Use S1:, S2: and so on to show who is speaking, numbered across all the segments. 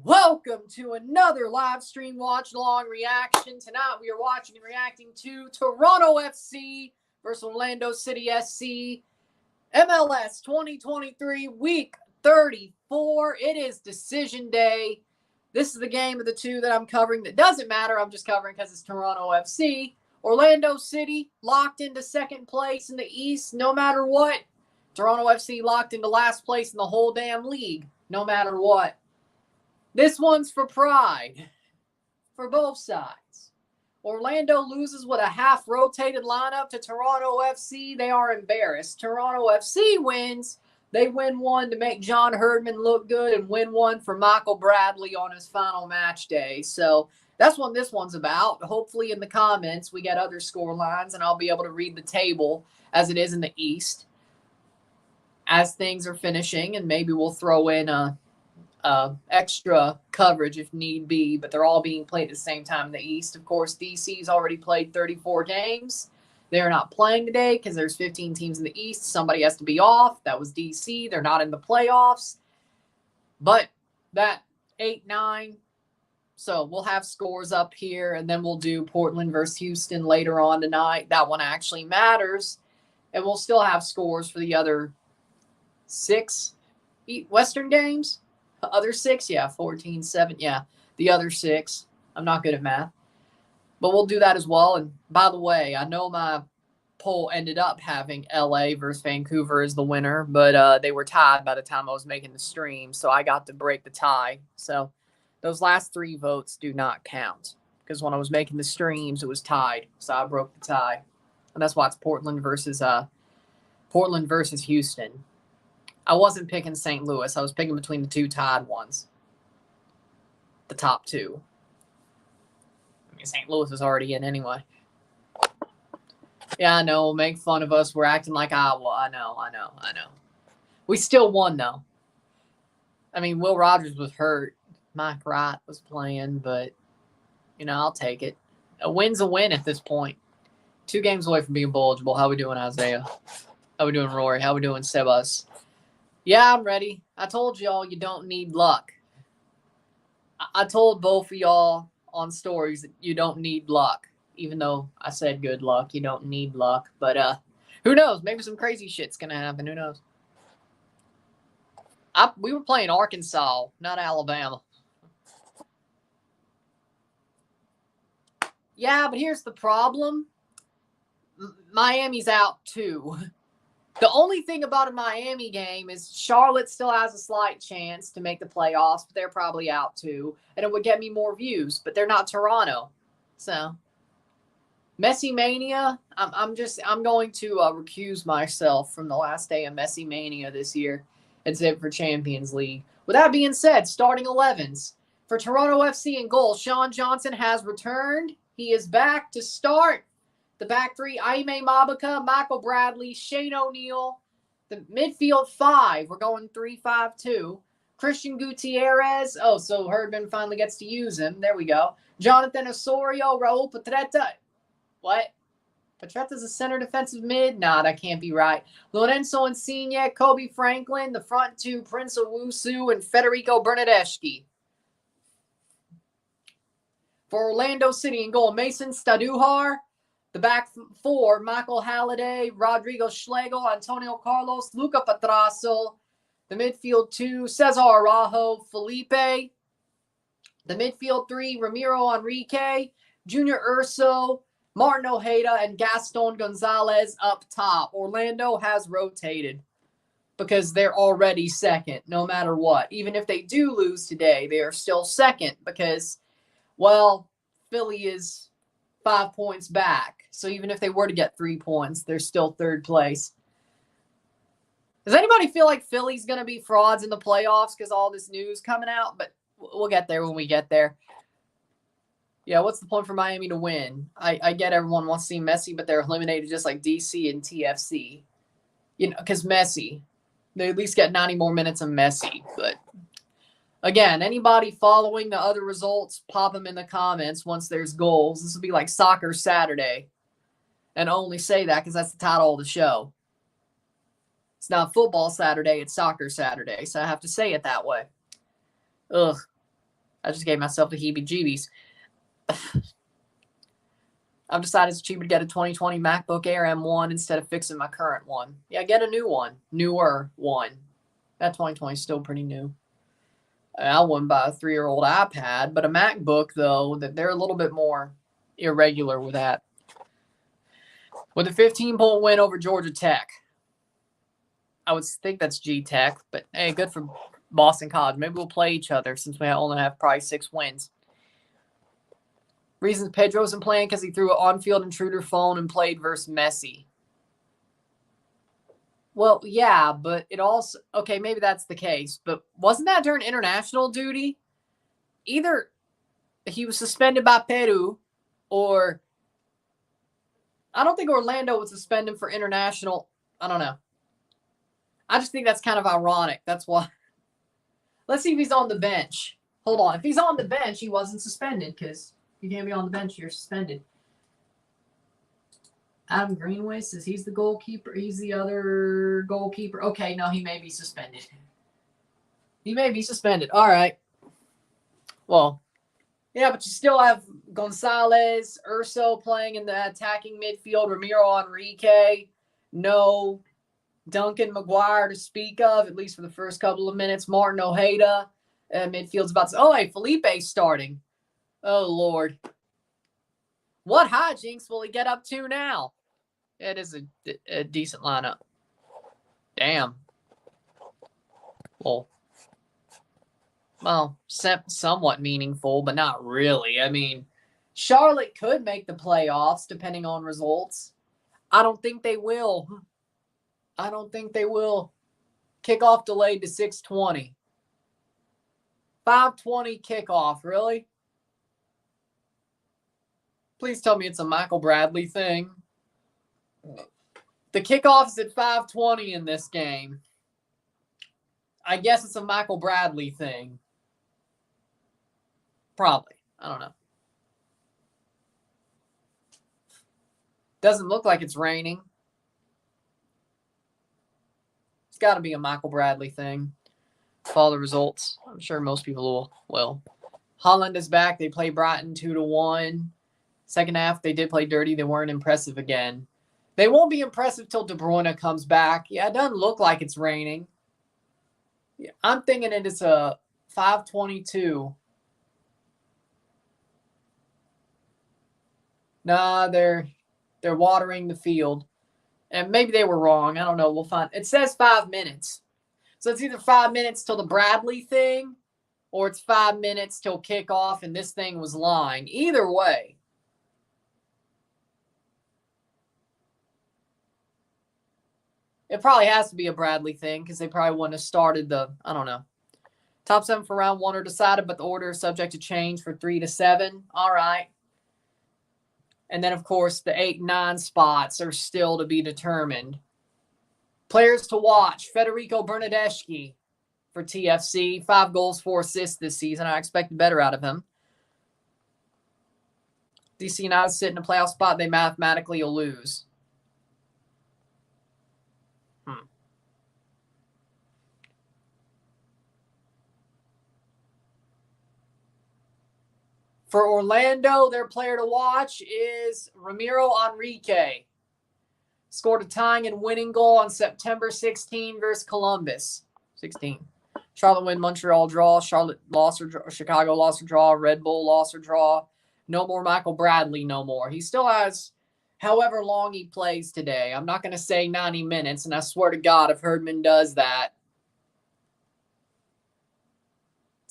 S1: Welcome to another live stream watch along reaction. Tonight we are watching and reacting to Toronto FC versus Orlando City SC, MLS 2023 week 34. It is decision day. This is the game of the two that I'm covering that doesn't matter. I'm just covering because it's Toronto FC. Orlando City locked into second place in the East no matter what. Toronto FC locked into last place in the whole damn league no matter what. This one's for pride for both sides. Orlando loses with a half-rotated lineup to Toronto FC. They are embarrassed. Toronto FC wins. They win one to make John Herdman look good and win one for Michael Bradley on his final match day. So that's what this one's about. Hopefully in the comments we get other score lines and I'll be able to read the table as it is in the East as things are finishing, and maybe we'll throw in extra coverage if need be, but they're all being played at the same time in the East. Of course, DC's already played 34 games. They're not playing today because there's 15 teams in the East. Somebody has to be off. That was DC. They're not in the playoffs. But that 8-9. So we'll have scores up here, and then we'll do Portland versus Houston later on tonight. That one actually matters. And we'll still have scores for the other 6 Western games. Other 6, yeah, 14, 7, yeah. The other 6. I'm not good at math. But we'll do that as well. And by the way, I know my poll ended up having LA versus Vancouver as the winner, but they were tied by the time I was making the stream, so I got to break the tie. So those last 3 votes do not count because when I was making the streams, it was tied. So I broke the tie. And that's why it's Portland versus Houston. I wasn't picking St. Louis. I was picking between the 2 tied ones. The top 2. I mean, St. Louis is already in anyway. Yeah, I know. Make fun of us. We're acting like Iowa. I know. We still won, though. I mean, Will Rogers was hurt. Mike Wright was playing, but, I'll take it. A win's a win at this point. 2 games away from being bulgeable. How we doing, Isaiah? How we doing, Rory? How we doing, Sebas? Yeah, I'm ready. I told y'all you don't need luck. I told both of y'all on stories that you don't need luck. Even though I said good luck, you don't need luck. But who knows? Maybe some crazy shit's going to happen. Who knows? We were playing Arkansas, not Alabama. Yeah, but here's the problem. Miami's out too. The only thing about a Miami game is Charlotte still has a slight chance to make the playoffs, but they're probably out too. And it would get me more views, but they're not Toronto. So, Messi Mania, I'm going to recuse myself from the last day of Messi Mania this year and save it for Champions League. With that being said, starting 11s. For Toronto FC in goal, Sean Johnson has returned. He is back to start. The back 3, Aime Mabaka, Michael Bradley, Shane O'Neill. The midfield 5, we're going 3-5-2. Christian Gutierrez. Oh, so Herdman finally gets to use him. There we go. Jonathan Osorio, Raul Petretta. What? Petreta's a center defensive mid? Nah, that can't be right. Lorenzo Insigne, Kobe Franklin. The front 2, Prince Owusu and Federico Bernardeschi. For Orlando City in goal, Mason Staduhar. The back 4, Michael Halliday, Rodrigo Schlegel, Antonio Carlos, Luca Petrasso. The midfield 2, Cesar Araujo, Felipe. The midfield 3, Ramiro Enrique, Junior Urso, Martin Ojeda, and Gaston Gonzalez up top. Orlando has rotated because they're already second, no matter what. Even if they do lose today, they are still second because, well, Philly is 5 points back. So even if they were to get 3 points, they're still third place. Does anybody feel like Philly's going to be frauds in the playoffs because all this news coming out? But we'll get there when we get there. Yeah, what's the point for Miami to win? I get everyone wants to see Messi, but they're eliminated just like DC and TFC. Because Messi. They at least get 90 more minutes of Messi. But again, anybody following the other results, pop them in the comments once there's goals. This will be like Soccer Saturday. And I only say that because that's the title of the show. It's not Football Saturday, it's Soccer Saturday. So I have to say it that way. Ugh. I just gave myself the heebie-jeebies. I've decided it's cheaper to get a 2020 MacBook Air M1 instead of fixing my current one. Yeah, get a new one. Newer one. That 2020 is still pretty new. I wouldn't buy a 3-year-old iPad, but a MacBook, though, that they're a little bit more irregular with that. With a 15-point win over Georgia Tech. I would think that's G-Tech, but hey, good for Boston College. Maybe we'll play each other since we only have probably 6 wins. Reasons Pedro isn't playing because he threw an on-field intruder phone and played versus Messi. Well, yeah, but it also... Okay, maybe that's the case, but wasn't that during international duty? Either he was suspended by Peru or... I don't think Orlando would suspend him for international... I don't know. I just think that's kind of ironic. That's why. Let's see if he's on the bench. Hold on. If he's on the bench, he wasn't suspended because... You can't be on the bench. You're suspended. Adam Greenway says he's the goalkeeper. He's the other goalkeeper. Okay, no, he may be suspended. He may be suspended. All right. Well, yeah, but you still have Gonzalez, Urso playing in the attacking midfield, Ramiro Enrique, no Duncan McGuire to speak of, at least for the first couple of minutes. Martin Ojeda, midfield's about to... Oh, hey, Felipe's starting. Oh, Lord. What hijinks will he get up to now? It is a decent lineup. Damn. Well, somewhat meaningful, but not really. I mean, Charlotte could make the playoffs depending on results. I don't think they will. I don't think they will. Kickoff delayed to 6:20. 5:20 kickoff, really? Please tell me it's a Michael Bradley thing. The kickoff is at 5:20 in this game. I guess it's a Michael Bradley thing. Probably. I don't know. Doesn't look like it's raining. It's got to be a Michael Bradley thing. Follow the results. I'm sure most people will. Holland is back. They play Brighton 2-1. Second half, they did play dirty. They weren't impressive again. They won't be impressive till De Bruyne comes back. Yeah, it doesn't look like it's raining. Yeah, I'm thinking it is a 5:22. Nah, they're watering the field. And maybe they were wrong. I don't know. We'll find. It says 5 minutes. So it's either 5 minutes till the Bradley thing or it's 5 minutes till kickoff and this thing was line. Either way. It probably has to be a Bradley thing because they probably wouldn't have started I don't know. Top 7 for round 1 are decided, but the order is subject to change for 3 to 7. All right. And then, of course, the 8 and 9 spots are still to be determined. Players to watch. Federico Bernardeschi for TFC. 5 goals, 4 assists this season. I expected better out of him. DC United sit in a playoff spot they mathematically will lose. For Orlando, their player to watch is Ramiro Enrique. Scored a tying and winning goal on September 16 versus Columbus. 16. Charlotte win, Montreal draw. Charlotte loss or draw. Chicago loss or draw. Red Bull loss or draw. No more Michael Bradley, no more. He still has however long he plays today. I'm not going to say 90 minutes, and I swear to God, if Herdman does that,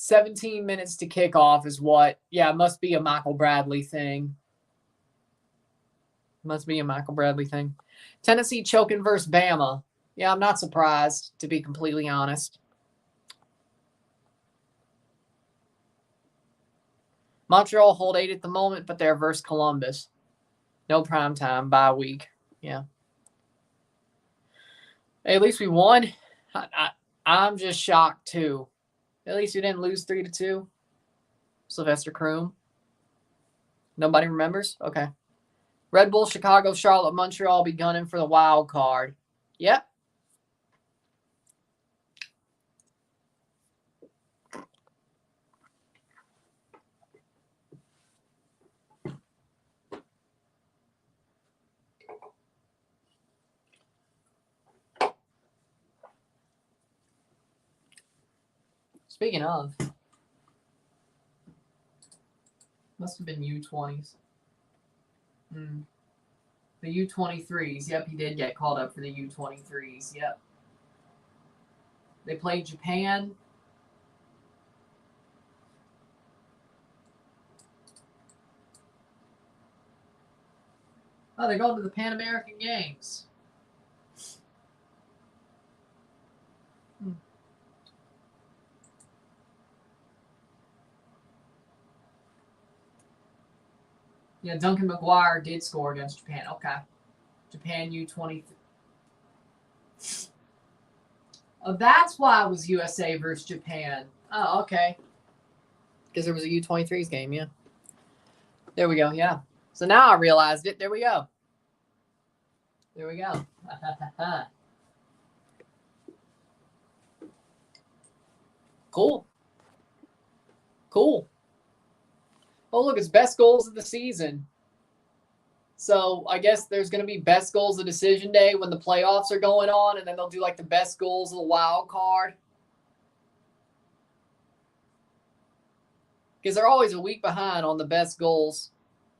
S1: 17 minutes to kick off is what? Yeah, it must be a Michael Bradley thing. Must be a Michael Bradley thing. Tennessee choking versus Bama. Yeah, I'm not surprised, to be completely honest. Montreal hold 8 at the moment, but they're versus Columbus. No prime time, bye week. Yeah. Hey, at least we won. I'm just shocked, too. At least you didn't lose 3-2. Sylvester Kroom. Nobody remembers? Okay. Red Bull, Chicago, Charlotte, Montreal be gunning for the wild card. Yep. Speaking of, must have been U20s. The U23s. Yep, he did get called up for the U23s. Yep. They played Japan. Oh, they're going to the Pan American Games. Yeah, Duncan McGuire did score against Japan. Okay. Japan U23. Oh, that's why it was USA versus Japan. Oh, okay. Because there was a U23s game, yeah. There we go, yeah. So now I realized it. There we go. There we go. Cool. Cool. Oh, look, it's best goals of the season. So I guess there's going to be best goals of decision day when the playoffs are going on, and then they'll do like the best goals of the wild card. Because they're always a week behind on the best goals.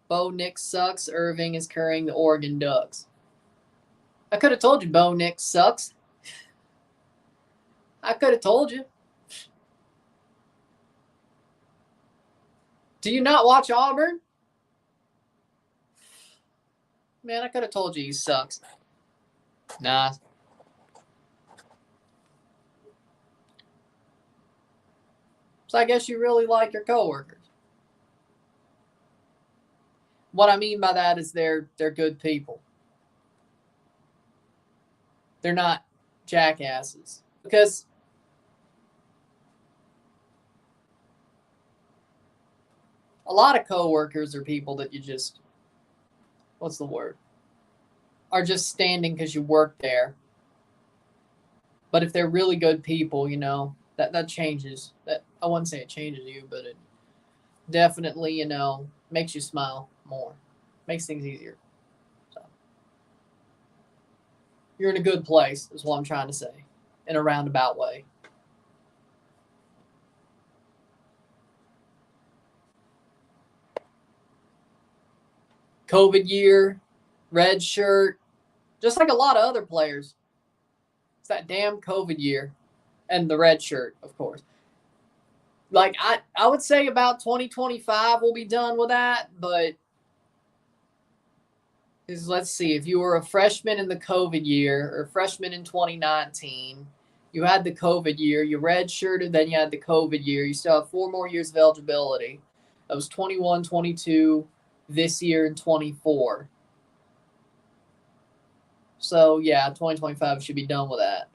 S1: Bo Nix sucks. Irving is carrying the Oregon Ducks. I could have told you Bo Nix sucks. I could have told you. Do you not watch Auburn? Man, I could have told you he sucks. Nah. So I guess you really like your coworkers. What I mean by that is they're good people. They're not jackasses. Because a lot of coworkers are people that you just, what's the word? Are just standing because you work there. But if they're really good people, you know, that changes. That I wouldn't say it changes you, but it definitely, you know, makes you smile more. Makes things easier. So you're in a good place, is what I'm trying to say, in a roundabout way. COVID year, red shirt, just like a lot of other players. It's that damn COVID year and the red shirt, of course. Like, I would say about 2025 we'll be done with that, but let's see, if you were a freshman in the COVID year or a freshman in 2019, you had the COVID year, you redshirted, then you had the COVID year. You still have 4 more years of eligibility. That was 21, 22, this year, and 24. So, yeah, 2025 should be done with that.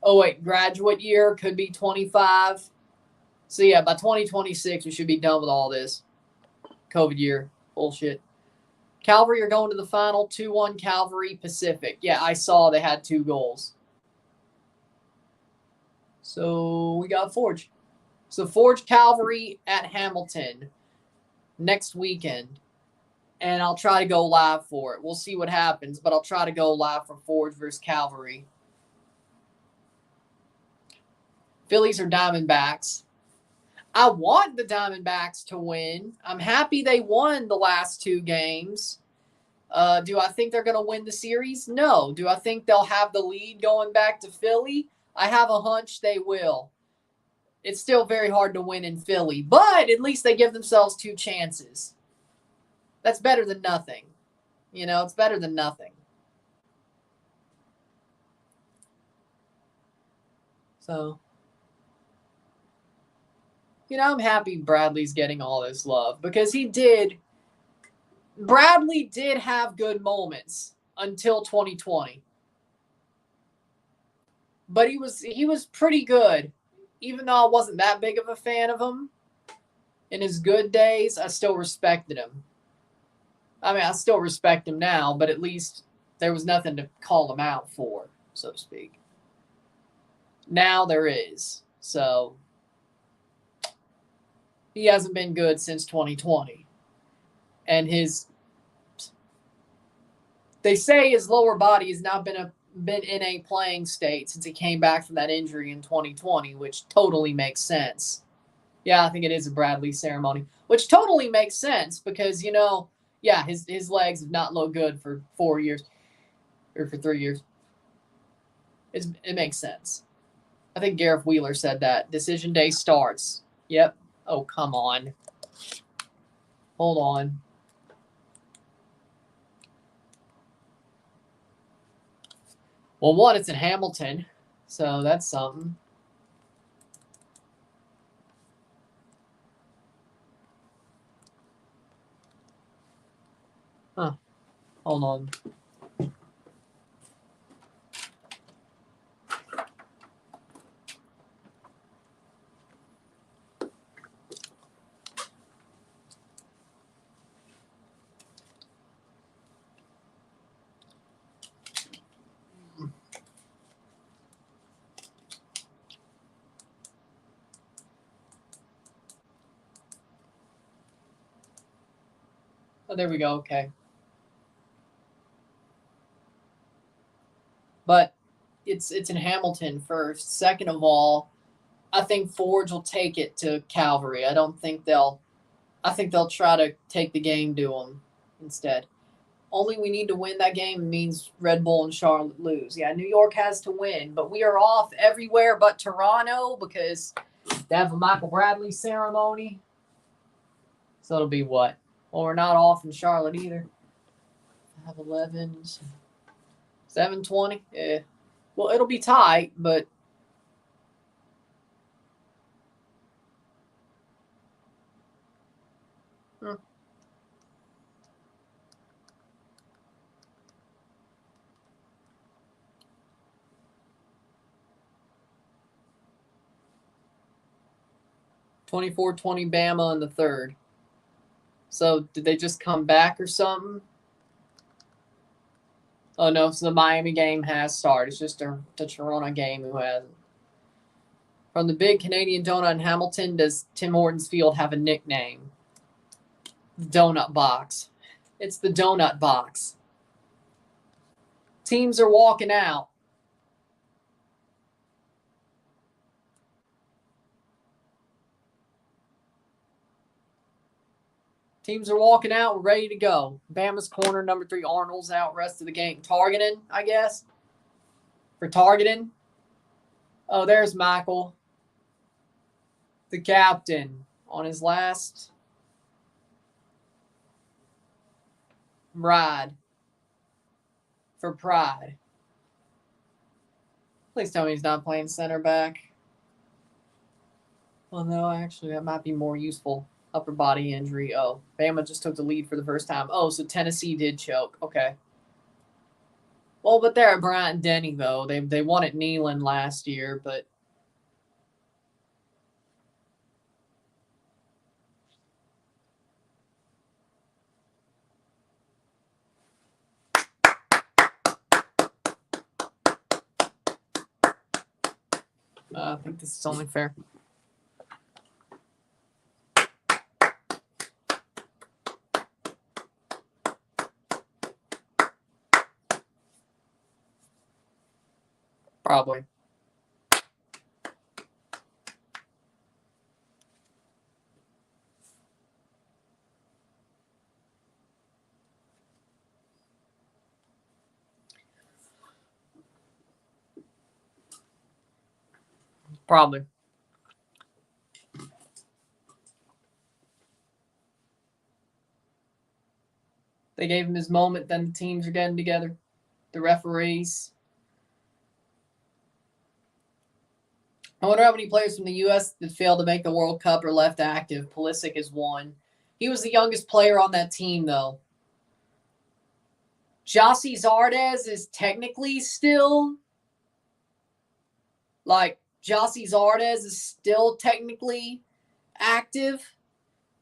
S1: Oh, wait, graduate year could be 25. So, yeah, by 2026, we should be done with all this. COVID year. Bullshit. Calvary are going to the final. 2-1 Calvary Pacific. Yeah, I saw they had 2 goals. So, we got Forge. So, Forge Calvary at Hamilton next weekend. And I'll try to go live for it. We'll see what happens, but I'll try to go live for Forge versus Calvary. Phillies or Diamondbacks? I want the Diamondbacks to win. I'm happy they won the last 2 games. Do I think they're going to win the series? No. Do I think they'll have the lead going back to Philly? I have a hunch they will. It's still very hard to win in Philly, but at least they give themselves 2 chances. That's better than nothing. You know, it's better than nothing. So, you know, I'm happy Bradley's getting all this love because Bradley did have good moments until 2020. But he was pretty good. Even though I wasn't that big of a fan of him, in his good days, I still respected him. I mean, I still respect him now, but at least there was nothing to call him out for, so to speak. Now there is. So he hasn't been good since 2020. And they say his lower body has not been been in a playing state since he came back from that injury in 2020, which totally makes sense. Yeah, I think it is a Bradley ceremony, which totally makes sense because, yeah, his legs have not looked good for 4 years or for 3 years. It makes sense. I think Gareth Wheeler said that. Decision day starts. Yep. Oh, come on. Hold on. Well, one, it's in Hamilton, so that's something. Huh. Hold on. Oh, there we go. Okay. But it's in Hamilton first. Second of all, I think Forge will take it to Calvary. I think they'll try to take the game to them instead. Only we need to win that game means Red Bull and Charlotte lose. Yeah, New York has to win, but we are off everywhere but Toronto because they have a Michael Bradley ceremony. So it'll be what? Well, we're not off in Charlotte either. 5-11, 7-20. Yeah. Well, it'll be tight, but 24-20 Bama in the third. So did they just come back or something? Oh, no, so the Miami game has started. It's just the Toronto game who hasn't. From the big Canadian donut in Hamilton, does Tim Hortons Field have a nickname? Donut Box. It's the Donut Box. Teams are walking out. Teams are walking out. We're ready to go. Bama's corner, number 3, Arnold's out. Rest of the game. Targeting, I guess. For targeting. Oh, there's Michael. The captain on his last ride for Pride. Please tell me he's not playing center back. Well, no, actually, that might be more useful. Upper body injury. Oh, Bama just took the lead for the first time. Oh, so Tennessee did choke. Okay. Well, but they're at Bryant Denny, though. They won at Neyland last year, but I think this is only fair. Probably. Probably. They gave him his moment, then the teams are getting together. The referees. I wonder how many players from the U.S. that failed to make the World Cup are left active. Pulisic is one. He was the youngest player on that team, though. Jossie Zardes is technically still... Jossie Zardes is still technically active.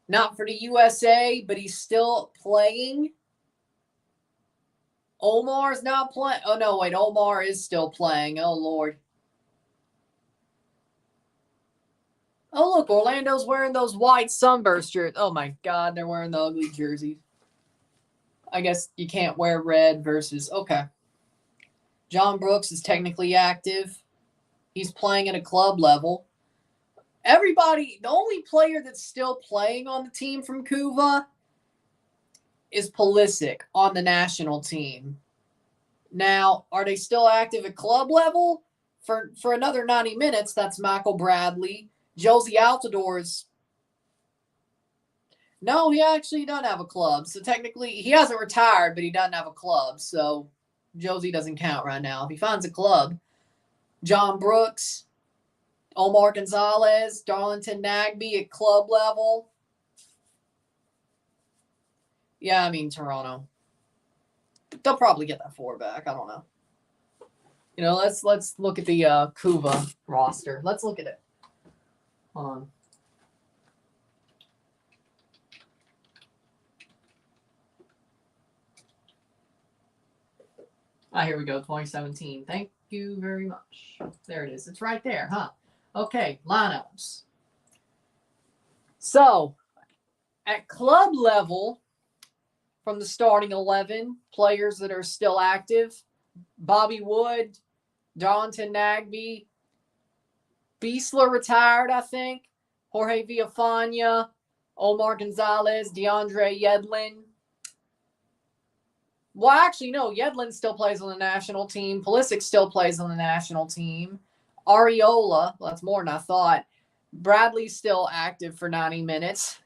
S1: Not for the USA, but he's still playing. Omar's not playing. Oh, no, wait. Omar is still playing. Oh, Lord. Oh, look. Orlando's wearing those white Sunburst shirts. Oh, my God. They're wearing the ugly jerseys. I guess you can't wear red versus... Okay. John Brooks is technically active. He's playing at a club level. Everybody, the only player that's still playing on the team from Cuba is Pulisic on the national team. Now, are they still active at club level? For another 90 minutes, that's Michael Bradley. Josie Altidore no, he actually doesn't have a club. So technically, he hasn't retired, but he doesn't have a club. So Josie doesn't count right now. If he finds a club, John Brooks, Omar Gonzalez, Darlington Nagbe at club level. Yeah, I mean, Toronto. They'll probably get that forward back. I don't know. Let's look at the Cuba roster. Let's look at it. Hold on. Here we go, 2017. Thank you very much. There it is. It's right there, huh? Okay, lineups. So, at club level, from the starting 11, players that are still active, Bobby Wood, Darlington Nagbe, Beasler retired, I think, Jorge Villafana, Omar Gonzalez, DeAndre Yedlin. Well, actually, no. Yedlin still plays on the national team. Pulisic still plays on the national team. Areola, well, that's more than I thought. Bradley's still active for 90 minutes.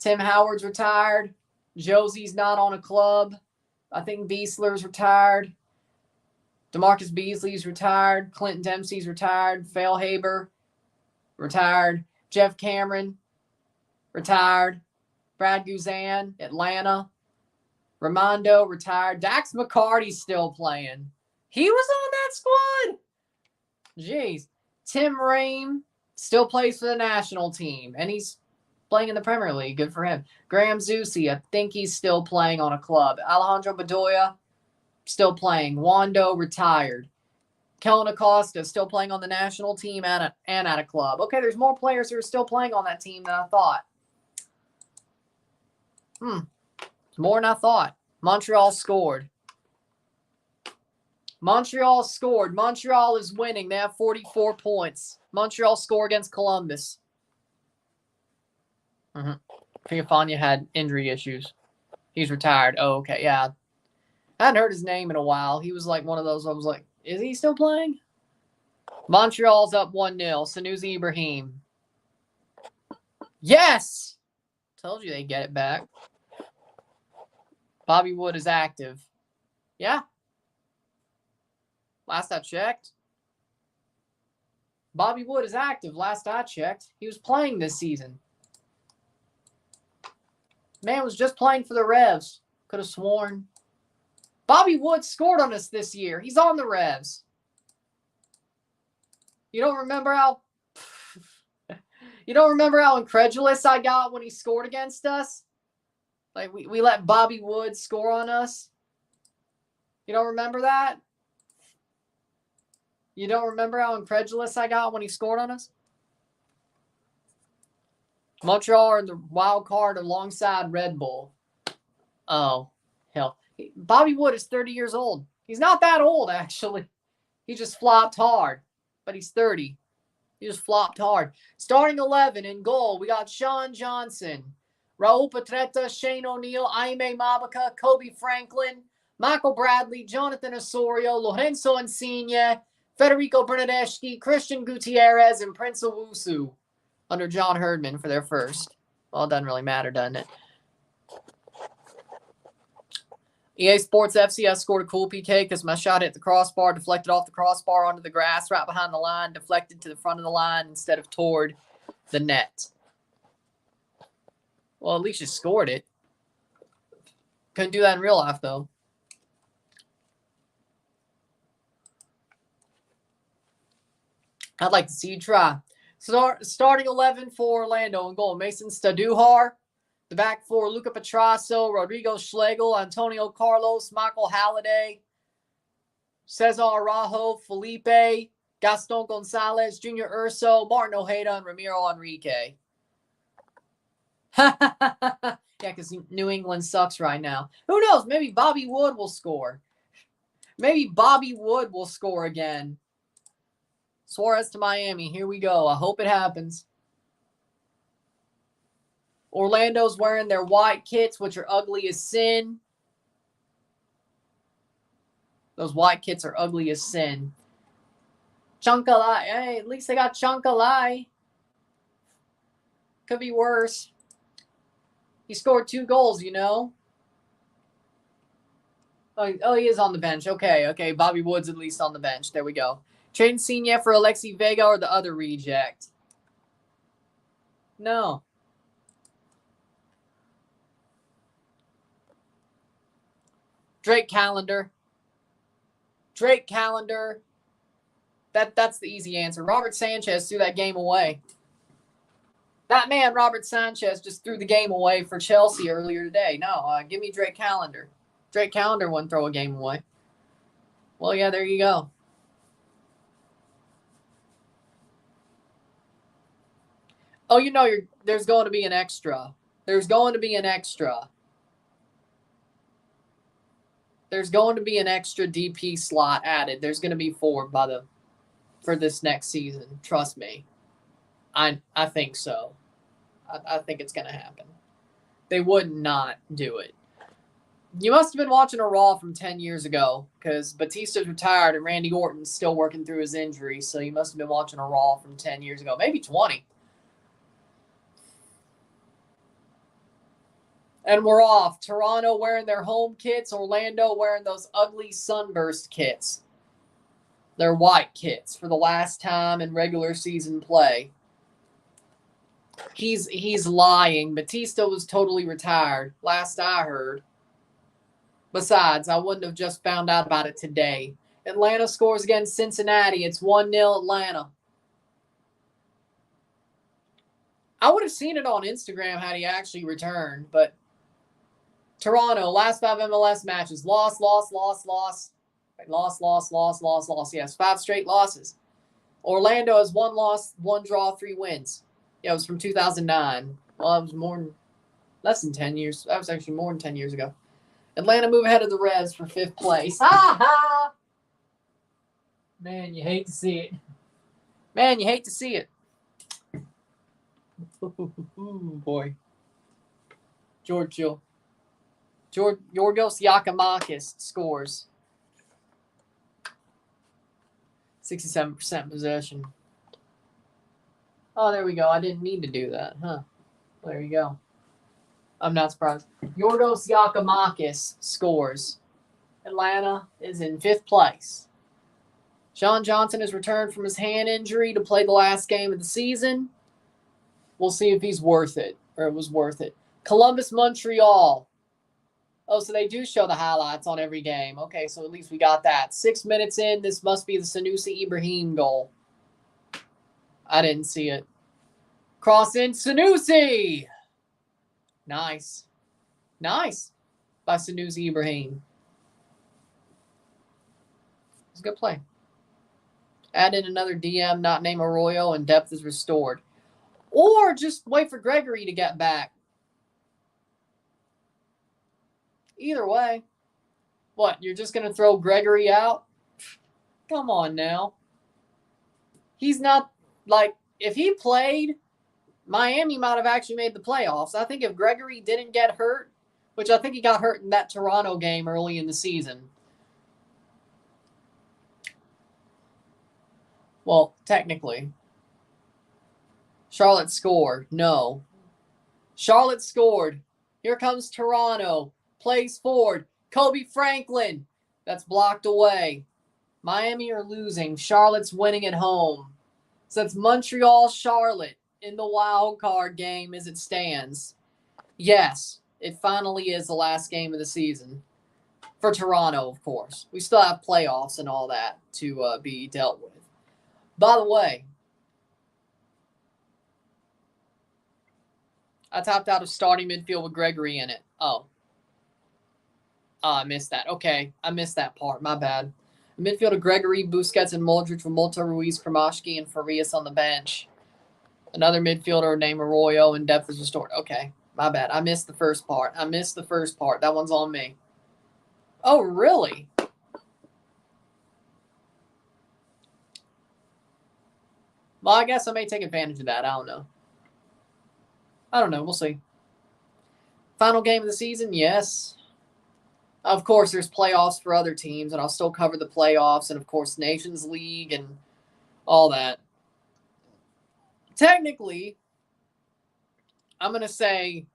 S1: Tim Howard's retired. Josie's not on a club. I think Beasler's retired. DeMarcus Beasley's retired. Clinton Dempsey's retired. Failhaber, retired. Jeff Cameron, retired. Brad Guzan, Atlanta. Raimondo, retired. Dax McCarty's still playing. He was on that squad? Jeez. Tim Ream still plays for the national team, and he's playing in the Premier League. Good for him. Graham Zusi, I think he's still playing on a club. Alejandro Bedoya, still playing. Wando, retired. Kellen Acosta, still playing on the national team and at a club. Okay, there's more players who are still playing on that team than I thought. More than I thought. Montreal scored. Montreal scored. Montreal is winning. They have 44 points. Montreal score against Columbus. Villafana had injury issues. He's retired. Oh, okay. Yeah. I hadn't heard his name in a while. He was like one of those, I was like, is he still playing? Montreal's up 1-0. Sanusi Ibrahim. Yes! Told you they'd get it back. Bobby Wood is active. Yeah. Last I checked. Bobby Wood is active. Last I checked. He was playing this season. Man was just playing for the Revs. Could have sworn. Bobby Wood scored on us this year. He's on the Revs. You don't remember how incredulous I got when he scored against us? Like, we let Bobby Wood score on us. You don't remember that? You don't remember how incredulous I got when he scored on us? Montreal are in the wild card alongside Red Bull. Oh, hell. Bobby Wood is 30 years old. He's not that old, actually. He just flopped hard. But he's 30. He just flopped hard. Starting 11 in goal, we got Sean Johnson, Raul Petretta, Shane O'Neill, Aime Mabaka, Kobe Franklin, Michael Bradley, Jonathan Osorio, Lorenzo Insigne, Federico Bernardeschi, Christian Gutierrez, and Prince Owusu under John Herdman for their first. Well, it doesn't really matter, doesn't it? EA Sports FCS scored a cool PK because my shot hit the crossbar, deflected off the crossbar onto the grass right behind the line, deflected to the front of the line instead of toward the net. Well, at least you scored it. Couldn't do that in real life, though. I'd like to see you try. Starting 11 for Orlando in goal. Mason Staduhar. The back four, Luca Petrasso, Rodrigo Schlegel, Antonio Carlos, Michael Halliday, Cesar Araujo, Felipe, Gaston Gonzalez, Junior Urso, Martin Ojeda, and Ramiro Enrique. Yeah, because New England sucks right now. Who knows? Maybe Bobby Wood will score. Maybe Bobby Wood will score again. Suarez to Miami. Here we go. I hope it happens. Orlando's wearing their white kits, which are ugly as sin. Those white kits are ugly as sin. Chunkalai. Hey, at least they got Chunkalai. Could be worse. He scored 2 goals, you know. Oh, he is on the bench. Okay. Bobby Wood's at least on the bench. There we go. Trading Senior for Alexi Vega or the other reject? No. Drake Calendar. That's the easy answer. Robert Sanchez threw that game away. That man, Robert Sanchez, just threw the game away for Chelsea earlier today. No, give me Drake Calendar. Drake Calendar wouldn't throw a game away. Well, yeah, there you go. Oh, you know, there's going to be an extra. There's going to be an extra DP slot added. There's going to be 4 for this next season. Trust me. I think so. I think it's going to happen. They would not do it. You must have been watching a Raw from 10 years ago because Batista's retired and Randy Orton's still working through his injury. So you must have been watching a Raw from 10 years ago, maybe 20. And we're off. Toronto wearing their home kits. Orlando wearing those ugly sunburst kits. They're white kits for the last time in regular season play. He's lying. Batista was totally retired, last I heard. Besides, I wouldn't have just found out about it today. Atlanta scores against Cincinnati. It's 1-0 Atlanta. I would have seen it on Instagram had he actually returned, but Toronto, last 5 MLS matches. Loss. Yes, 5 straight losses. Orlando has 1 loss, 1 draw, 3 wins. Yeah, it was from 2009. Well, it was less than 10 years. That was actually more than 10 years ago. Atlanta move ahead of the Revs for 5th place. Ha ha! Man, you hate to see it. Boy. Yorgos Yakimakis scores. 67% possession. Oh, there we go. I didn't mean to do that, huh? There you go. I'm not surprised. Yorgos Yakimakis scores. Atlanta is in 5th place. Sean Johnson has returned from his hand injury to play the last game of the season. We'll see if he's worth it, or it was worth it. Columbus, Montreal. Oh, so they do show the highlights on every game. Okay, so at least we got that. 6 minutes in, this must be the Sanusi Ibrahim goal. I didn't see it. Cross in, Sanusi! Nice by Sanusi Ibrahim. It's a good play. Add in another DM, not name Arroyo, and depth is restored. Or just wait for Gregory to get back. Either way. What, you're just going to throw Gregory out? Come on now. He's not, if he played, Miami might have actually made the playoffs. I think if Gregory didn't get hurt, which I think he got hurt in that Toronto game early in the season. Well, technically. Charlotte scored. No. Charlotte scored. Here comes Toronto. Plays forward. Kobe Franklin. That's blocked away. Miami are losing. Charlotte's winning at home. So it's Montreal-Charlotte in the wild card game as it stands. Yes, it finally is the last game of the season. For Toronto, of course. We still have playoffs and all that to be dealt with. By the way, I topped out of starting midfield with Gregory in it. Oh, I missed that. Okay, I missed that part. My bad. Midfield of Gregory, Busquets, and Modric with Molta, Ruiz, Kromashki, and Farias on the bench. Another midfielder named Arroyo, and depth is restored. Okay, my bad. I missed the first part. That one's on me. Oh, really? Well, I guess I may take advantage of that. I don't know. We'll see. Final game of the season? Yes. Of course, there's playoffs for other teams, and I'll still cover the playoffs and, of course, Nations League and all that. Technically, I'm going to say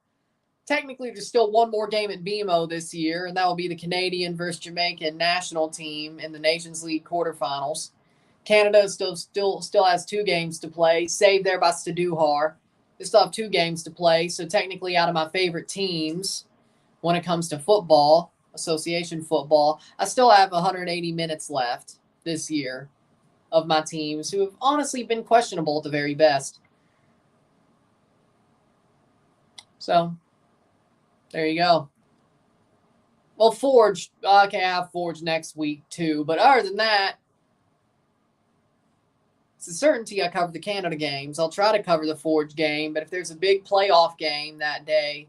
S1: there's still one more game at BMO this year, and that will be the Canadian versus Jamaican national team in the Nations League quarterfinals. Canada still has 2 games to play, saved there by Staduhar. They still have 2 games to play, so technically out of my favorite teams when it comes to football, association football, I still have 180 minutes left this year of my teams who have honestly been questionable at the very best. So, there you go. Well, Forge, okay, I have Forge next week too, but other than that, it's a certainty I cover the Canada games. I'll try to cover the Forge game, but if there's a big playoff game that day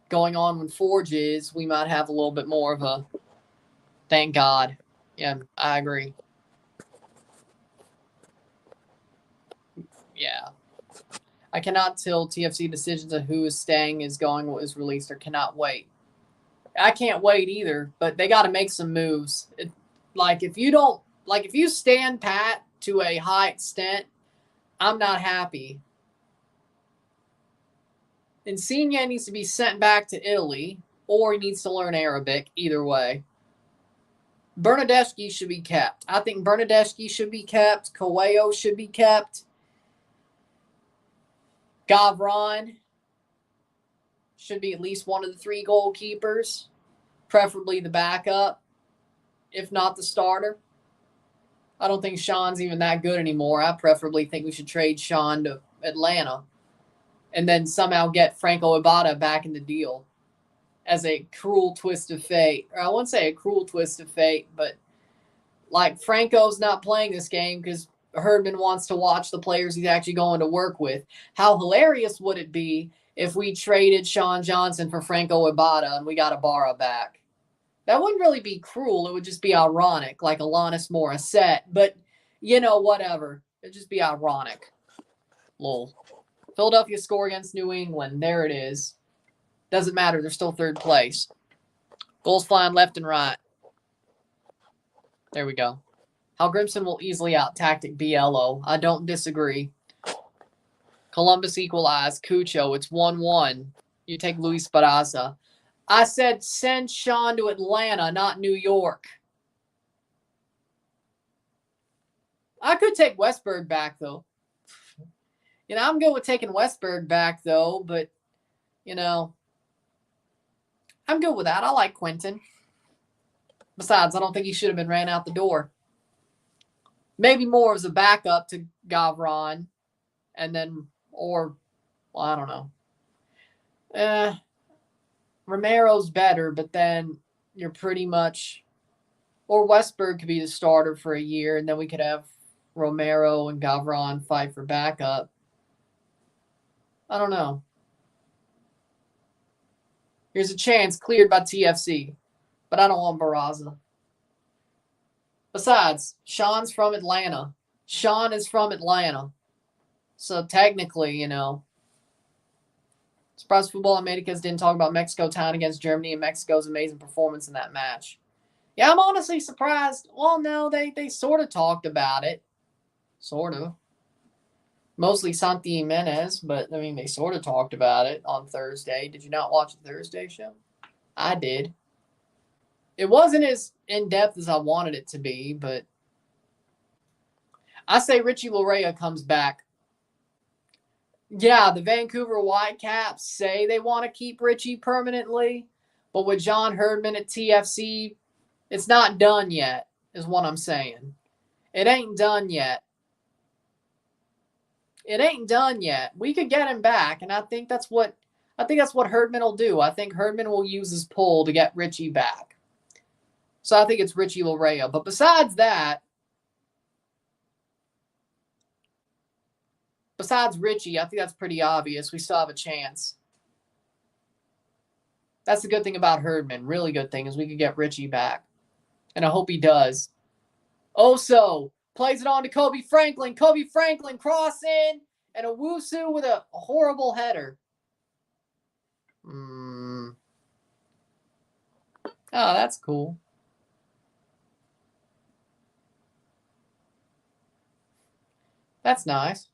S1: going on when Forge is, we might have a little bit more of a thank God. Yeah, I agree. Yeah. I cannot tell TFC decisions of who is staying, is going, what is released, or cannot wait. I can't wait either, but they got to make some moves. If you stand pat to a high extent, I'm not happy. Insigne needs to be sent back to Italy, or he needs to learn Arabic, either way. Bernadeschi should be kept. I think Bernadeschi should be kept. Coelho should be kept. Gavron should be at least one of the 3 goalkeepers, preferably the backup, if not the starter. I don't think Sean's even that good anymore. I preferably think we should trade Sean to Atlanta and then somehow get Franco Ibarra back in the deal as a cruel twist of fate. Or I wouldn't say a cruel twist of fate, but Franco's not playing this game because Herdman wants to watch the players he's actually going to work with. How hilarious would it be if we traded Sean Johnson for Franco Ibarra and we got Ibarra back? That wouldn't really be cruel. It would just be ironic, like Alanis Morissette. But, whatever. It'd just be ironic. Lol. Philadelphia score against New England. There it is. Doesn't matter. They're still 3rd place. Goals flying left and right. There we go. Hal Grimson will easily out-tactic Biello. I don't disagree. Columbus equalized. Cucho, it's 1-1. You take Luis Barraza. I said send Sean to Atlanta, not New York. I could take Westberg back, though. I'm good with taking Westberg back, though, but, I'm good with that. I like Quentin. Besides, I don't think he should have been ran out the door. Maybe more as a backup to Gavron, and then, I don't know. Romero's better, but then you're pretty much, or Westberg could be the starter for a year, and then we could have Romero and Gavron fight for backup. I don't know. Here's a chance cleared by TFC, but I don't want Barraza. Besides, Sean's from Atlanta. Sean is from Atlanta. So technically, Surprise Football Americas didn't talk about Mexico tying against Germany and Mexico's amazing performance in that match. Yeah, I'm honestly surprised. Well, no, they sort of talked about it. Sort of. Mostly Santi Jimenez, but, they sort of talked about it on Thursday. Did you not watch the Thursday show? I did. It wasn't as in-depth as I wanted it to be, but I say Richie Larea comes back. Yeah, the Vancouver Whitecaps say they want to keep Richie permanently, but with John Herdman at TFC, it's not done yet, is what I'm saying. It ain't done yet. It ain't done yet. We could get him back, and I think that's what Herdman will do. I think Herdman will use his pull to get Richie back. So I think it's Richie Larea. But besides Richie, I think that's pretty obvious. We still have a chance. That's the good thing about Herdman. Really good thing is we could get Richie back. And I hope he does. Also, Plays it on to Kobe Franklin. Kobe Franklin cross in. And Owusu with a horrible header. Oh, that's cool. That's nice.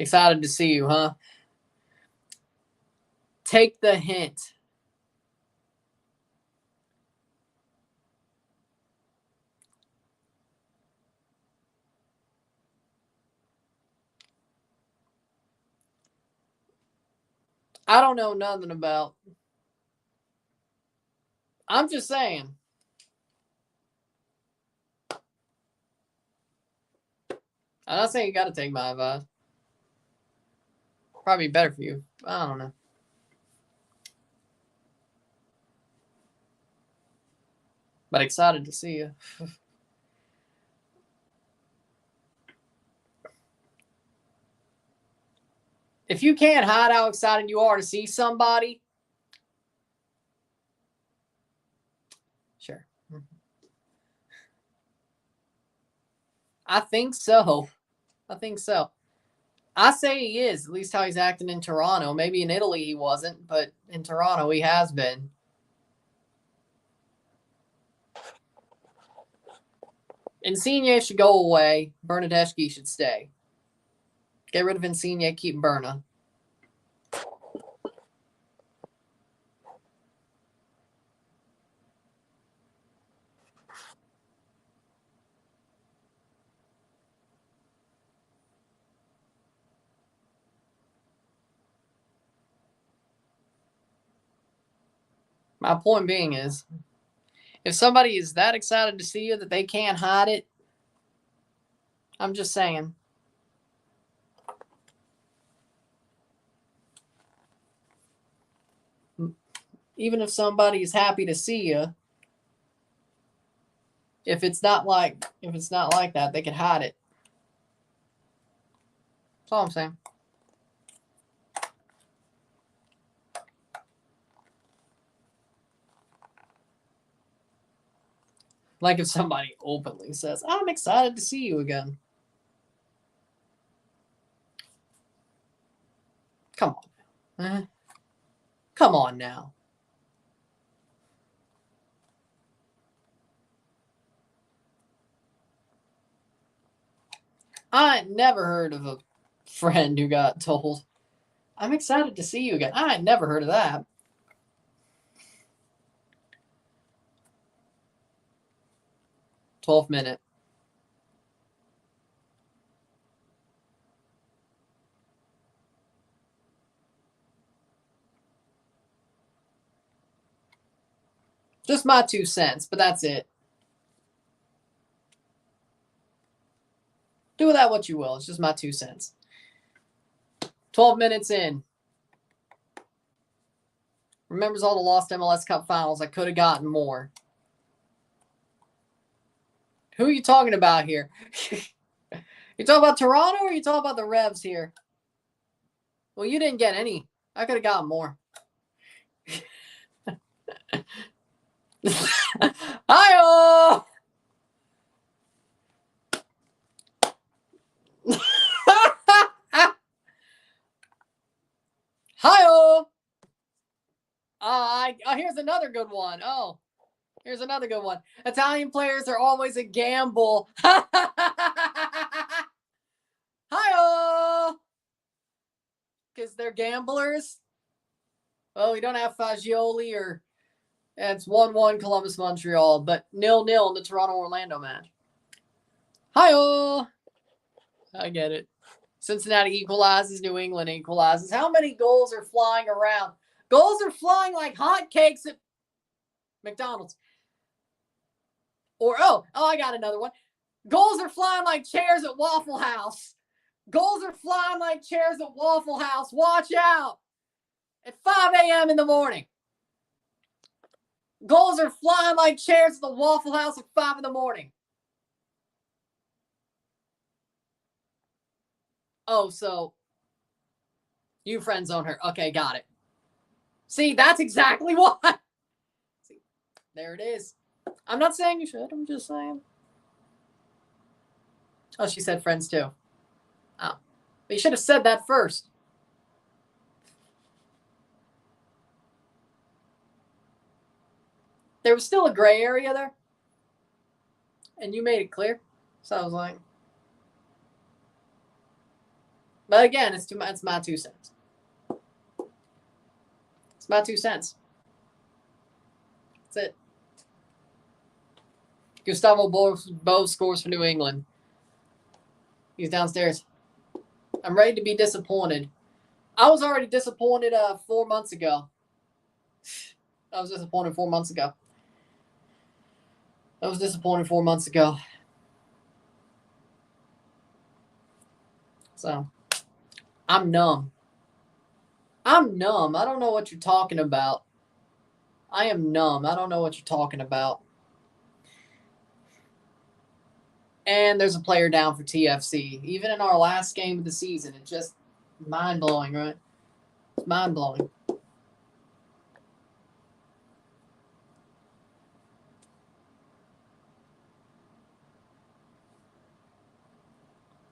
S1: Excited to see you, huh? Take the hint. I don't know nothing about. I'm just saying. I'm not saying you got to take my advice. Probably better for you. I don't know. But excited to see you. If you can't hide how excited you are to see somebody, sure. I think so. I say he is, at least how he's acting in Toronto. Maybe in Italy he wasn't, but in Toronto he has been. Insigne should go away. Bernadeschi should stay. Get rid of Insigne, keep Berna. My point being is, if somebody is that excited to see you that they can't hide it, I'm just saying. Even if somebody is happy to see you, if it's not like that, they can hide it. That's all I'm saying. Like if somebody openly says, I'm excited to see you again. Come on. Come on now. I never heard of a friend who got told, I'm excited to see you again. I never heard of that. $12 minute. Just my 2 cents, but that's it. Do with that what you will. It's just my 2 cents. 12 minutes in. Remembers all the lost MLS Cup finals. I could have gotten more. Who are you talking about here? You talking about Toronto or you talking about the Revs here? Well, you didn't get any. I could have gotten more. Hi-oh! Hi-oh! Here's another good one. Oh, here's another good one. Italian players are always a gamble. Hi-oh! Because they're gamblers. Well, we don't have Fagioli or... It's 1-1 Columbus Montreal, but 0-0 in the Toronto-Orlando match. Hi-oh! I get it. Cincinnati equalizes, New England equalizes. How many goals are flying around? Goals are flying like hotcakes at McDonald's. Or, I got another one. Goals are flying like chairs at Waffle House. Goals are flying like chairs at Waffle House. Watch out. at 5 a.m. in the morning. Goals are flying like chairs at the Waffle House at 5 in the morning. Oh, so you friend zone her. Okay, got it. See, that's exactly why. See, there it is. I'm not saying you should. I'm just saying. Oh, she said friends too. Oh, but you should have said that first. There was still a gray area there. And you made it clear. So I was like. But again, it's my 2 cents. It's my 2 cents. That's it. Gustavo Bo scores for New England. He's downstairs. I'm ready to be disappointed. I was already disappointed 4 months ago. I was disappointed 4 months ago. So, I'm numb. I don't know what you're talking about. I am numb. I don't know what you're talking about. And there's a player down for TFC. Even in our last game of the season, it's just mind-blowing, right? It's mind-blowing.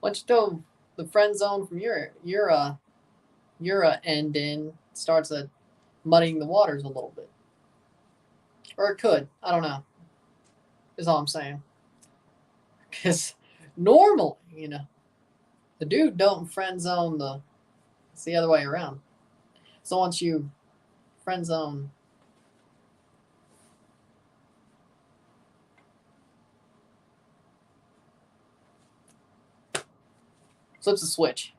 S1: Once you throw the friend zone from your end in, starts muddying the waters a little bit. Or it could. I don't know. Is all I'm saying. Because normally, the dude don't friend zone it's the other way around. So once you friend zone. Flips a switch.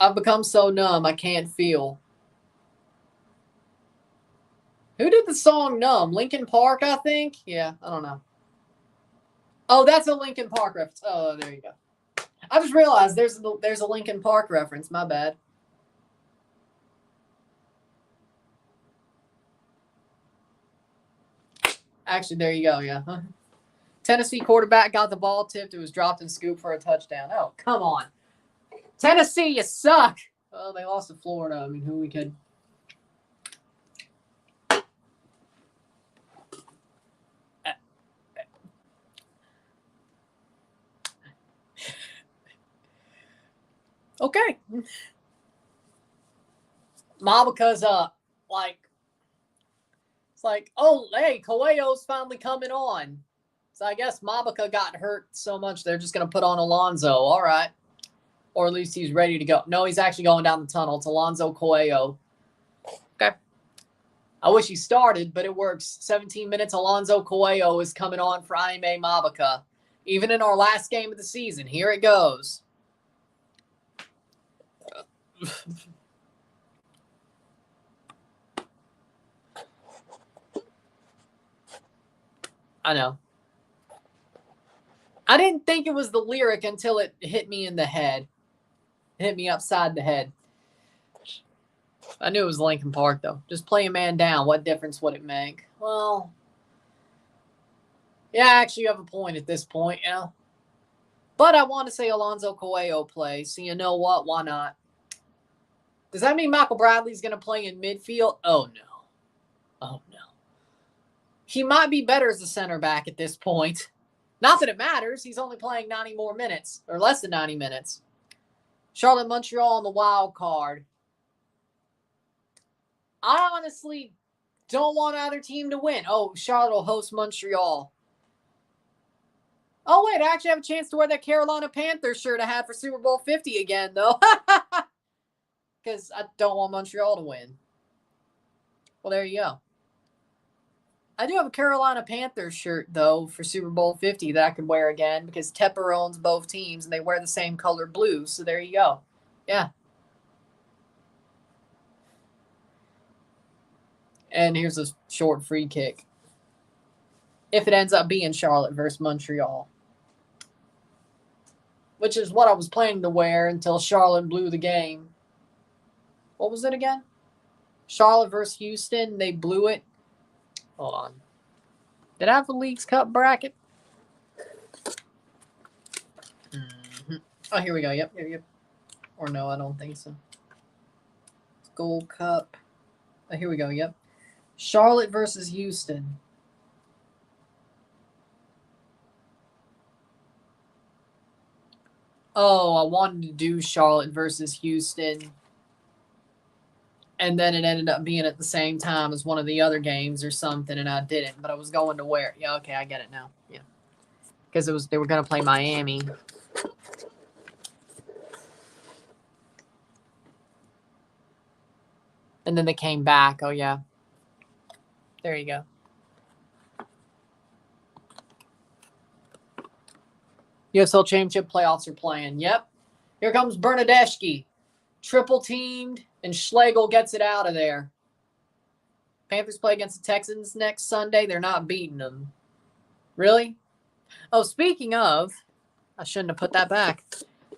S1: I've become so numb I can't feel. Who did the song Numb? Linkin Park, I think? Yeah, I don't know. Oh, that's a Linkin Park reference. Oh, there you go. I just realized there's a Linkin Park reference. My bad. Actually, there you go, yeah. Tennessee quarterback got the ball tipped. It was dropped and scooped for a touchdown. Oh, come on. Tennessee, you suck. Well, they lost to Florida. I mean, who we could... Okay. Mabaka's it's like, oh, hey, Coelho's finally coming on. So I guess Mabaka got hurt so much they're just going to put on Alonso. All right. Or at least he's ready to go. No, he's actually going down the tunnel. It's Alonso Coelho. Okay. I wish he started, but it works. 17 minutes, Alonso Coelho is coming on for Jaime Mabaka. Even in our last game of the season. Here it goes. I know. I didn't think it was the lyric until it hit me in the head. It hit me upside the head. I knew it was Linkin Park, though. Just play a man down. What difference would it make? Well, yeah, actually, you have a point at this point, yeah. But I want to say Alonso Coelho plays, so you know what? Why not? Does that mean Michael Bradley's going to play in midfield? Oh, no. Oh, no. He might be better as a center back at this point. Not that it matters. He's only playing 90 more minutes, or less than 90 minutes. Charlotte, Montreal on the wild card. I honestly don't want either team to win. Oh, Charlotte will host Montreal. Oh, wait, I actually have a chance to wear that Carolina Panthers shirt I had for Super Bowl 50 again, though. Because I don't want Montreal to win. Well, there you go. I do have a Carolina Panthers shirt, though, for Super Bowl 50 that I could wear again because Tepper owns both teams and they wear the same color blue. So there you go. Yeah. And here's a short free kick. If it ends up being Charlotte versus Montreal. Which is what I was planning to wear until Charlotte blew the game. What was it again? Charlotte versus Houston. They blew it. Hold on. Did I have the Leagues Cup bracket? Oh, here we go. Yep. Or no, I don't think so. Gold Cup. Oh, here we go. Yep. Charlotte versus Houston. Oh, I wanted to do Charlotte versus Houston. And then it ended up being at the same time as one of the other games or something, and I didn't. But I was going to where? Yeah, okay, I get it now. Yeah. Because they were going to play Miami. And then they came back. Oh, yeah. There you go. USL Championship playoffs are playing. Yep. Here comes Bernadeschi. Triple teamed, and Schlegel gets it out of there. Panthers play against the Texans next Sunday. They're not beating them. Really? Oh, speaking of, I shouldn't have put that back.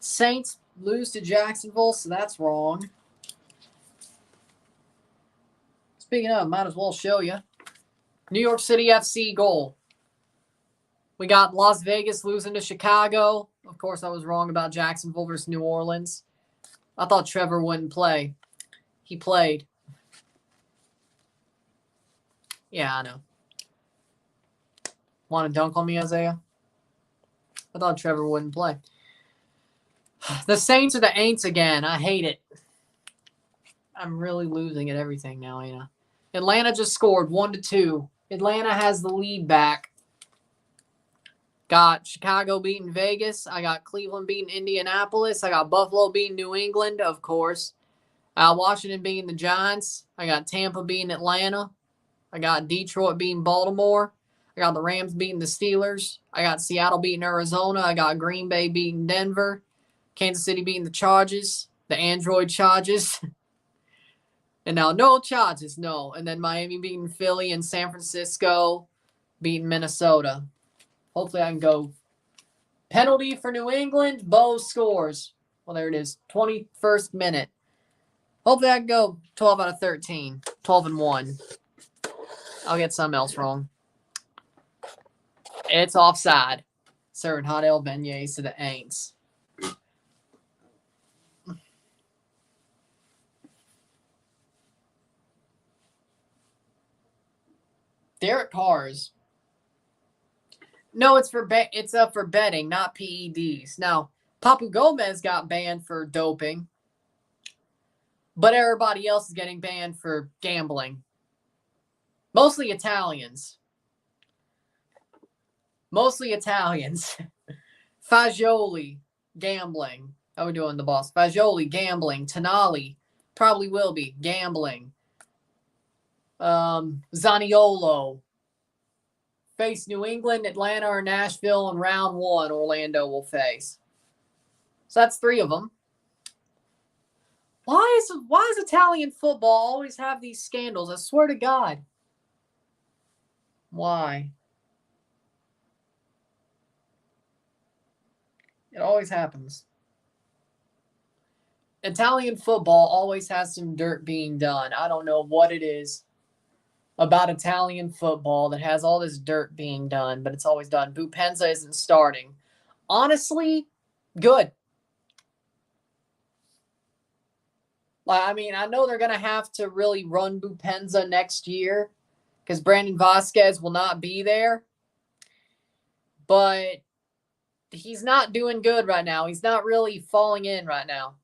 S1: Saints lose to Jacksonville, so that's wrong. Speaking of, might as well show you. New York City FC goal. We got Las Vegas losing to Chicago. Of course, I was wrong about Jacksonville versus New Orleans. I thought Trevor wouldn't play. He played. Yeah, I know. Want to dunk on me, Isaiah? I thought Trevor wouldn't play. The Saints are the Aints again. I hate it. I'm really losing at everything now, ain't I? Atlanta just scored 1-2. Atlanta has the lead back. Got Chicago beating Vegas. I got Cleveland beating Indianapolis. I got Buffalo beating New England, of course. Washington beating the Giants. I got Tampa beating Atlanta. I got Detroit beating Baltimore. I got the Rams beating the Steelers. I got Seattle beating Arizona. I got Green Bay beating Denver. Kansas City beating the Chargers. The Android Chargers. And now no Chargers, no. And then Miami beating Philly and San Francisco beating Minnesota. Hopefully I can go penalty for New England. Bo scores. Well, there it is. 21st minute. Hopefully I can go 12 out of 13. 12-1. I'll get something else wrong. It's offside. Serving hot ale beignets to the Aints. Derek Carr's. No, it's for for betting, not PEDs. Now, Papu Gomez got banned for doping, but everybody else is getting banned for gambling. Mostly Italians. Fagioli, gambling. How are we doing, the boss? Fagioli, gambling. Tonali, probably will be, gambling. Zaniolo. Face New England, Atlanta, or Nashville in round 1. Orlando will face. So that's 3 of them. Why does Italian football always have these scandals? I swear to God. Why? It always happens. Italian football always has some dirt being done. I don't know what it is about Italian football that has all this dirt being done, but it's always done. Bupenza isn't starting. Honestly, good. I mean, I know they're going to have to really run Bupenza next year because Brandon Vasquez will not be there. But he's not doing good right now. He's not really falling in right now.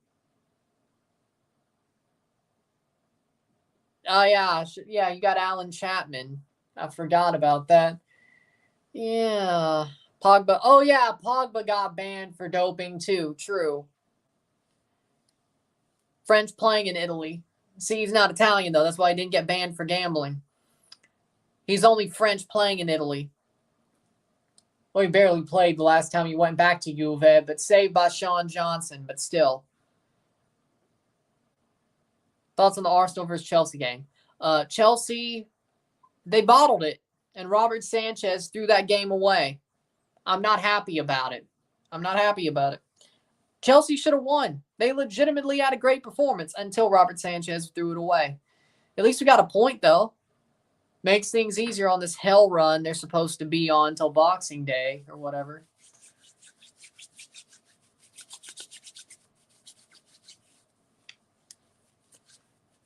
S1: Oh, yeah. Yeah, you got Alan Chapman. I forgot about that. Yeah. Pogba. Oh, yeah, Pogba got banned for doping, too. True. French playing in Italy. See, he's not Italian, though. That's why he didn't get banned for gambling. He's only French playing in Italy. Well, he barely played the last time he went back to Juve, but saved by Sean Johnson, but still. Thoughts on the Arsenal versus Chelsea game? Chelsea, they bottled it, and Robert Sanchez threw that game away. I'm not happy about it. Chelsea should have won. They legitimately had a great performance until Robert Sanchez threw it away. At least we got a point, though. Makes things easier on this hell run they're supposed to be on until Boxing Day or whatever.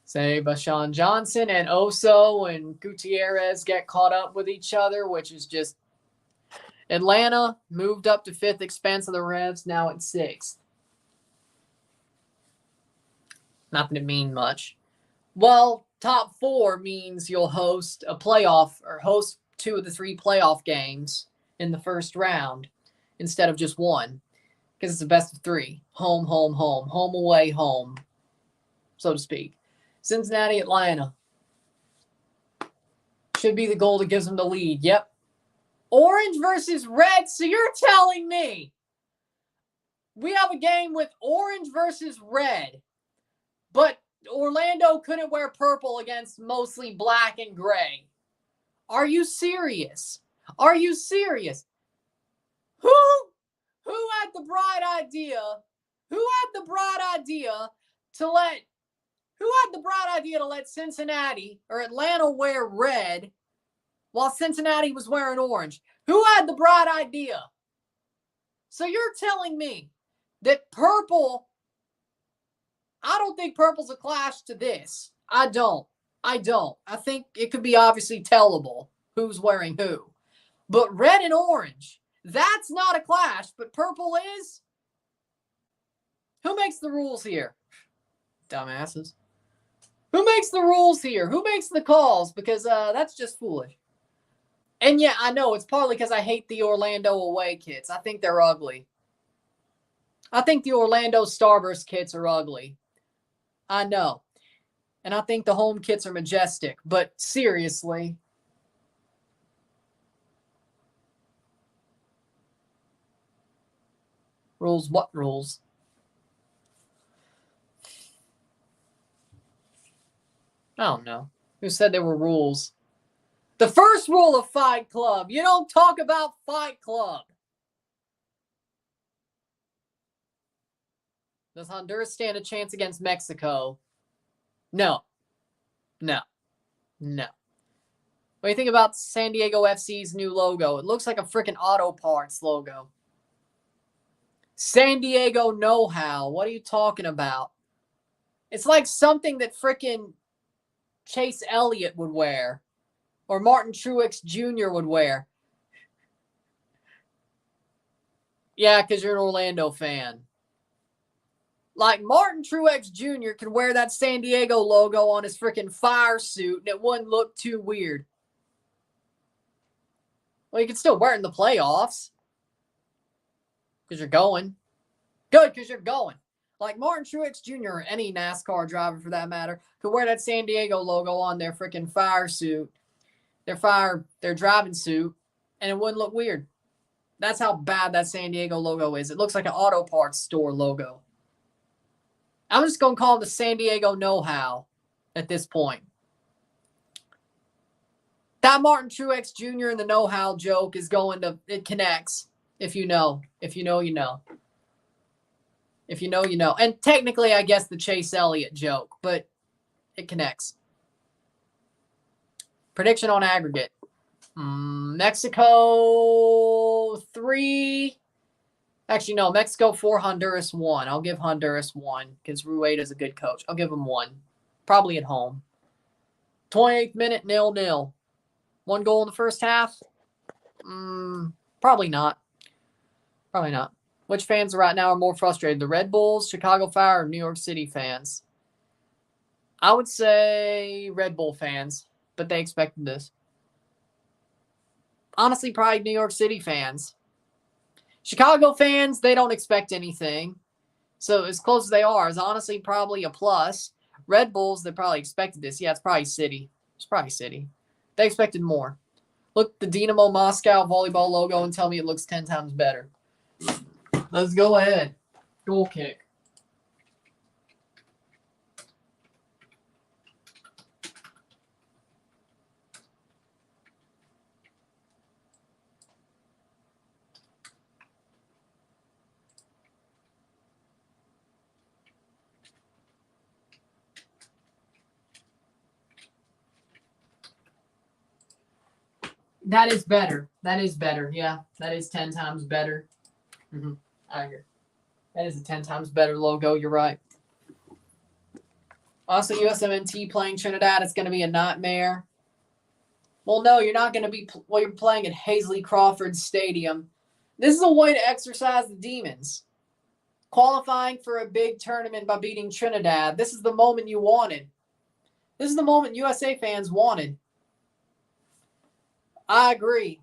S1: Say Bashan Johnson and Oso and Gutierrez get caught up with each other, which is just Atlanta moved up to 5th expense of the Revs, now at 6th. Not that it mean much. Well, top 4 means you'll host a playoff or host 2 of the 3 playoff games in the first round instead of just one, because it's a best of 3. Home, home, home. Home, away, home, so to speak. Cincinnati, Atlanta. Should be the goal that gives them the lead. Yep. Orange versus red. So you're telling me we have a game with orange versus red, but Orlando couldn't wear purple against mostly black and gray. Are you serious? Are you serious? Who had the bright idea? Who had the bright idea to let Cincinnati or Atlanta wear red while Cincinnati was wearing orange? Who had the bright idea? So you're telling me that purple, I don't think purple's a clash to this. I don't. I think it could be obviously tellable who's wearing who. But red and orange, that's not a clash, but purple is? Who makes the rules here? Dumbasses. Who makes the rules here? Who makes the calls? Because that's just foolish. And yeah, I know it's partly because I hate the Orlando away kits. I think they're ugly. I think the Orlando Starburst kits are ugly. I know. And I think the home kits are majestic. But seriously. Rules? What rules? I don't know. Who said there were rules? The first rule of Fight Club, you don't talk about Fight Club. Does Honduras stand a chance against Mexico? No. What do you think about San Diego FC's new logo? It looks like a freaking auto parts logo. San Diego know-how. What are you talking about? It's like something that freaking Chase Elliott would wear. Or Martin Truex Jr. would wear. Yeah, because you're an Orlando fan. Like Martin Truex Jr. could wear that San Diego logo on his freaking fire suit and it wouldn't look too weird. Well, you can still wear it in the playoffs. Because you're going. Good, because you're going. Like Martin Truex Jr. or any NASCAR driver for that matter could wear that San Diego logo on their freaking fire suit. Their driving suit, and it wouldn't look weird. That's how bad that San Diego logo is. It looks like an auto parts store logo. I'm just going to call it the San Diego know-how at this point. That Martin Truex Jr. and the know-how joke is it connects. If you know. If you know, you know. If you know, you know. And technically, I guess the Chase Elliott joke, but it connects. Prediction on aggregate. Mexico 3. Actually, no. Mexico 4, Honduras 1. I'll give Honduras 1 because Rueda's a good coach. I'll give him 1. Probably at home. 28th minute, 0-0. 1 goal in the first half? Probably not. Which fans right now are more frustrated? The Red Bulls, Chicago Fire, or New York City fans? I would say Red Bull fans, but they expected this. Honestly, probably New York City fans. Chicago fans, they don't expect anything. So as close as they are is honestly probably a plus. Red Bulls, they probably expected this. Yeah, it's probably City. They expected more. Look the Dynamo Moscow volleyball logo and tell me it looks 10 times better. Let's go ahead. Goal kick. That is better. That is better. Yeah, that is 10 times better. I agree. That is a 10 times better logo. You're right. Also, USMNT playing Trinidad. It's going to be a nightmare. Well, no, you're not going to be. Well, you're playing at Hazley Crawford Stadium. This is a way to exercise the demons. Qualifying for a big tournament by beating Trinidad. This is the moment you wanted. This is the moment USA fans wanted. I agree.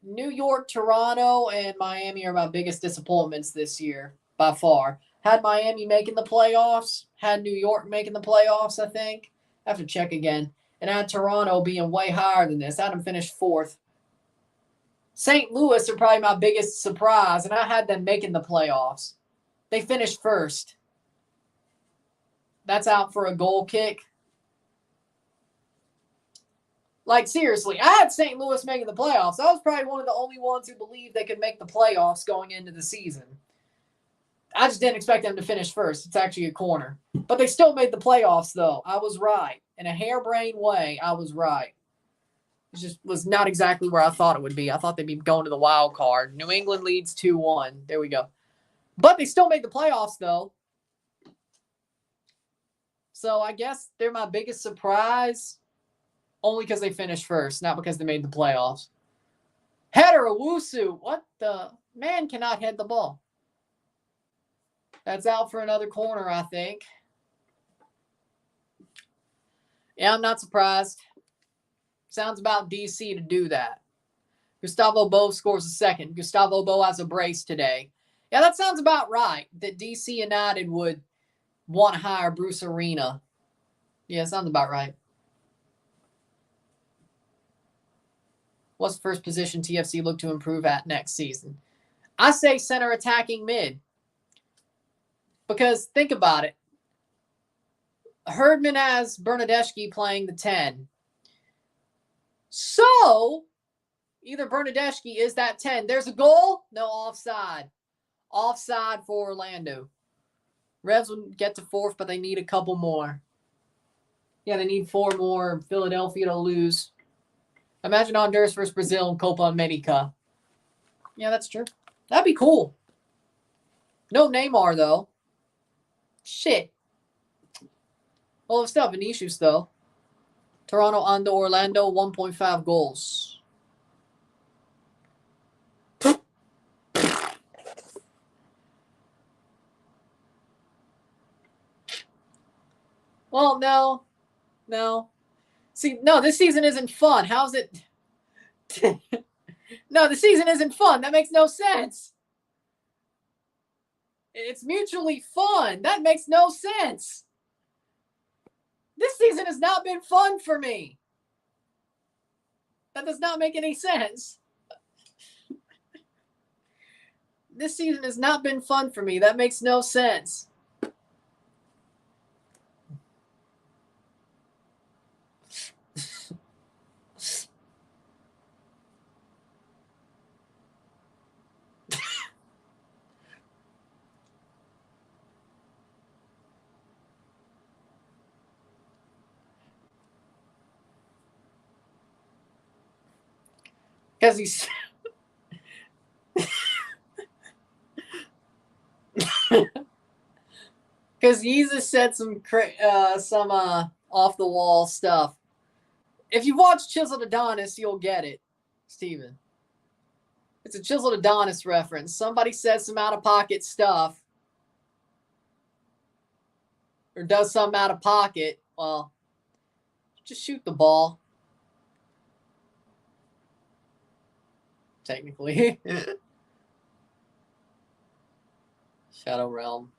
S1: New York, Toronto, and Miami are my biggest disappointments this year, by far. Had Miami making the playoffs. Had New York making the playoffs, I think. I have to check again. And I had Toronto being way higher than this. I had them finish 4th. St. Louis are probably my biggest surprise, and I had them making the playoffs. They finished 1st. That's out for a goal kick. Like, seriously, I had St. Louis making the playoffs. I was probably one of the only ones who believed they could make the playoffs going into the season. I just didn't expect them to finish 1st. It's actually a corner. But they still made the playoffs, though. I was right. In a harebrained way, I was right. It just was not exactly where I thought it would be. I thought they'd be going to the wild card. New England leads 2-1. There we go. But they still made the playoffs, though. So I guess they're my biggest surprise. Only because they finished 1st, not because they made the playoffs. Header Owusu. What the? Man cannot head the ball. That's out for another corner, I think. Yeah, I'm not surprised. Sounds about DC to do that. Gustavo Bo scores a second. Gustavo Bo has a brace today. Yeah, that sounds about right. That DC United would want to hire Bruce Arena. Yeah, sounds about right. What's the first position TFC look to improve at next season? I say center attacking mid. Because think about it. Herdman has Bernadeschi playing the 10. So, either Bernadeschi is that 10. There's a goal. No, offside. Offside for Orlando. Revs will get to 4th, but they need a couple more. Yeah, they need 4 more. Philadelphia to lose. Imagine Honduras versus Brazil in Copa America. Yeah, that's true. That'd be cool. No Neymar, though. Shit. Well, it's still Vinicius, though. Toronto under Orlando, 1.5 goals. Well, no. See, no, this season isn't fun. How's it? No, the season isn't fun. That makes no sense. It's mutually fun. That makes no sense. This season has not been fun for me. That does not make any sense. This season has not been fun for me. That makes no sense. Because he's... Because Yeezus said some off-the-wall stuff. If you watch Chiseled Adonis, you'll get it, Steven. It's a Chiseled Adonis reference. Somebody says some out-of-pocket stuff. Or does something out of pocket. Well, just shoot the ball. Technically. Shadow Realm.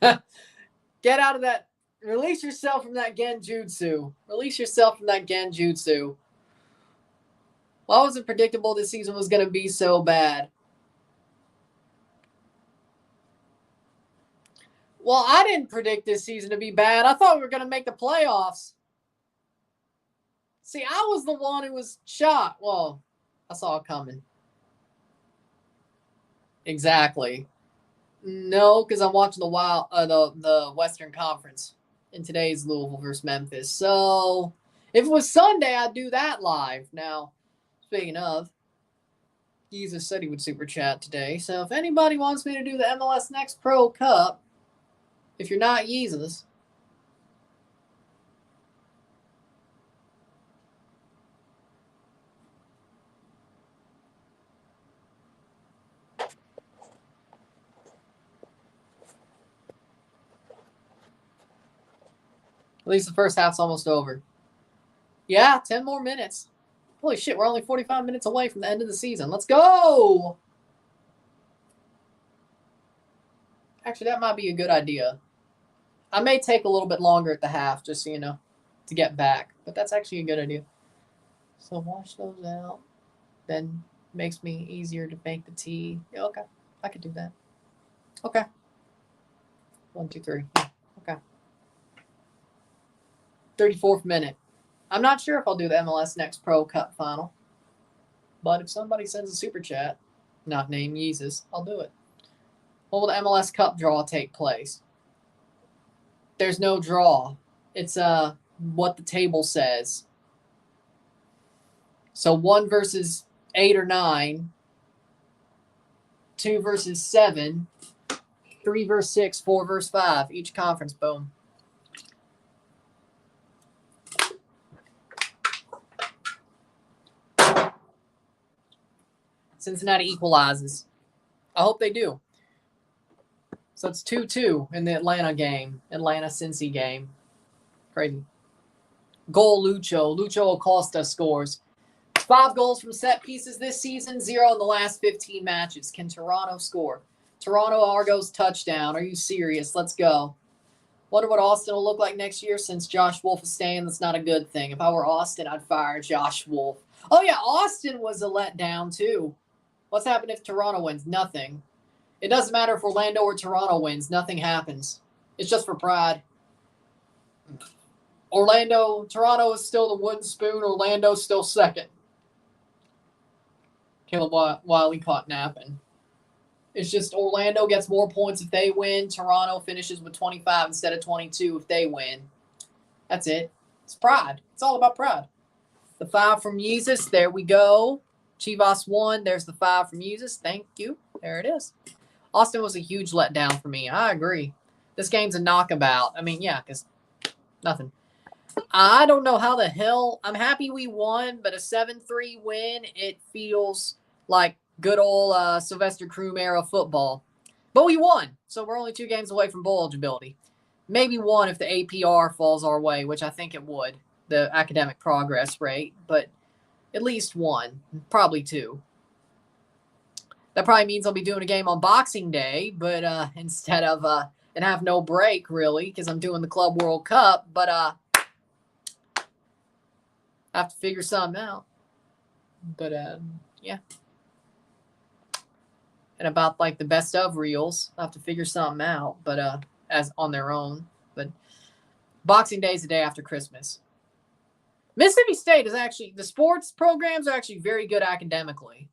S1: Get out of that. Release yourself from that Genjutsu. Release yourself from that Genjutsu. Why was it predictable this season was going to be so bad? Well, I didn't predict this season to be bad. I thought we were going to make the playoffs. See, I was the one who was shocked. Well, I saw it coming. Exactly. No, because I'm watching the Western Conference in today's Louisville versus Memphis. So If it was Sunday, I'd do that live. Now, speaking of, Yeezus said he would super chat today. So if anybody wants me to do the MLS Next Pro Cup, if you're not Yeezus, at least the first half's almost over. Yeah, 10 more minutes. Holy shit, we're only 45 minutes away from the end of the season. Let's go! Actually, that might be a good idea. I may take a little bit longer at the half, just so you know, to get back. But that's actually a good idea. So wash those out. Then makes me easier to make the tea. Yeah, okay. I could do that. Okay. 1, 2, 3. Okay. 34th minute. I'm not sure if I'll do the MLS Next Pro Cup final. But if somebody sends a super chat, not named Yeezus, I'll do it. When will the MLS Cup draw take place? There's no draw. It's what the table says. So 1 versus 8 or 9, 2 versus 7, 3 versus 6, 4 versus 5. Each conference, boom. Cincinnati equalizes. I hope they do. So it's 2-2 in the Atlanta-Cincy game. Crazy. Goal, Lucho. Lucho Acosta scores. 5 goals from set pieces this season, 0 in the last 15 matches. Can Toronto score? Toronto Argos touchdown. Are you serious? Let's go. Wonder what Austin will look like next year since Josh Wolff is staying. That's not a good thing. If I were Austin, I'd fire Josh Wolff. Oh, yeah, Austin was a letdown, too. What's happened if Toronto wins? Nothing. It doesn't matter if Orlando or Toronto wins. Nothing happens. It's just for pride. Toronto is still the wooden spoon. Orlando's still second. Caleb Wiley caught napping. It's just Orlando gets more points if they win. Toronto finishes with 25 instead of 22 if they win. That's it. It's pride. It's all about pride. The 5 from Yeezus. There we go. Chivas won. There's the 5 from Yeezus. Thank you. There it is. Austin was a huge letdown for me. I agree. This game's a knockabout. I mean, yeah, because nothing. I don't know how the hell. I'm happy we won, but a 7-3 win, it feels like good old Sylvester Croom era football. But we won, so we're only 2 games away from bowl eligibility. Maybe 1 if the APR falls our way, which I think it would, the academic progress rate. But at least 1, probably 2. That probably means I'll be doing a game on Boxing Day, but instead of and have no break really because I'm doing the Club World Cup. But I have to figure something out. But yeah. And about like the best of reels, I have to figure something out. But as on their own. But Boxing Day is the day after Christmas. Mississippi State is actually, the sports programs are actually very good academically.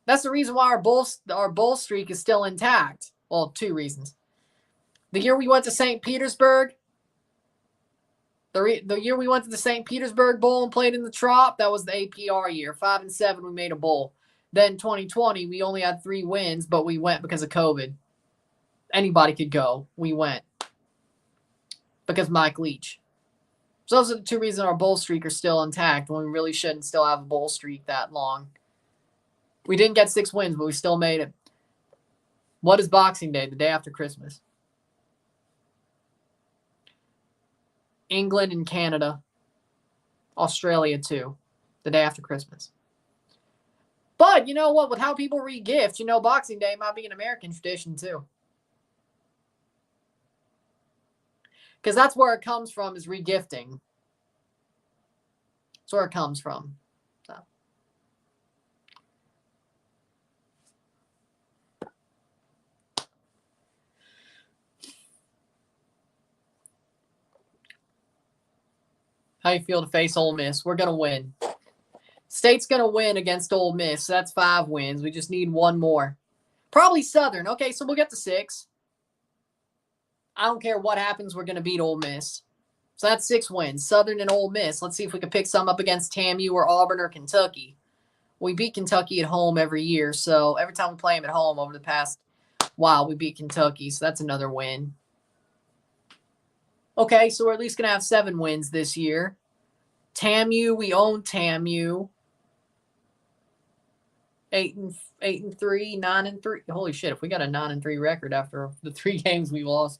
S1: That's the reason why our bowl streak is still intact. Well, 2 reasons. The year we went to St. Petersburg, the year we went to the St. Petersburg Bowl and played in the Trop, that was the APR year. 5-7, we made a bowl. Then 2020, we only had 3 wins, but we went because of COVID. Anybody could go. We went. Because Mike Leach. So those are the 2 reasons our bowl streak are still intact when we really shouldn't still have a bowl streak that long. We didn't get 6 wins, but we still made it. What is Boxing Day? The day after Christmas. England and Canada. Australia, too. The day after Christmas. But, you know what? With how people re-gift, Boxing Day might be an American tradition, too. Because that's where it comes from, is re-gifting. That's where it comes from. So. How you feel to face Ole Miss? We're going to win. State's going to win against Ole Miss. So that's 5 wins. We just need 1 more. Probably Southern. Okay, so we'll get to 6. I don't care what happens. We're going to beat Ole Miss. So that's 6 wins. Southern and Ole Miss. Let's see if we can pick some up against TAMU or Auburn or Kentucky. We beat Kentucky at home every year, so every time we play them at home over the past while, we beat Kentucky, so that's another win. Okay, so we're at least going to have 7 wins this year. TAMU, we own TAMU. 8-3, 9-3. Holy shit! If we got a 9-3 record after the 3 games we lost,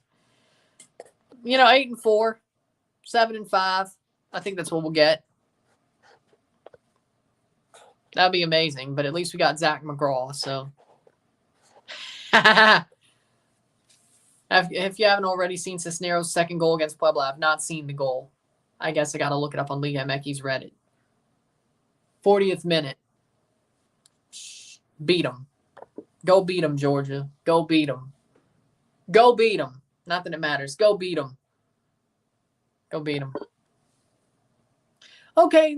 S1: 8-4, 7-5. I think that's what we'll get. That'd be amazing. But at least we got Zach McGraw. So, if you haven't already seen Cisneros' second goal against Puebla, I've not seen the goal. I guess I got to look it up on Liga MX's Reddit. 40th minute. Beat them. Go beat them, Georgia. Go beat them. Go beat them. Not that it matters. Go beat them. Go beat them. Okay,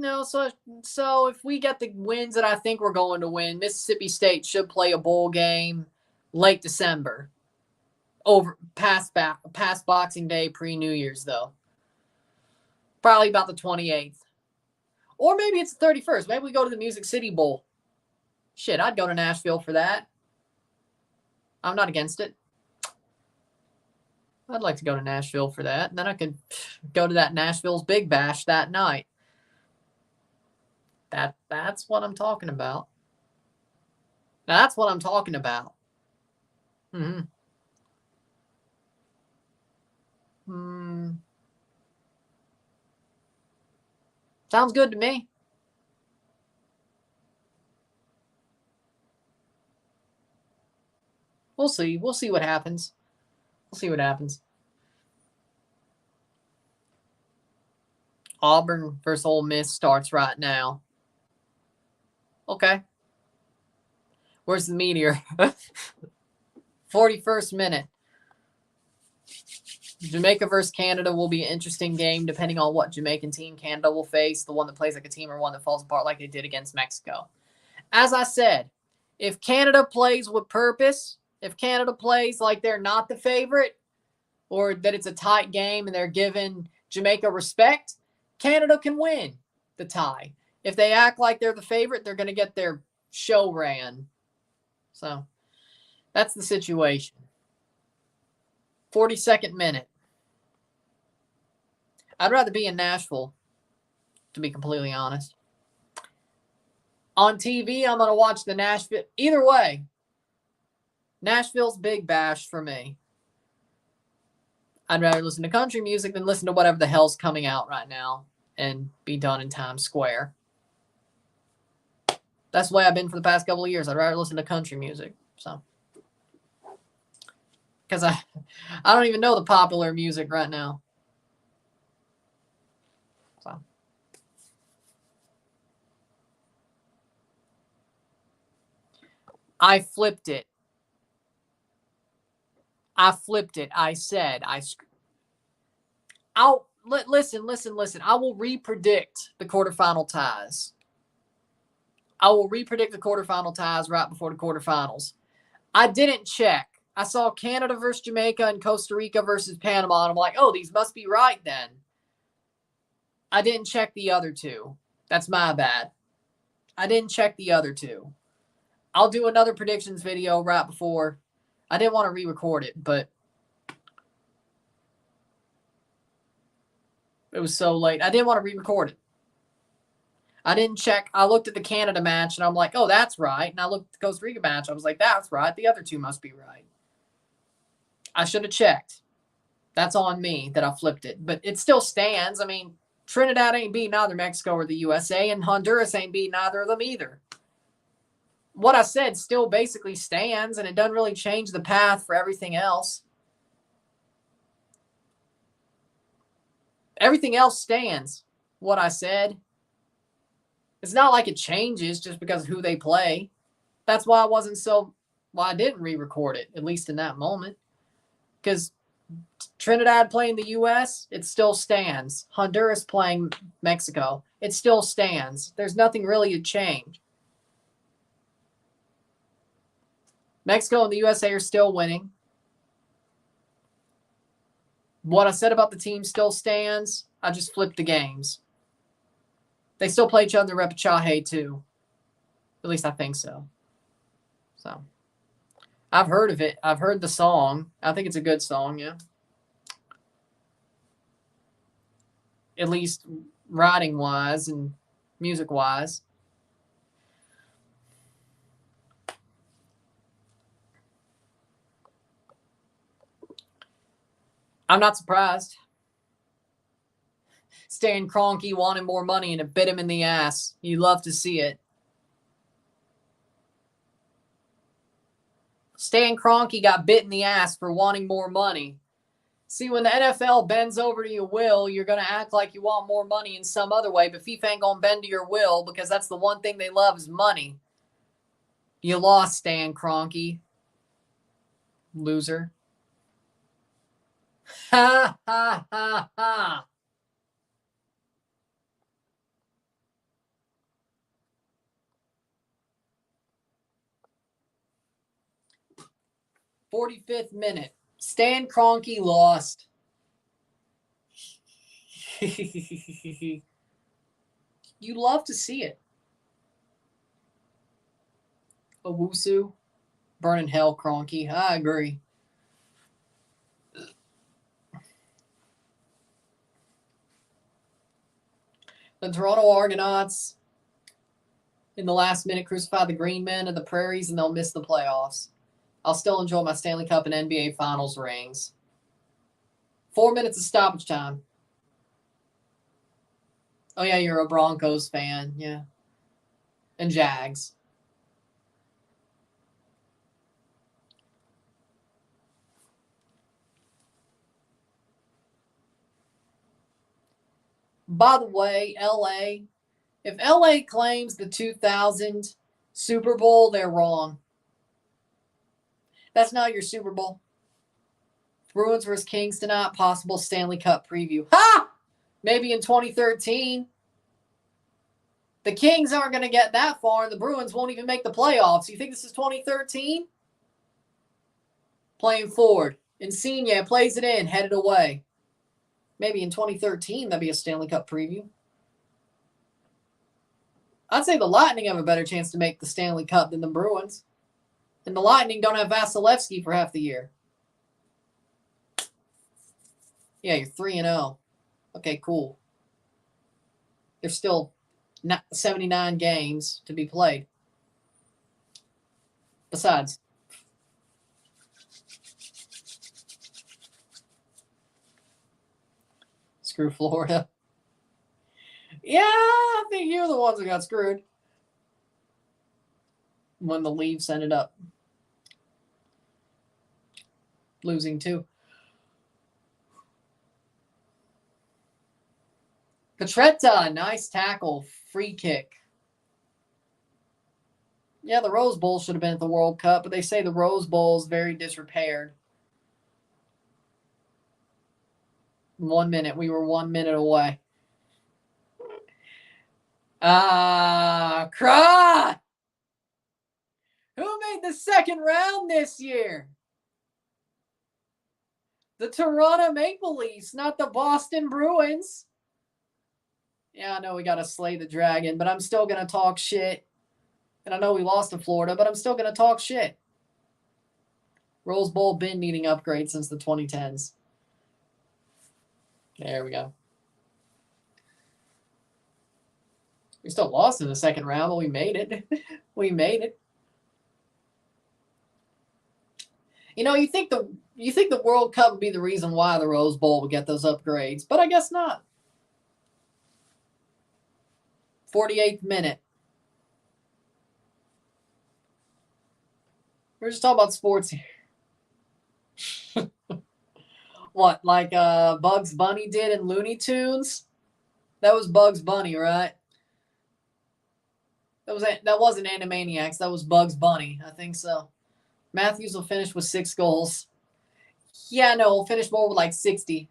S1: so if we get the wins that I think we're going to win, Mississippi State should play a bowl game late December. Past Boxing Day, pre-New Year's, though. Probably about the 28th. Or maybe it's the 31st. Maybe we go to the Music City Bowl. Shit, I'd go to Nashville for that. I'm not against it. I'd like to go to Nashville for that. And then I could go to that Nashville's Big Bash that night. That's what I'm talking about. That's what I'm talking about. Sounds good to me. We'll see. We'll see what happens. We'll see what happens. Auburn versus Ole Miss starts right now. Okay. Where's the meteor? 41st minute. Jamaica versus Canada will be an interesting game depending on what Jamaican team Canada will face, the one that plays like a team or one that falls apart like they did against Mexico. As I said, if Canada plays with purpose, if Canada plays like they're not the favorite or that it's a tight game and they're giving Jamaica respect, Canada can win the tie. If they act like they're the favorite, they're going to get their show ran. So that's the situation. 42nd minute. I'd rather be in Nashville, to be completely honest. On TV, I'm going to watch the Nashville. Either way, Nashville's Big Bash for me. I'd rather listen to country music than listen to whatever the hell's coming out right now and be done in Times Square. That's the way I've been for the past couple of years. I'd rather listen to country music. So, because I don't even know the popular music right now. So, I flipped it. I said, listen. I will re-predict the quarterfinal ties. I will re-predict the quarterfinal ties right before the quarterfinals. I didn't check. I saw Canada versus Jamaica and Costa Rica versus Panama, and I'm like, oh, these must be right then. I didn't check the other two. That's my bad. I didn't check the other two. I'll do another predictions video right before. I didn't want to re-record it, but it was so late. I didn't want to re-record it. I didn't check. I looked at the Canada match, and I'm like, oh, that's right. And I looked at the Costa Rica match. I was like, that's right. The other two must be right. I should have checked. That's on me that I flipped it. But it still stands. I mean, Trinidad ain't beating either Mexico or the USA, and Honduras ain't beating either of them either. What I said still basically stands, and it doesn't really change the path for everything else. Everything else stands, what I said. It's not like it changes just because of who they play. That's why I didn't re-record it, at least in that moment. Because Trinidad playing the U.S., it still stands. Honduras playing Mexico, it still stands. There's nothing really to change. Mexico and the USA are still winning. what I said about the team still stands. I just flipped the games. They still play each other in Repechaje too. At least I think so. So I've heard of it. I've heard the song. I think it's a good song, yeah. At least writing wise and music wise. I'm not surprised. Stan Kroenke wanted more money and it bit him in the ass. You love to see it. Stan Kroenke got bit in the ass for wanting more money. See, when the NFL bends over to your will, you're going to act like you want more money in some other way, but FIFA ain't going to bend to your will because that's the one thing they love is money. You lost, Stan Kroenke. Loser. Ha, ha, ha, ha. "45th minute. Stan Kroenke lost." You love to see it. Owusu. Burn in hell, Kroenke. I agree. The Toronto Argonauts in the last minute crucify the Green Men of the Prairies and they'll miss the playoffs. I'll still enjoy my Stanley Cup and NBA Finals rings. 4 minutes of stoppage time. Oh, yeah, you're a Broncos fan. Yeah. And Jags. By the way, LA, if LA claims the 2000 Super Bowl, they're wrong. That's not your Super Bowl. Bruins versus Kings tonight, possible Stanley Cup preview. Ha! Maybe in 2013. The Kings aren't going to get that far, and the Bruins won't even make the playoffs. You think this is 2013? Playing forward. Insigne plays it in, headed away. Maybe in 2013, that'd be a Stanley Cup preview. I'd say the Lightning have a better chance to make the Stanley Cup than the Bruins. And the Lightning don't have Vasilevsky for half the year. Yeah, you're 3-0. Okay, cool. There's still 79 games to be played. Besides, screw Florida. Yeah, I think you're the ones that got screwed when the Leafs ended up losing too. Petretta, nice tackle, free kick. Yeah, the Rose Bowl should have been at the World Cup, but they say the Rose Bowl is very disrepaired. 1 minute. We were 1 minute away. Cry! Who made the second round this year? The Toronto Maple Leafs, not the Boston Bruins. Yeah, I know we got to slay the dragon, but I'm still going to talk shit. And I know we lost to Florida, but I'm still going to talk shit. Rose Bowl been needing upgrades since the 2010s. There we go. We still lost in the second round, but we made it. We made it. You know, you think the World Cup would be the reason why the Rose Bowl would get those upgrades, but I guess not. 48th minute. We're just talking about sports here. What, like Bugs Bunny did in Looney Tunes? That was Bugs Bunny, right? That wasn't Animaniacs. That was Bugs Bunny. I think so. Matthews will finish with 6 goals. Yeah, no, he'll finish more with like 60.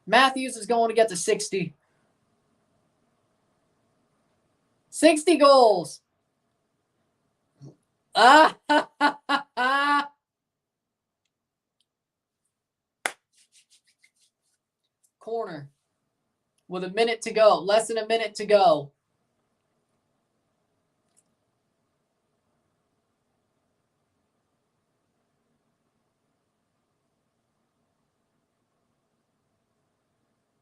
S1: Matthews is going to get to 60. 60 goals. corner with a minute to go. Less than a minute to go.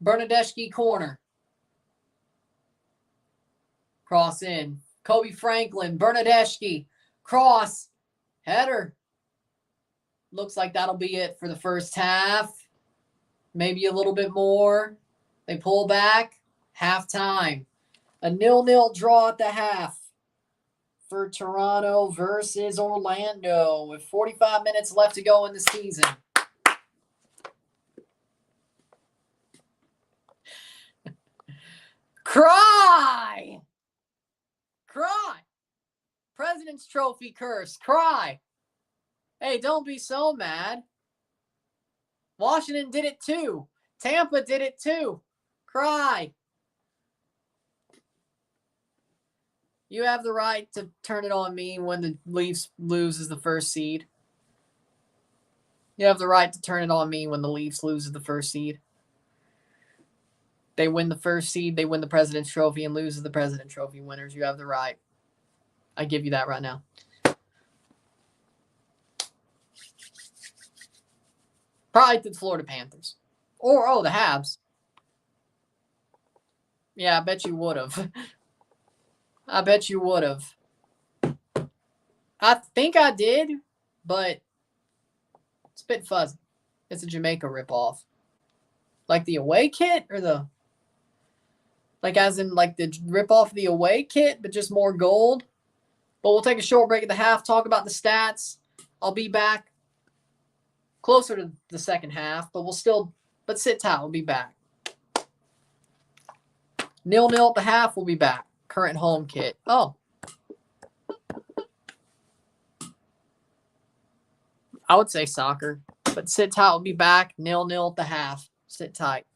S1: Bernadeschi corner. Cross in. Kobe Franklin. Bernadeschi. Cross. Header. Looks like that'll be it for the first half. Maybe a little bit more. They pull back. Halftime. A 0-0 draw at the half for Toronto versus Orlando with 45 minutes left to go in the season. Cry! Cry! President's Trophy curse. Cry! Hey, don't be so mad. Washington did it too. Tampa did it too. Cry. You have the right to turn it on me when the Leafs loses the first seed. You have the right to turn it on me when the Leafs loses the first seed. They win the first seed, they win the President's Trophy, and loses the President's Trophy winners. You have the right. I give you that right now. Probably the Florida Panthers. Or, the Habs. Yeah, I bet you would have. I bet you would have. I think I did, but it's a bit fuzzy. It's a Jamaica ripoff. Like the away kit or the... Like as in like the ripoff of the away kit, but just more gold. But we'll take a short break at the half, talk about the stats. I'll be back closer to the second half, but sit tight. We'll be back. 0-0 at the half, we'll be back. Current home kit. Oh. I would say soccer, but sit tight. We'll be back. 0-0 at the half. Sit tight.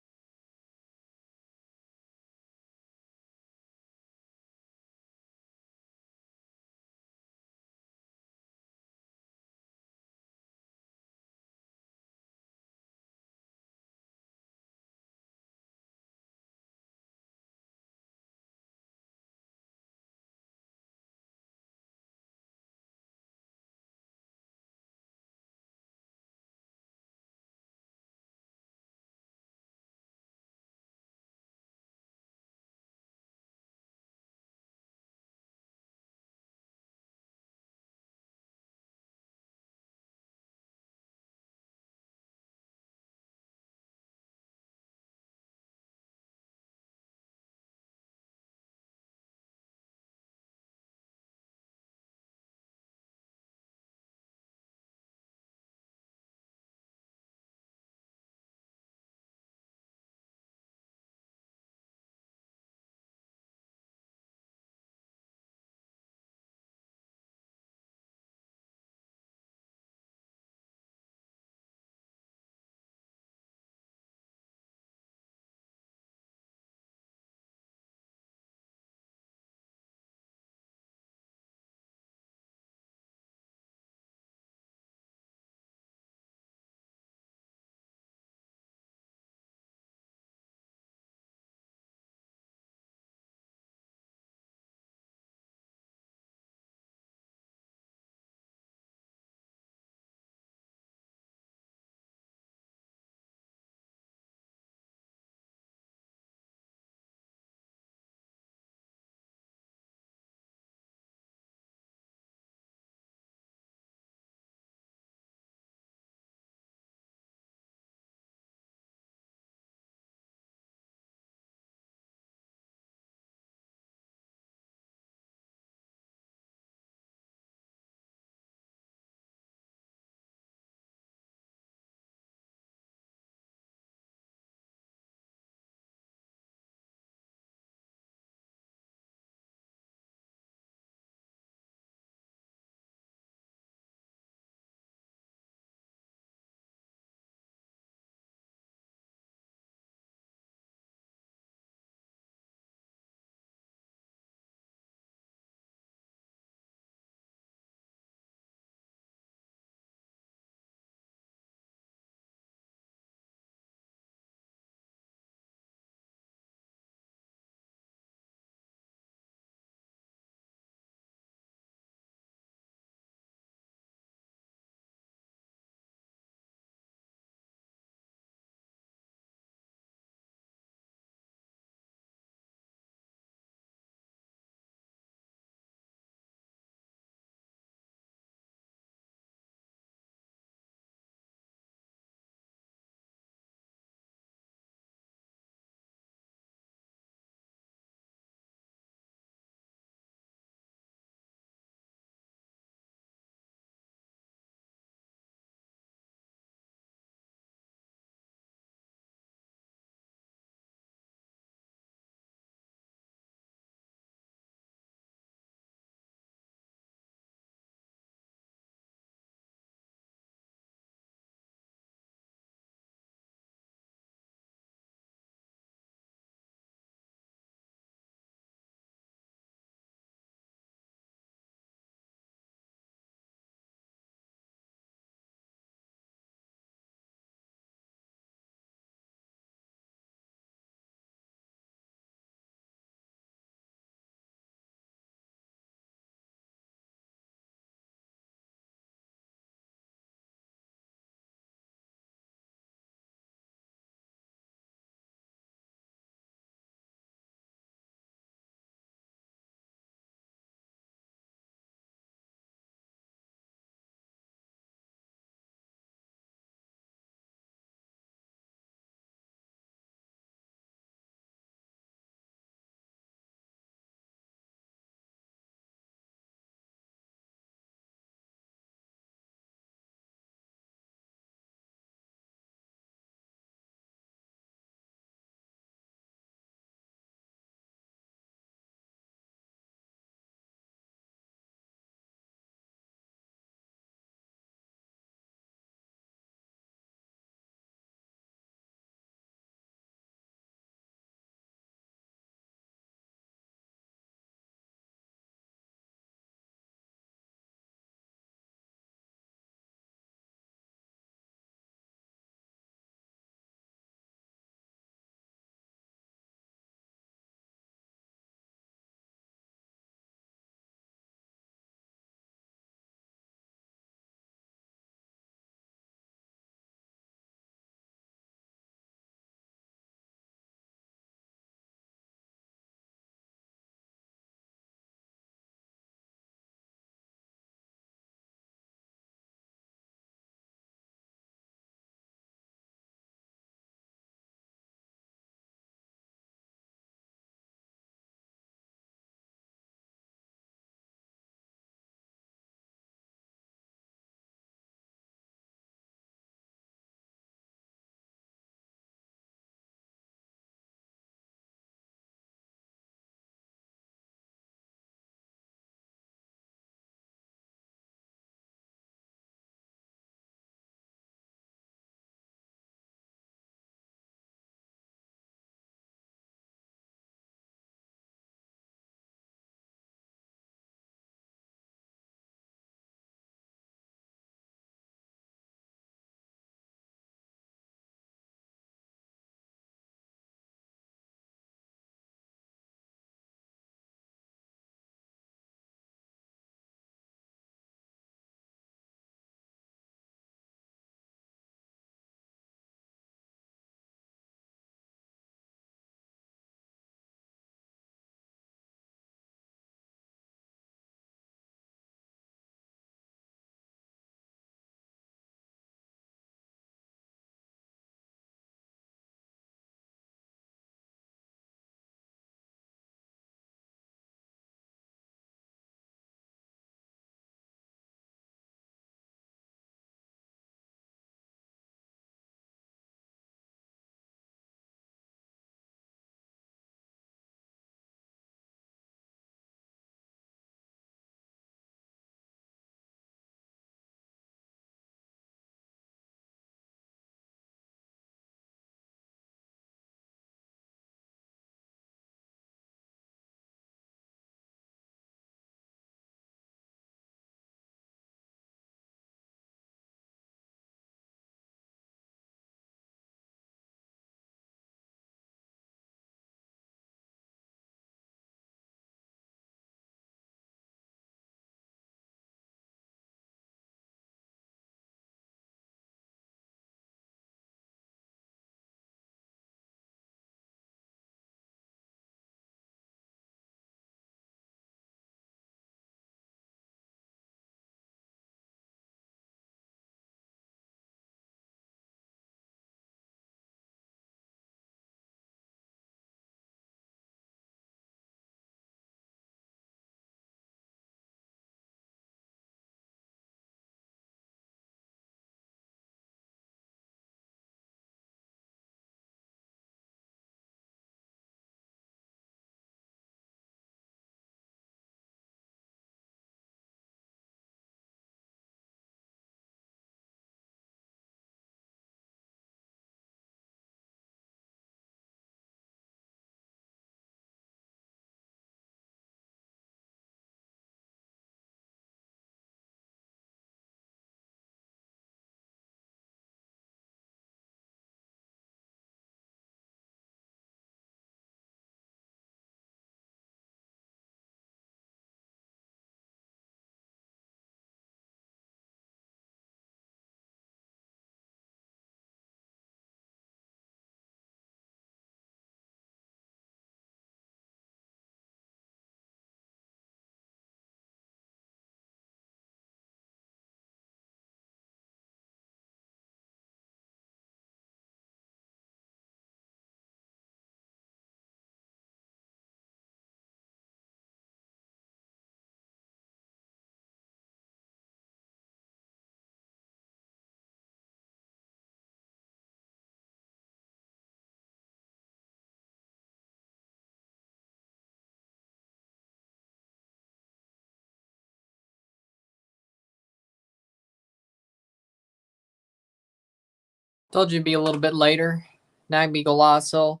S1: Told you it'd be a little bit later. Nagby Golasso.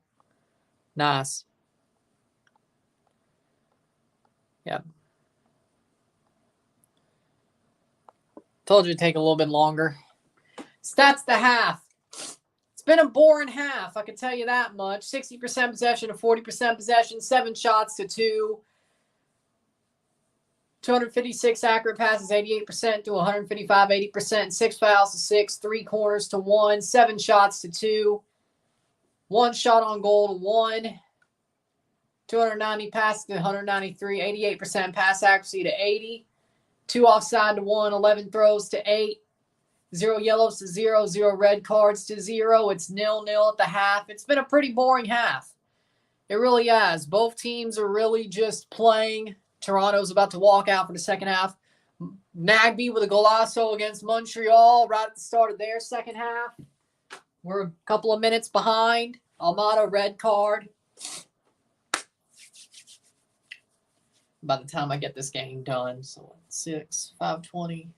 S1: Nice. Yep. Told you it'd take a little bit longer. Stats the half. It's been a boring half, I can tell you that much. 60% possession to 40% possession, 7 shots to 2. 256 accurate passes, 88% to 155, 80%, 6 fouls to 6, 3 corners to 1, 7 shots to 2, 1 shot on goal to 1, 290 passes to 193, 88% pass accuracy to 80, 2 offside to 1, 11 throws to 8, 0 yellows to 0, 0 red cards to 0. It's 0-0 at the half. It's been a pretty boring half. It really has. Both teams are really just playing. Toronto's about to walk out for the second half. Nagby with a golazo against Montreal right at the start of their second half. We're a couple of minutes behind. Almada, red card. By the time I get this game done, so 6, 5:20.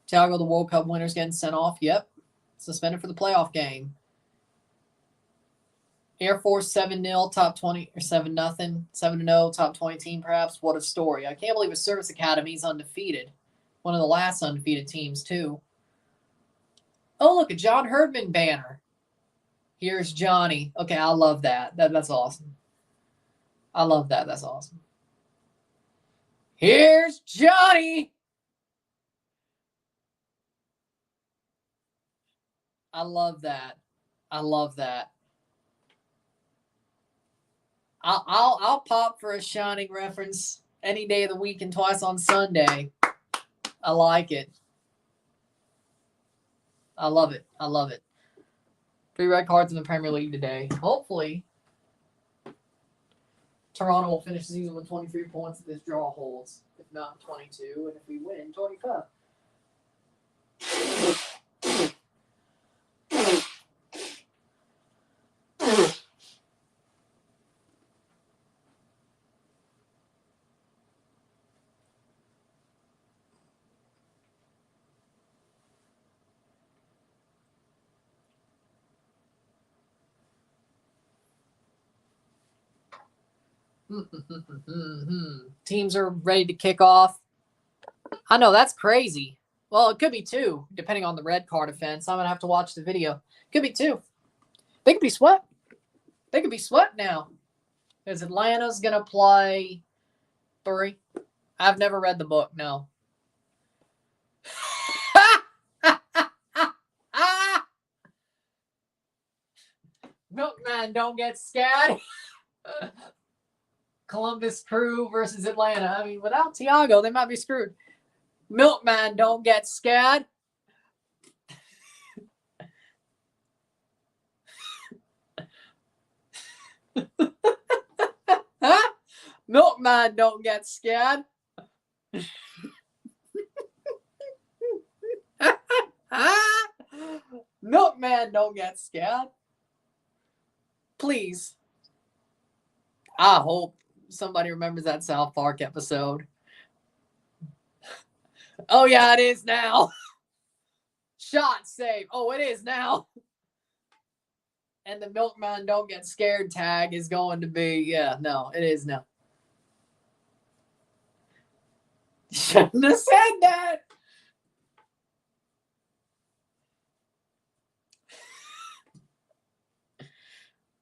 S1: Thiago, the World Cup winners, getting sent off. Yep. Suspended for the playoff game. Air Force 7-0, top 20, or 7-0, 7-0, top 20 team perhaps. What a story. I can't believe a Service Academy's undefeated. One of the last undefeated teams, too. Oh, look, a John Herdman banner. Here's Johnny. Okay, I love that. That's awesome. I love that. That's awesome. Here's Johnny. I love that. I love that. I'll pop for a Shining reference any day of the week and twice on Sunday. I like it. I love it. I love it. 3 red cards in the Premier League today. Hopefully, Toronto will finish the season with 23 points if this draw holds. If not, 22. And if we win, 25. Teams are ready to kick off. I know, that's crazy. Well, it could be 2, depending on the red card offense. I'm going to have to watch the video. Could be 2. They could be swept. They could be swept now. Because Atlanta's going to play 3. I've never read the book, no. Milkman, don't get scared. Columbus Crew versus Atlanta. I mean, without Thiago, they might be screwed. Milkman, don't get scared. Milkman, don't get scared. Milkman, don't get scared. Please. I hope somebody remembers that South Park episode. Oh, yeah, it is now. Shot save. Oh, it is now. And the Milkman don't get scared tag is going to be, yeah, no, it is now. Shouldn't have said that.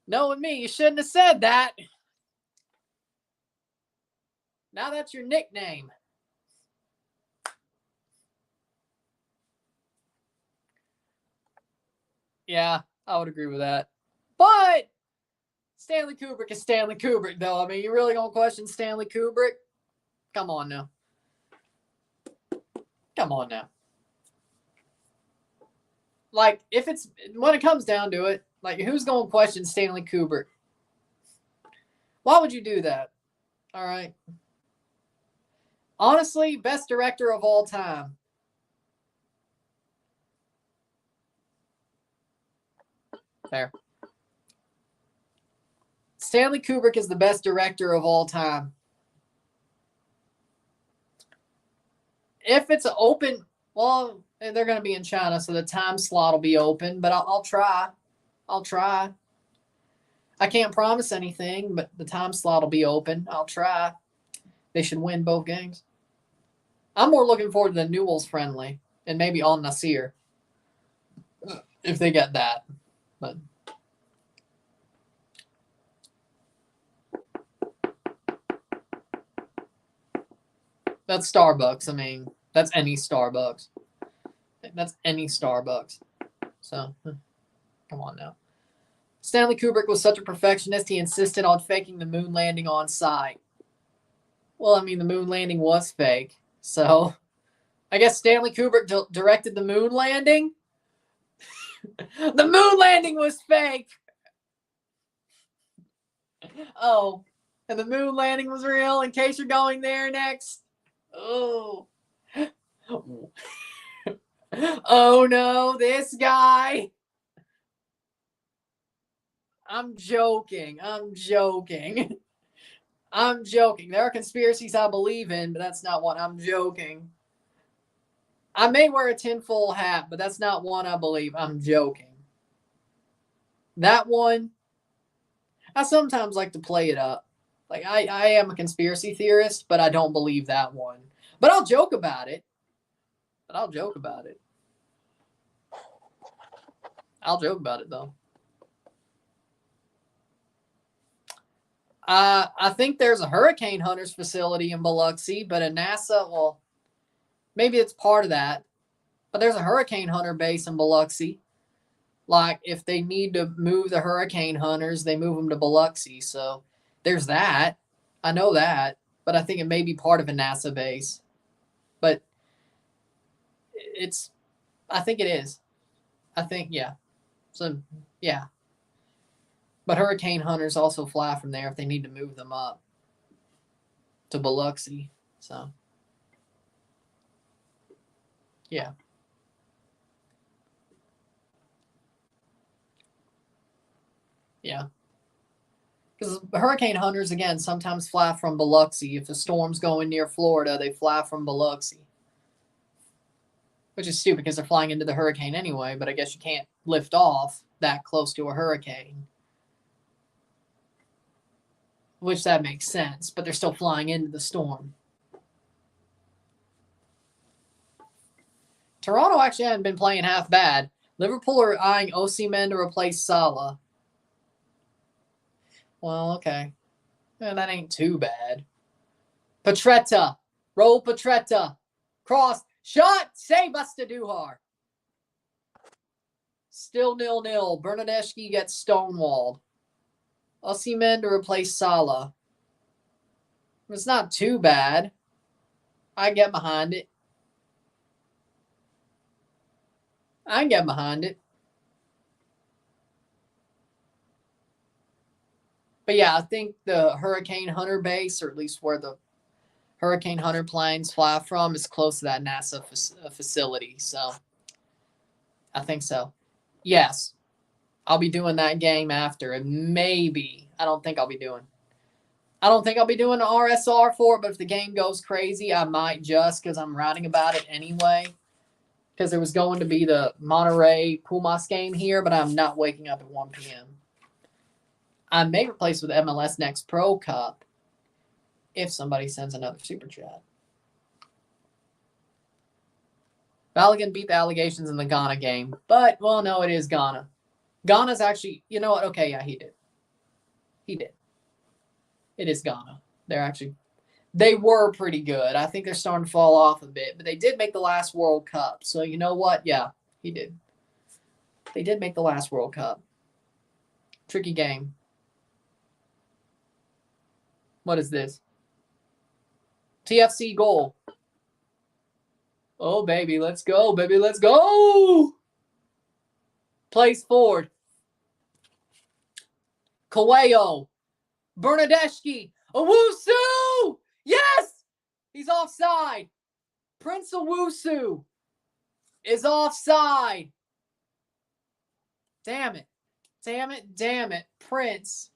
S1: Knowing me, you shouldn't have said that. Now that's your nickname. Yeah, I would agree with that. But Stanley Kubrick is Stanley Kubrick, though. I mean, you really gonna question Stanley Kubrick? Come on now. Come on now. Like, if it's, when it comes down to it, like, who's gonna question Stanley Kubrick? Why would you do that? All right. Honestly, best director of all time. Fair. Stanley Kubrick is the best director of all time. If it's open, well, they're going to be in China, so the time slot will be open, but I'll try. I'll try. I can't promise anything, but the time slot will be open. I'll try. They should win both games. I'm more looking forward to the Newell's friendly and maybe Al Nasir if they get that. But that's Starbucks. I mean, that's any Starbucks. That's any Starbucks. So, come on now. Stanley Kubrick was such a perfectionist, he insisted on faking the moon landing on site. Well, I mean, the moon landing was fake. So, I guess Stanley Kubrick directed the moon landing. The moon landing was fake. Oh, and the moon landing was real in case you're going there next. Oh. Oh no, this guy. I'm joking. I'm joking. I'm joking. There are conspiracies I believe in, but that's not one. I'm joking. I may wear a tinfoil hat, but that's not one I believe. I'm joking. That one, I sometimes like to play it up. Like, I am a conspiracy theorist, but I don't believe that one. But I'll joke about it. I'll joke about it, though. I think there's a hurricane hunters facility in Biloxi, but a NASA, well, maybe it's part of that. But there's a hurricane hunter base in Biloxi. Like, if they need to move the hurricane hunters, they move them to Biloxi. So there's that. I know that. But I think it may be part of a NASA base. But I think it is. I think, yeah. So, yeah. But hurricane hunters also fly from there if they need to move them up to Biloxi. So, yeah. Yeah. Because hurricane hunters, again, sometimes fly from Biloxi. If a storm's going near Florida, they fly from Biloxi. Which is stupid because they're flying into the hurricane anyway, but I guess you can't lift off that close to a hurricane. Which that makes sense, but they're still flying into the storm. Toronto actually hadn't been playing half bad. Liverpool are eyeing Osimhen to replace Salah. Well, okay. That ain't too bad. Petretta. Roll Petretta. Cross. Shot. Save Duhar. Still 0-0. Bernadeschi gets stonewalled. Osimhen to replace Salah. It's not too bad. I get behind it. But yeah, I think the Hurricane Hunter base, or at least where the Hurricane Hunter planes fly from, is close to that NASA facility. So I think so. Yes. I'll be doing that game after, and maybe I don't think I'll be doing the RSR for it, but if the game goes crazy, I might just because I'm writing about it anyway. Because there was going to be the Monterey Pumas game here, but I'm not waking up at 1 p.m. I may replace with MLS Next Pro Cup if somebody sends another super chat. Balogun beat the allegations in the Ghana game, but, well, no, it is Ghana. Ghana's actually, you know what? Okay, yeah, he did. It is Ghana. They were pretty good. I think they're starting to fall off a bit, but they did make the last World Cup. So you know what? Yeah, he did. They did make the last World Cup. Tricky game. What is this? TFC goal. Oh, baby, let's go, baby, let's go. Plays forward. Coelho. Bernadeschi. Owusu! Yes! He's offside. Prince Owusu is offside. Damn it. Damn it. Damn it. Prince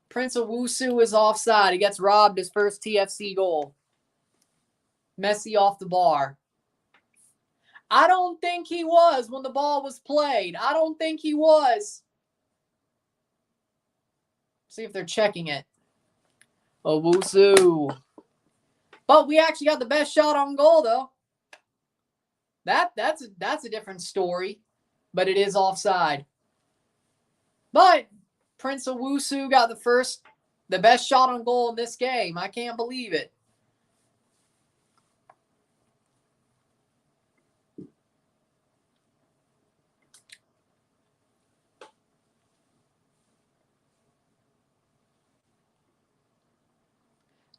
S1: Owusu is offside. He gets robbed his first TFC goal. Messi off the bar. I don't think he was when the ball was played. I don't think he was. See if they're checking it. Owusu. But we actually got the best shot on goal, though. That's a different story. But it is offside. But Prince Owusu got the best shot on goal in this game. I can't believe it.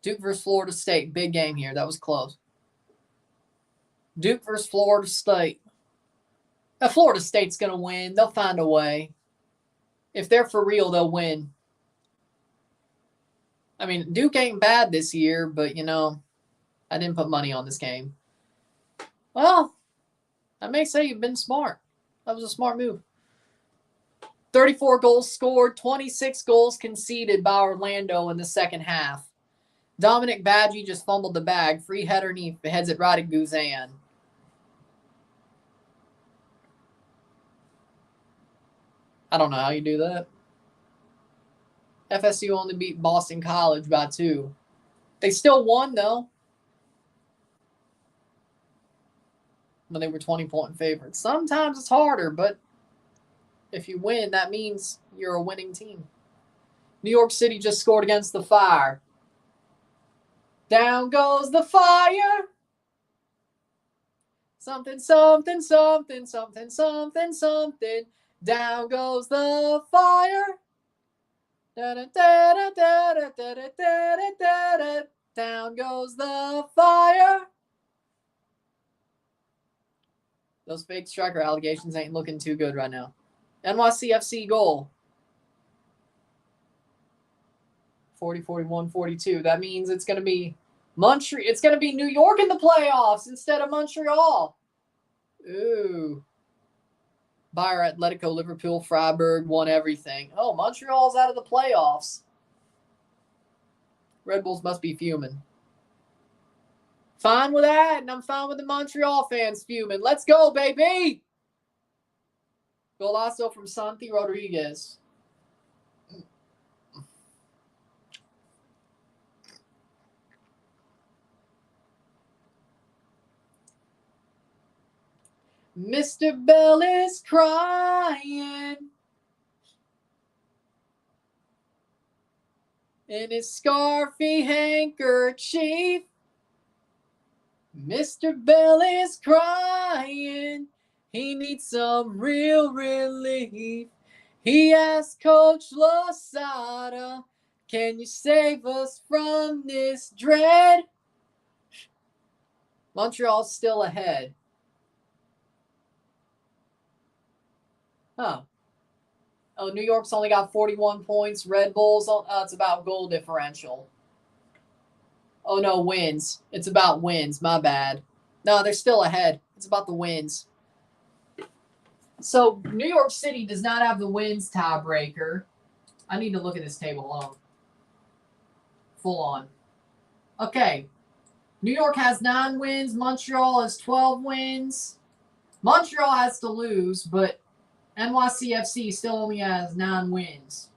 S1: Duke versus Florida State. Big game here. That was close. Duke versus Florida State. Florida State's going to win. They'll find a way. If they're for real, they'll win. I mean, Duke ain't bad this year, but, I didn't put money on this game. Well, I may say you've been smart. That was a smart move. 34 goals scored, 26 goals conceded by Orlando in the second half. Dominic Badgie just fumbled the bag. Free header, and he heads it right at Ozan. I don't know how you do that. FSU only beat Boston College by 2. They still won, though. When they were 20-point favorites. Sometimes it's harder, but if you win, that means you're a winning team. New York City just scored against the Fire. Down goes the Fire. Something, something, something, something, something, something. Down goes the Fire. Down goes the Fire. Those fake striker allegations ain't looking too good right now. NYCFC goal. 40, 41, 42. That means it's going to be Montreal. It's going to be New York in the playoffs instead of Montreal. Ooh. Bayer, Atletico, Liverpool, Freiburg won everything. Oh, Montreal's out of the playoffs. Red Bulls must be fuming. Fine with that, and I'm fine with the Montreal fans fuming. Let's go, baby! Golazo from Santi Rodriguez. Mr. Bell is crying in his scarfy handkerchief. Mr. Bell is crying. He needs some real relief. He asked Coach Losada, can you save us from this dread? Montreal's still ahead. Huh. Oh, New York's only got 41 points. Red Bulls, it's about goal differential. Oh, no, wins. It's about wins. My bad. No, they're still ahead. It's about the wins. So, New York City does not have the wins tiebreaker. I need to look at this table alone. Full on. Okay. New York has 9 wins. Montreal has 12 wins. Montreal has to lose, but NYCFC still only has 9 wins.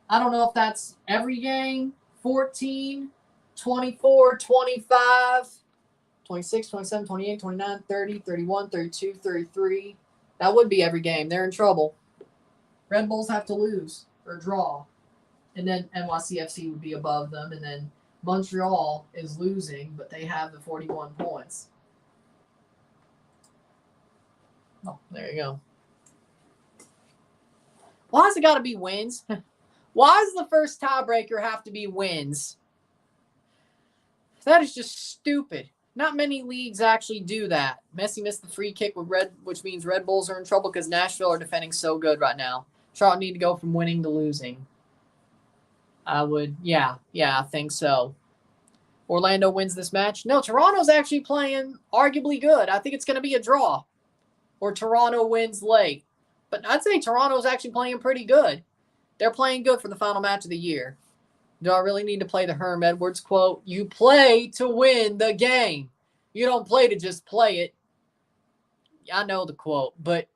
S1: I don't know if that's every game. 14, 24, 25, 26, 27, 28, 29, 30, 31, 32, 33. That would be every game. They're in trouble. Red Bulls have to lose or draw. And then NYCFC would be above them. And then Montreal is losing, but they have the 41 points. Oh, there you go. Why has it got to be wins? Why does the first tiebreaker have to be wins? That is just stupid. Not many leagues actually do that. Messi missed the free kick with which means Red Bulls are in trouble because Nashville are defending so good right now. Charlotte need to go from winning to losing. I think so. Orlando wins this match. No, Toronto's actually playing arguably good. I think it's going to be a draw. Or Toronto wins late. But I'd say Toronto's actually playing pretty good. They're playing good for the final match of the year. Do I really need to play the Herm Edwards quote? You play to win the game. You don't play to just play it. I know the quote. But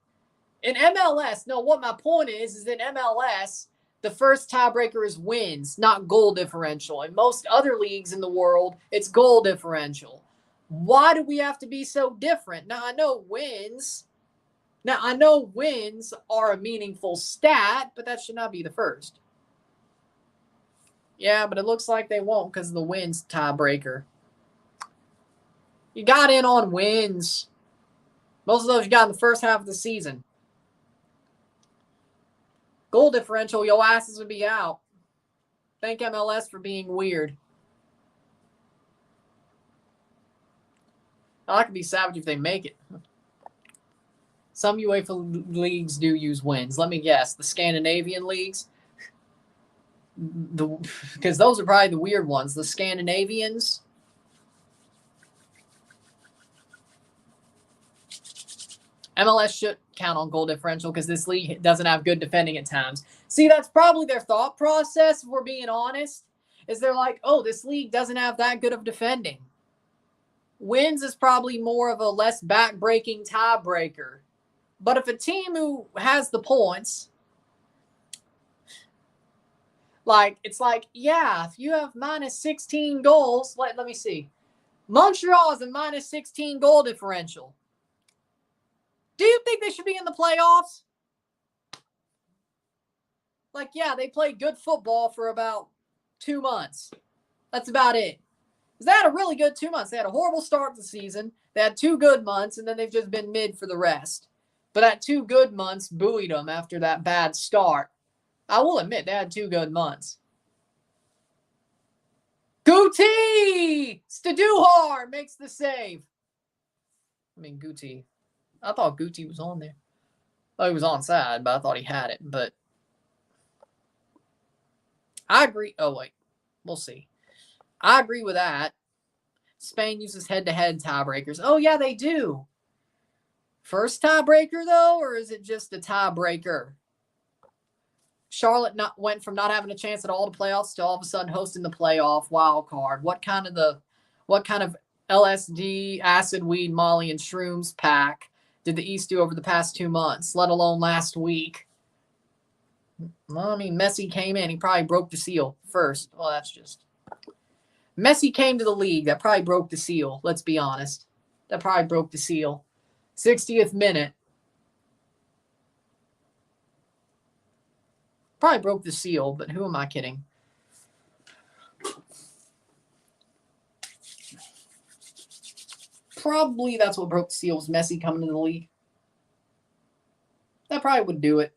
S1: in MLS, no, what my point is in MLS, the first tiebreaker is wins, not goal differential. In most other leagues in the world, it's goal differential. Why do we have to be so different? Now, I know wins are a meaningful stat, but that should not be the first. Yeah, but it looks like they won't because of the wins tiebreaker. You got in on wins. Most of those you got in the first half of the season. Goal differential, your asses would be out. Thank MLS for being weird. I could be savage if they make it. Some UEFA leagues do use wins. Let me guess. The Scandinavian leagues? Because those are probably the weird ones. The Scandinavians. MLS should count on goal differential because this league doesn't have good defending at times. See, that's probably their thought process, if we're being honest, is they're like, oh, this league doesn't have that good of defending. Wins is probably more of a less back-breaking tiebreaker. But if a team who has the points, it's like, yeah, if you have minus 16 goals, let me see. Montreal is a minus 16 goal differential. Do you think they should be in the playoffs? Yeah, they played good football for about 2 months. That's about it. Because they had a really good 2 months. They had a horrible start to the season. They had 2 good months, and then they've just been mid for the rest. But that 2 good months buoyed them after that bad start. I will admit, they had 2 good months. Guti! Staduhar makes the save. Guti. I thought Guti was on there. Oh, he was onside, but I thought he had it. But I agree. Oh, wait. We'll see. I agree with that. Spain uses head-to-head tiebreakers. Oh, yeah, they do. First tiebreaker, though, or is it just a tiebreaker? Charlotte went from not having a chance at all to playoffs to all of a sudden hosting the playoff wild card. What kind of LSD, acid, weed, Molly, and shrooms pack did the East do over the past 2 months, let alone last week? Well, Messi came in. He probably broke the seal first. Well, that's just... Messi came to the league. That probably broke the seal. Let's be honest. That probably broke the seal. 60th minute. Probably broke the seal, but who am I kidding? Probably that's what broke the seal was Messi coming to the league. That probably would do it.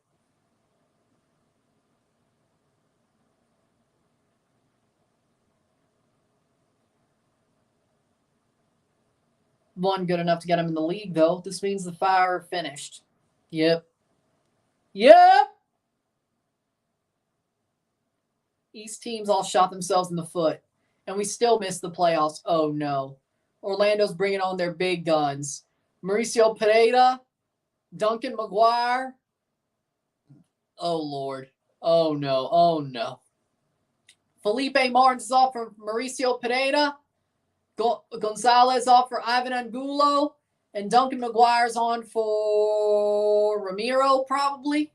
S1: One good enough to get him in the league, though. This means the fire finished. Yep. East teams all shot themselves in the foot, and we still missed the playoffs. Oh, no. Orlando's bringing on their big guns. Mauricio Pereira, Duncan McGuire. Oh, Lord. Oh, no. Felipe Martins is off for Mauricio Pereira. Gonzalez off for Ivan Angulo. And Duncan McGuire's on for Ramiro, probably.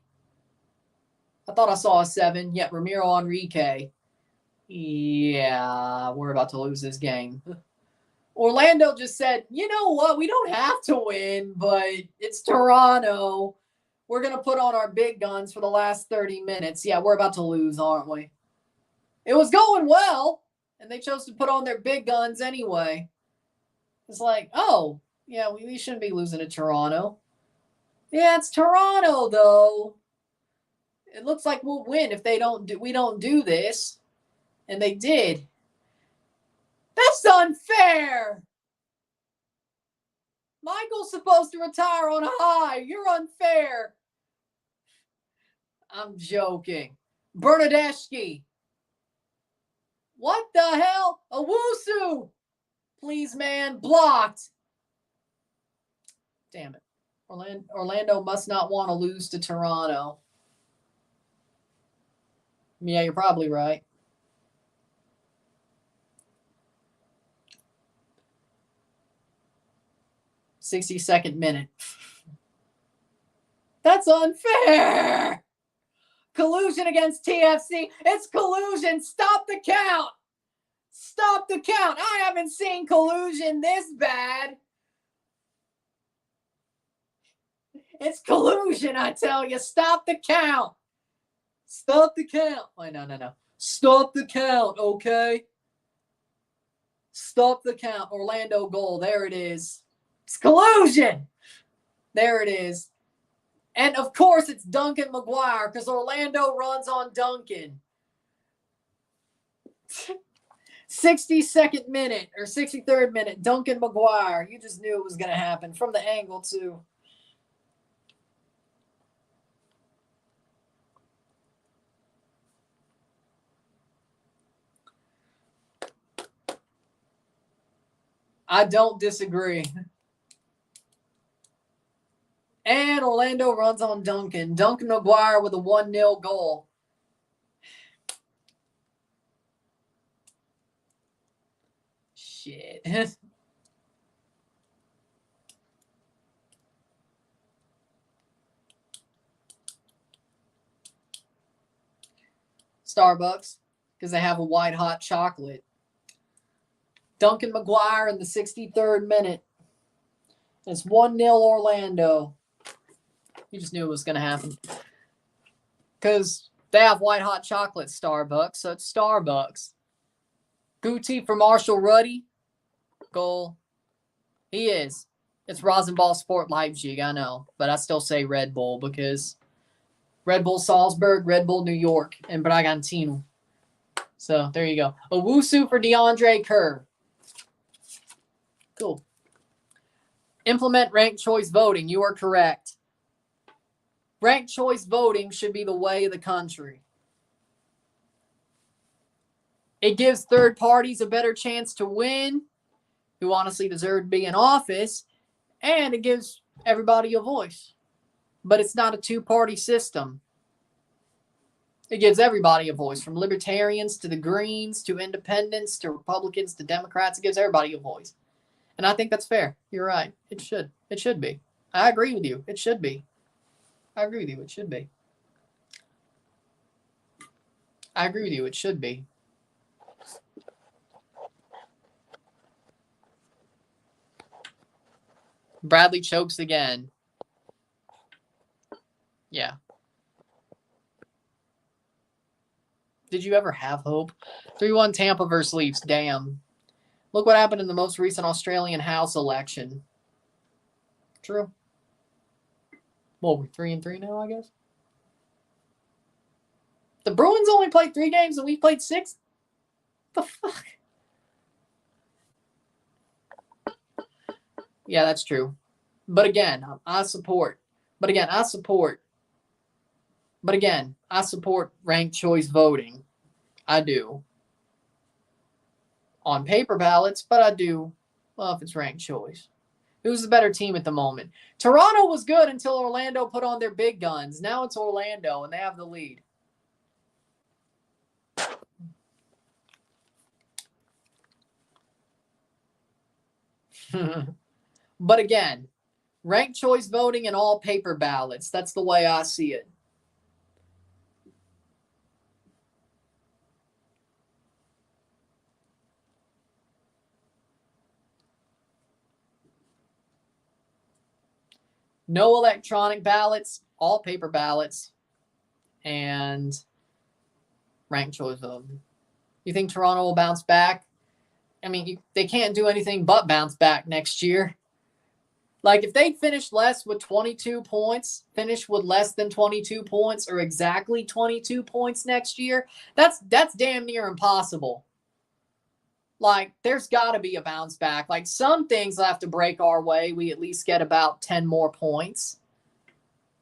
S1: I thought I saw a 7. Yeah, Ramiro Enrique. Yeah, we're about to lose this game. Orlando just said, you know what? We don't have to win, but it's Toronto. We're going to put on our big guns for the last 30 minutes. Yeah, we're about to lose, aren't we? It was going well, and they chose to put on their big guns anyway. It's like, oh, yeah, we shouldn't be losing to Toronto. Yeah, it's Toronto, though. It looks like we'll win if we don't do this. And they did. That's unfair. Michael's supposed to retire on a high. You're unfair. I'm joking. Bernadeschi. What the hell? Owusu! Please, man. Blocked. Damn it. Orlando must not want to lose to Toronto. Yeah, you're probably right. "60-second minute. That's unfair. Collusion against TFC. It's collusion. Stop the count. Stop the count. I haven't seen collusion this bad. It's collusion, I tell you. Stop the count. Stop the count. Wait, no. Stop the count, okay? Stop the count. Orlando goal. There it is. It's collusion. There it is. And, of course, it's Duncan McGuire because Orlando runs on Duncan. 62nd minute or 63rd minute, Duncan McGuire. You just knew it was going to happen from the angle, too. I don't disagree. And Orlando runs on Duncan. Duncan McGuire with a 1-0 goal. Shit. Starbucks, because they have a white hot chocolate. Duncan McGuire in the 63rd minute. It's 1-0 Orlando. You just knew it was going to happen. Because they have white hot chocolate, Starbucks, so it's Starbucks. Guti for Marshall Ruddy. Goal. He is. It's Rosenball Sport Leipzig, I know. But I still say Red Bull because Red Bull Salzburg, Red Bull New York, and Bragantino. So there you go. Owusu for DeAndre Kerr. Cool. Implement ranked choice voting. You are correct. Ranked choice voting should be the way of the country. It gives third parties a better chance to win, who honestly deserve to be in office, and it gives everybody a voice. But it's not a two-party system. It gives everybody a voice, from libertarians to the Greens to independents to Republicans to Democrats. It gives everybody a voice. And I think that's fair. You're right. It should. It should be. I agree with you. It should be. I agree with you. It should be. I agree with you. It should be. Bradley chokes again. Yeah. Did you ever have hope? 3-1 Tampa versus Leafs. Damn. Look what happened in the most recent Australian House election. True. Well, we're 3-3 now, I guess. The Bruins only played 3 games and we played 6? The fuck? Yeah, that's true. But again, I support ranked choice voting. I do. On paper ballots, but I do, well, if it's ranked choice. Who's the better team at the moment? Toronto was good until Orlando put on their big guns. Now it's Orlando, and they have the lead. But again, ranked choice voting and all paper ballots. That's the way I see it. No electronic ballots, all paper ballots, and ranked choice voting. You think Toronto will bounce back? I mean, they can't do anything but bounce back next year. Like, if they finish less with 22 points, finish with less than 22 points, or exactly 22 points next year, that's damn near impossible. Like, there's got to be a bounce back. Like, some things have to break our way. We at least get about 10 more points.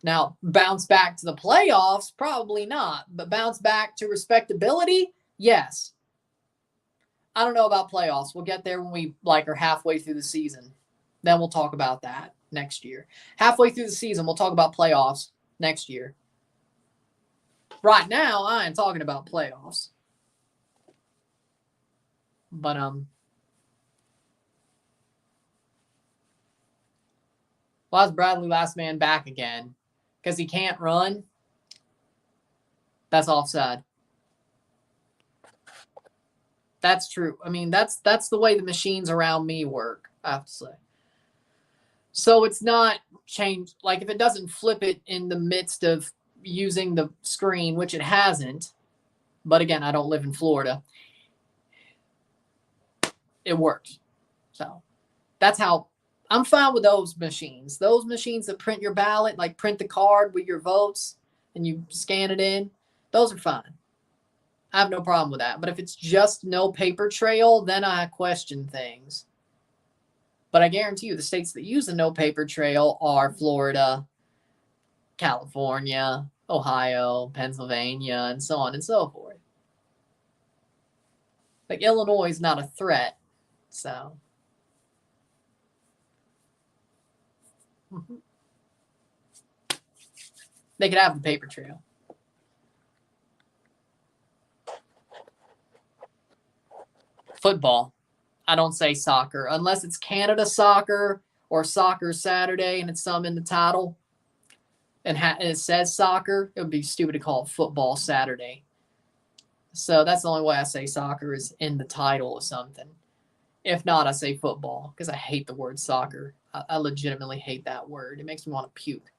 S1: Now, bounce back to the playoffs, probably not. But bounce back to respectability, yes. I don't know about playoffs. We'll get there when we are halfway through the season. Then we'll talk about that next year. Halfway through the season, we'll talk about playoffs next year. Right now, I ain't talking about playoffs. But why is Bradley last man back again? Because he can't run? That's offside. That's true. I mean, that's the way the machines around me work, I have to say. So it's not changed. Like, if it doesn't flip it in the midst of using the screen, which it hasn't, but again, I don't live in Florida, it works. So that's how I'm fine with those machines. Those machines that print your ballot, like print the card with your votes and you scan it in, those are fine. I have no problem with that. But if it's just no paper trail, then I question things. But I guarantee you the states that use the no paper trail are Florida, California, Ohio, Pennsylvania, and so on and so forth. Like, Illinois is not a threat, so. They could have the paper trail. Football. I don't say soccer. Unless it's Canada soccer or Soccer Saturday and it's some in the title and it says soccer, it would be stupid to call it Football Saturday. So that's the only way I say soccer is in the title of something. If not, I say football because I hate the word soccer. I legitimately hate that word. It makes me want to puke.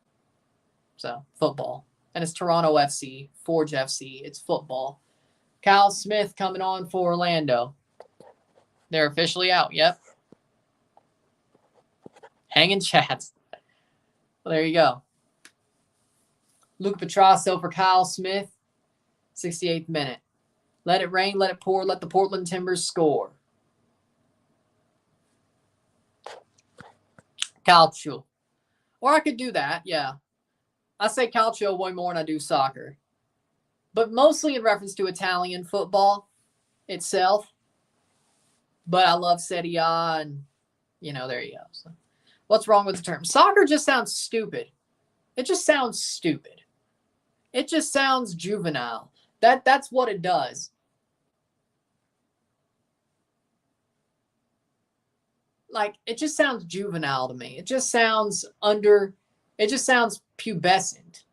S1: So, football. And it's Toronto FC, Forge FC. It's football. Kyle Smith coming on for Orlando. They're officially out. Yep. Hanging chats. Well, there you go. Luke Petrasso for Kyle Smith. 68th minute. Let it rain, let it pour, let the Portland Timbers score. Calcio. Or I could do that, yeah. I say calcio way more than I do soccer. But mostly in reference to Italian football itself. But I love Serie A and, there you go. So, what's wrong with the term? Soccer just sounds stupid. It just sounds stupid. It just sounds juvenile. That's what it does. Like, it just sounds juvenile to me. It just sounds pubescent.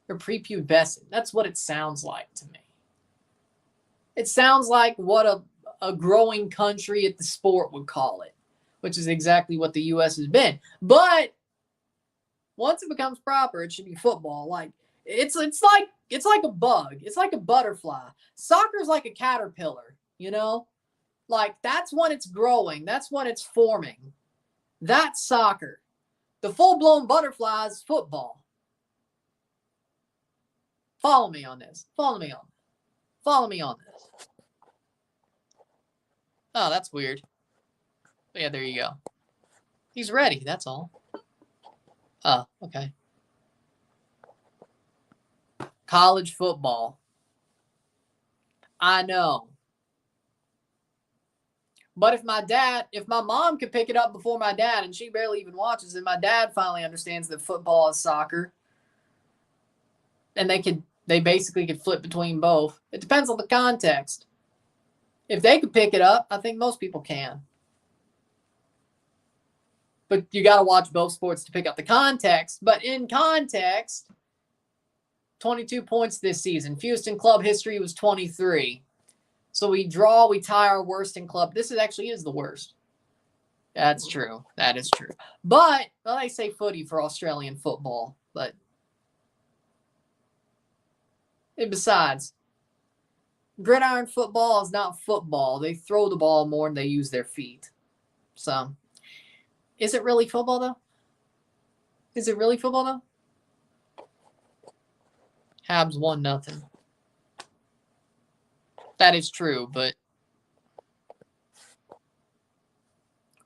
S1: Or prepubescent. That's what it sounds like to me. It sounds like what a growing country at the sport would call it, which is exactly what the U.S. has been. But once it becomes proper, it should be football. Like, it's like a bug. It's like a butterfly. Soccer's like a caterpillar, Like, that's when it's growing. That's when it's forming. That's soccer. The full-blown butterfly is football. Follow me on this. Follow me on this. Oh, that's weird. Yeah, there you go. He's ready, that's all. Oh, okay. College football. I know. But if my mom could pick it up before my dad, and she barely even watches, and my dad finally understands that football is soccer, and they basically could flip between both. It depends on the context. If they could pick it up, I think most people can. But you got to watch both sports to pick up the context. But in context, 22 points this season. Fewest in club history was 23. So we tie our worst in club. This actually is the worst. That's true. That is true. But, they say footy for Australian football. But, and besides, gridiron football is not football. They throw the ball more than they use their feet. So, is it really football, though? Is it really football, though? Habs 1-0. That is true, but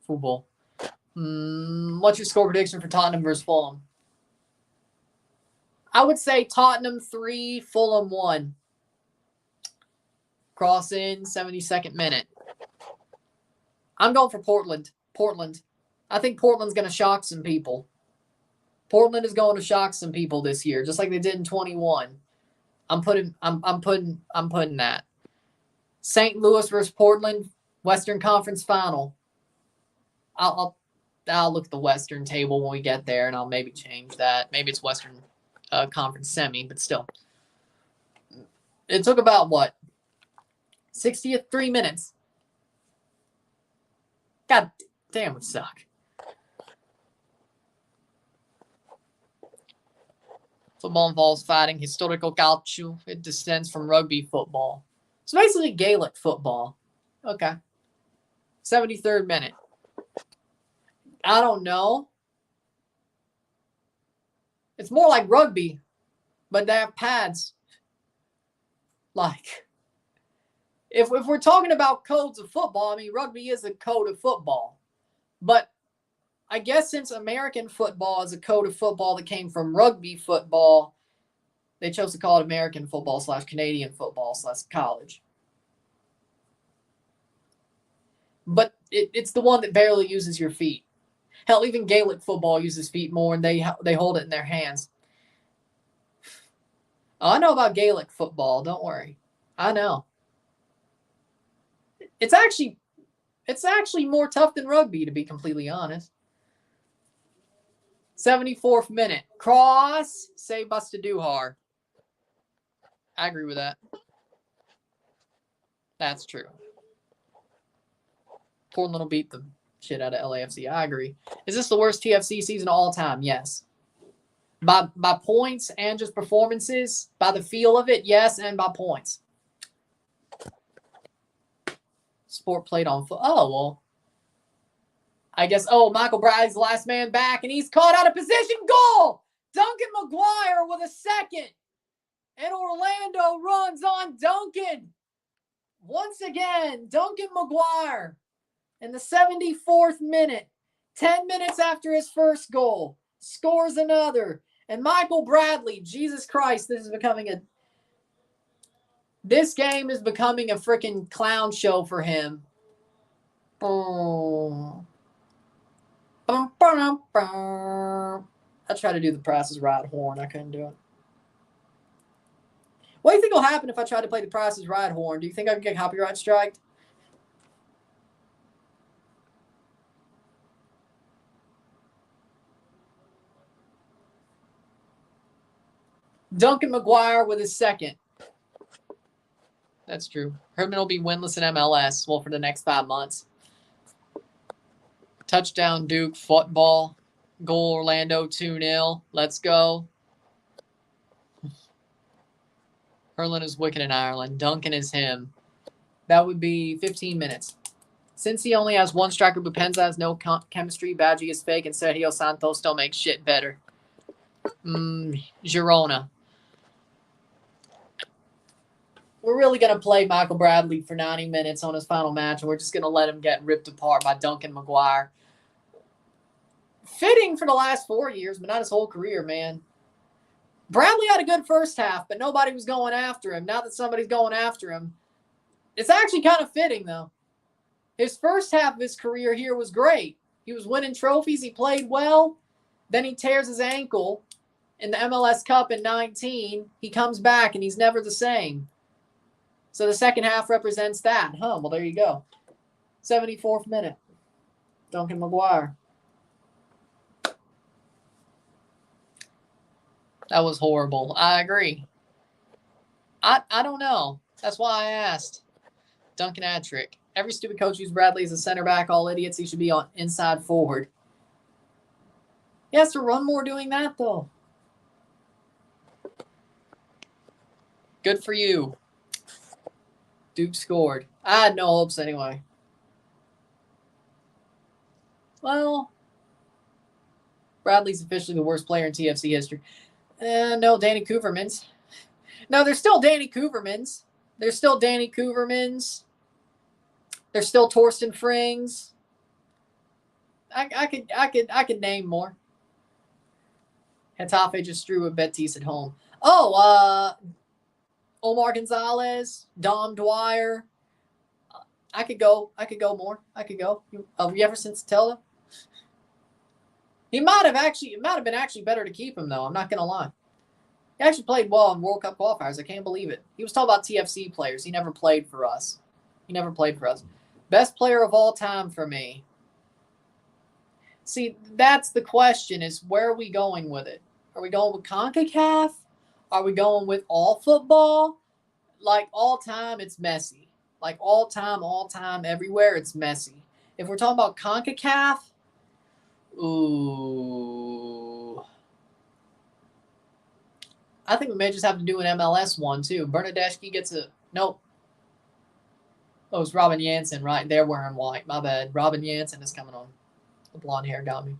S1: football. What's your score prediction for Tottenham versus Fulham? I would say Tottenham 3, Fulham 1. Cross in, 72nd minute. I'm going for Portland. Portland. I think Portland's going to shock some people. Portland is going to shock some people this year, just like they did in 21. I'm putting that. St. Louis versus Portland, Western Conference Final. I'll look at the Western table when we get there, and I'll maybe change that. Maybe it's Western Conference semi, but still. It took about, 63 minutes. God damn, it suck. Football involves fighting historical culture. It descends from rugby football. It's basically Gaelic football. Okay. 73rd minute. I don't know. It's more like rugby, but they have pads. Like, if we're talking about codes of football, I mean, rugby is a code of football. But I guess since American football is a code of football that came from rugby football, they chose to call it American football / Canadian football / college. But it's the one that barely uses your feet. Hell, even Gaelic football uses feet more, and they hold it in their hands. Oh, I know about Gaelic football. Don't worry. I know. It's actually more tough than rugby, to be completely honest. 74th minute. Cross. Saved by Staduhar. I agree with that. That's true. Portland will beat the shit out of LAFC. I agree. Is this the worst TFC season of all time? Yes. By points and just performances, by the feel of it, yes, and by points. Sport played on foot. Oh, well. I guess, Michael Bradley's the last man back, and he's caught out of position. Goal! Duncan McGuire with a second. And Orlando runs on Duncan. Once again, Duncan McGuire in the 74th minute, 10 minutes after his first goal, scores another. And Michael Bradley, Jesus Christ, this game is becoming a freaking clown show for him. I tried to do the Price is Right horn. I couldn't do it. What do you think will happen if I try to play the Price is Right horn? Do you think I can get copyright striked? Duncan McGuire with his second. That's true. Herman will be winless in MLS, for the next 5 months. Touchdown Duke, football, goal Orlando 2-0. Let's go. Hurlin is wicked in Ireland. Duncan is him. That would be 15 minutes. Since he only has one striker, Bupenza has no chemistry. Badgie is fake, and Sergio Santos don't make shit better. Girona. We're really going to play Michael Bradley for 90 minutes on his final match, and we're just going to let him get ripped apart by Duncan McGuire. Fitting for the last 4 years, but not his whole career, man. Bradley had a good first half, but nobody was going after him. Now that somebody's going after him, it's actually kind of fitting, though. His first half of his career here was great. He was winning trophies. He played well. Then he tears his ankle in the MLS Cup in 19. He comes back, and he's never the same. So the second half represents that. Well, there you go. 74th minute. Duncan McGuire. That was horrible. I agree. I don't know. That's why I asked. Duncan Attrick. Every stupid coach used Bradley as a center back. All idiots. He should be on inside forward. He has to run more doing that, though. Good for you. Duke scored. I had no hopes anyway. Well, Bradley's officially the worst player in TFC history. No, Danny Coovermans. No, there's still Danny Coovermans. There's still Danny Coovermans. There's still Torsten Frings. I could name more. Getafe just drew with Betis at home. Omar Gonzalez, Dom Dwyer. I could go more. I could go. Jefferson Satella. It might have been actually better to keep him, though. I'm not going to lie. He actually played well in World Cup qualifiers. I can't believe it. He was talking about TFC players. He never played for us. Best player of all time for me. See, that's the question, is where are we going with it? Are we going with CONCACAF? Are we going with all football? Like all time, it's Messi. Like all time, everywhere, it's Messi. If we're talking about CONCACAF, ooh. I think we may just have to do an MLS one, too. Bernadeschi gets a... Nope. Oh, it's Robin Jansen, right? They're wearing white. My bad. Robin Jansen is coming on. The blonde hair got me.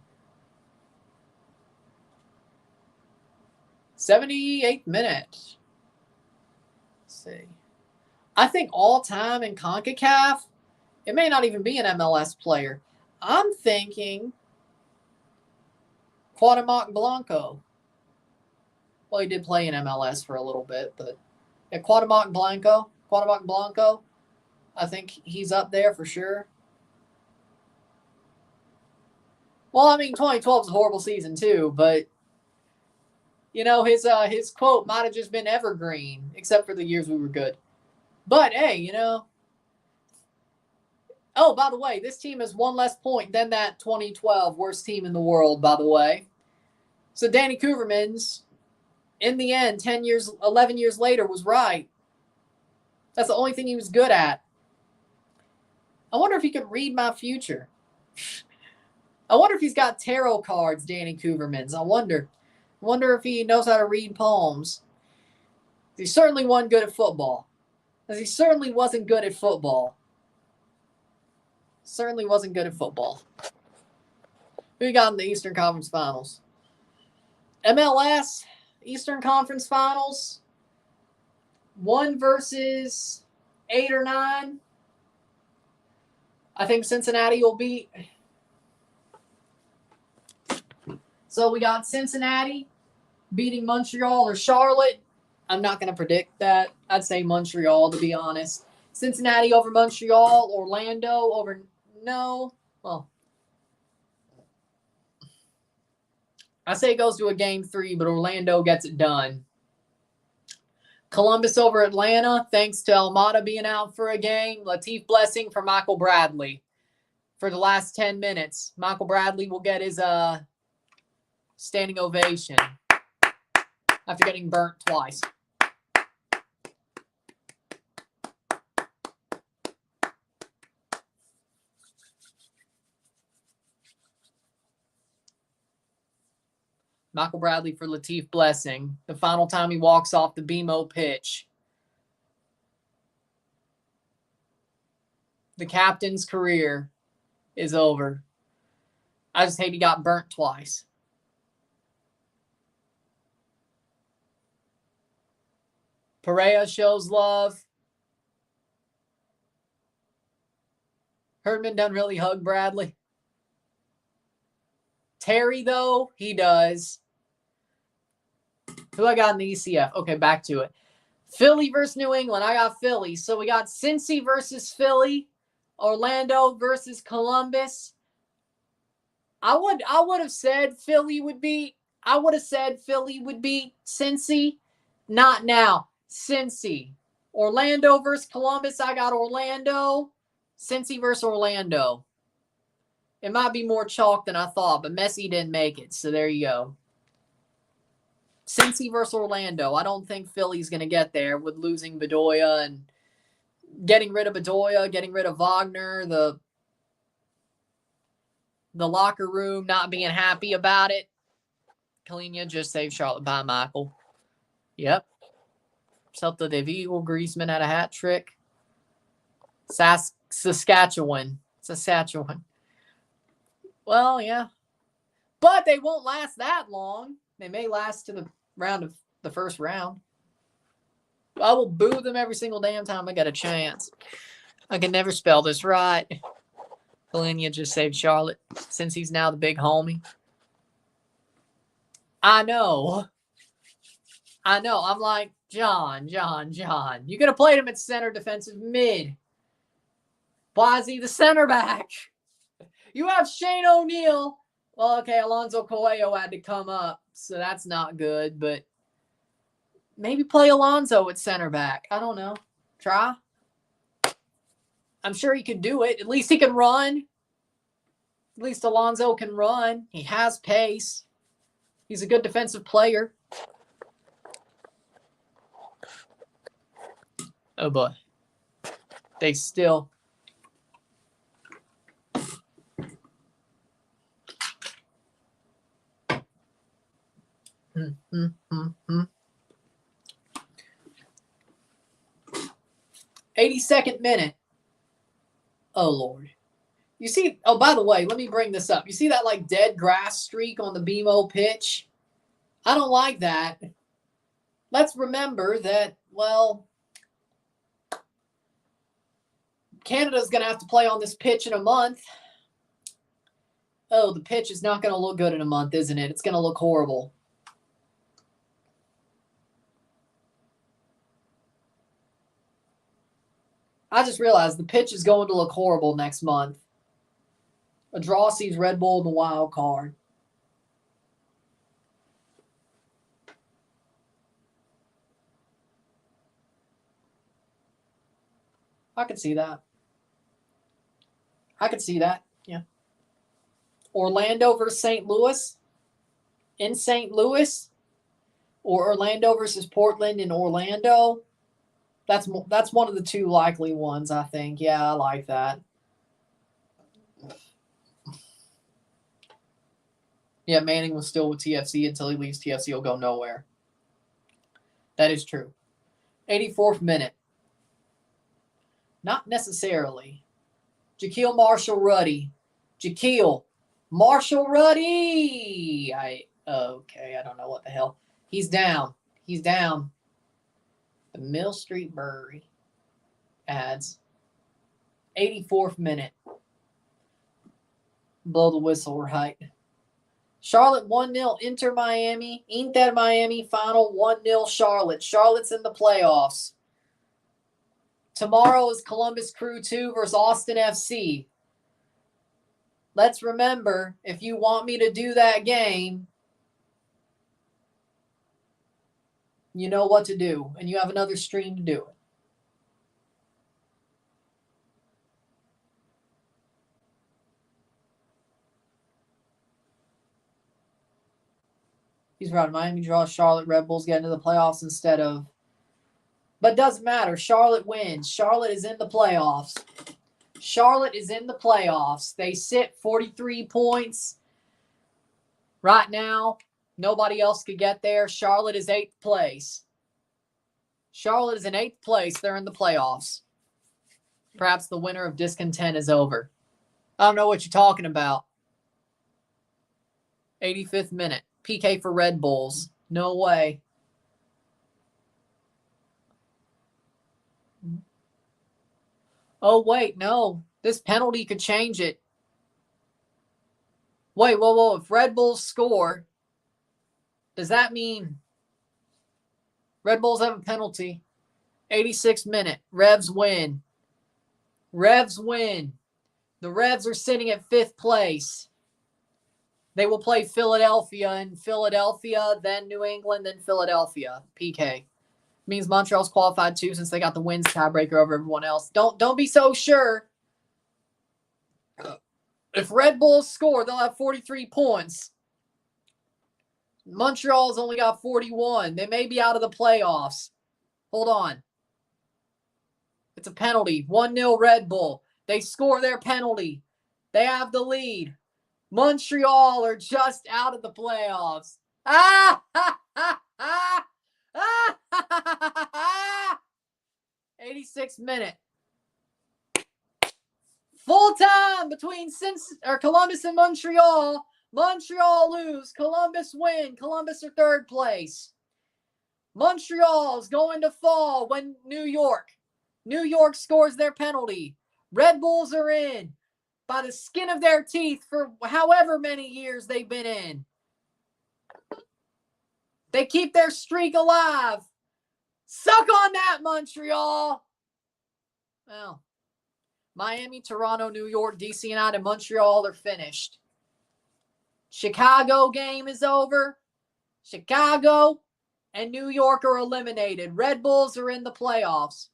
S1: 78th minute. Let's see. I think all time in CONCACAF, it may not even be an MLS player. I'm thinking Cuauhtemoc Blanco. Well, he did play in MLS for a little bit, but yeah, Cuauhtemoc Blanco, I think he's up there for sure. Well, I mean, 2012 is a horrible season too, but you know, his quote might have just been evergreen, except for the years we were good. But hey, you know. Oh, by the way, this team has one less point than that 2012 worst team in the world, by the way. So Danny Kouvermans, in the end, 11 years later, was right. That's the only thing he was good at. I wonder if he could read my future. I wonder if he's got tarot cards, Danny Kouvermans. I wonder if he knows how to read palms. He certainly wasn't good at football. Because he certainly wasn't good at football. Who we got in the Eastern Conference Finals? MLS Eastern Conference Finals. 1 versus 8 or 9. I think Cincinnati will beat. So we got Cincinnati beating Montreal or Charlotte. I'm not going to predict that. I'd say Montreal, to be honest. Cincinnati over Montreal. Orlando over... No. Well, I say it goes to a game 3, but Orlando gets it done. Columbus over Atlanta, thanks to Almada being out for a game. Latif Blessing for Michael Bradley for the last 10 minutes. Michael Bradley will get his standing ovation after getting burnt twice. Michael Bradley for Latif Blessing. The final time he walks off the BMO pitch. The captain's career is over. I just hate he got burnt twice. Perea shows love. Herdman doesn't really hug Bradley. Terry, though, he does. Who I got in the ECF? Okay, back to it. Philly versus New England. I got Philly. So we got Cincy versus Philly. Orlando versus Columbus. I would have said Philly would beat Cincy. Not now. Cincy. Orlando versus Columbus. I got Orlando. Cincy versus Orlando. It might be more chalk than I thought, but Messi didn't make it. So there you go. Cincy versus Orlando. I don't think Philly's going to get there with losing Bedoya and getting rid of Bedoya, getting rid of Wagner, the locker room not being happy about it. Kalina just saved Charlotte by Michael. Yep. Celta de Vigo, Griezmann had a hat trick. Saskatchewan. Well, yeah. But they won't last that long. They may last to the first round. I will boo them every single damn time I get a chance. I can never spell this right. Kalina just saved Charlotte since he's now the big homie. I know. I know. I'm like, John. You could have played him at center, defensive mid. Why is he the center back? You have Shane O'Neill. Well, okay, Alonso Coelho had to come up, so that's not good, but maybe play Alonso at center back. I don't know. Try. I'm sure he can do it. At least he can run. At least Alonso can run. He has pace. He's a good defensive player. Oh, boy. They still... 82nd minute. Oh, Lord. You see, oh, by the way, let me bring this up. You see that, like, dead grass streak on the BMO pitch? I don't like that. Let's remember that, well, Canada's going to have to play on this pitch in a month. Oh, the pitch is not going to look good in a month, isn't it? It's going to look horrible. I just realized the pitch is going to look horrible next month. A draw sees Red Bull in the wild card. I could see that. Yeah. Orlando versus St. Louis in St. Louis, or Orlando versus Portland in Orlando. That's one of the two likely ones, I think. Yeah, I like that. Yeah, Manning was still with TFC until he leaves TFC. He'll go nowhere. That is true. 84th minute. Not necessarily. Jaquil Marshall-Ruddy. I don't know what the hell. He's down. The Mill Street Brewery adds 84th minute. Blow the whistle, right? Charlotte 1-0 Inter Miami final 1-0 Charlotte. Charlotte's in the playoffs. Tomorrow is Columbus Crew 2 versus Austin FC. Let's remember, if you want me to do that game, you know what to do, and you have another stream to do it. He's right. Miami draws Charlotte. Red Bulls get into the playoffs instead of... But doesn't matter. Charlotte wins. Charlotte is in the playoffs. They sit 43 points. Right now, nobody else could get there. Charlotte is 8th place. Charlotte is in 8th place. They're in the playoffs. Perhaps the winter of discontent is over. I don't know what you're talking about. 85th minute. PK for Red Bulls. No way. Oh, wait, no. This penalty could change it. Wait, whoa. If Red Bulls score, does that mean Red Bulls have a penalty? 86th minute. Revs win. The Revs are sitting at 5th place. They will play Philadelphia, then New England, then Philadelphia. PK. Means Montreal's qualified too, since they got the wins tiebreaker over everyone else. Don't be so sure. If Red Bulls score, they'll have 43 points. Montreal's only got 41. They may be out of the playoffs. Hold on. It's a penalty. 1-0 Red Bull. They score their penalty. They have the lead. Montreal are just out of the playoffs. 86th minute. Full time between Columbus and Montreal. Montreal lose. Columbus win. Columbus are 3rd place. Montreal's going to fall when New York scores their penalty. Red Bulls are in by the skin of their teeth for however many years they've been in. They keep their streak alive. Suck on that, Montreal. Well, Miami, Toronto, New York, DC United, Montreal are finished. Chicago game is over. Chicago and New York are eliminated. Red Bulls are in the playoffs.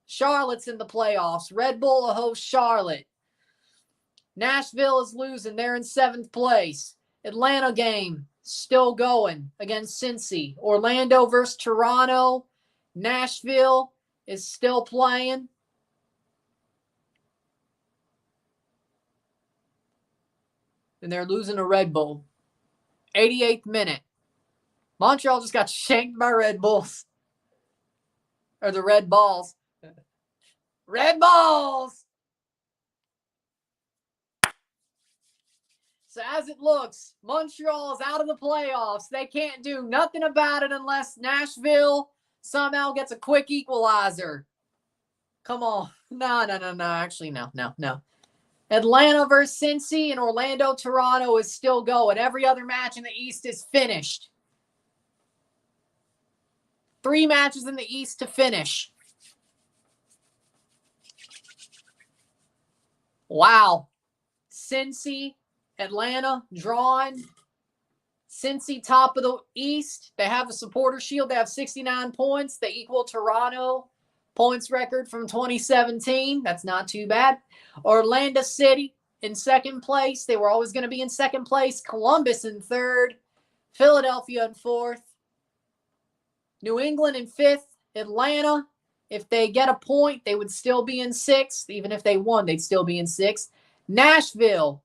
S1: Charlotte's in the playoffs. Red Bull will host Charlotte. Nashville is losing. They're in 7th place. Atlanta game still going against Cincy. Orlando versus Toronto. Nashville is still playing. And they're losing to Red Bull. 88th minute. Montreal just got shanked by Red Bulls. Or the Red Balls. Red Balls! So as it looks, Montreal is out of the playoffs. They can't do nothing about it unless Nashville somehow gets a quick equalizer. Come on. No. Actually, no. Atlanta versus Cincy and Orlando, Toronto is still going. Every other match in the East is finished. 3 matches in the East to finish. Wow. Cincy, Atlanta, drawn. Cincy, top of the East. They have a supporter shield. They have 69 points. They equal Toronto points record from 2017. That's not too bad. Orlando City in 2nd place. They were always going to be in 2nd place. Columbus in 3rd. Philadelphia in 4th. New England in 5th. Atlanta, if they get a point, they would still be in 6th. Even if they won, they'd still be in 6th. Nashville,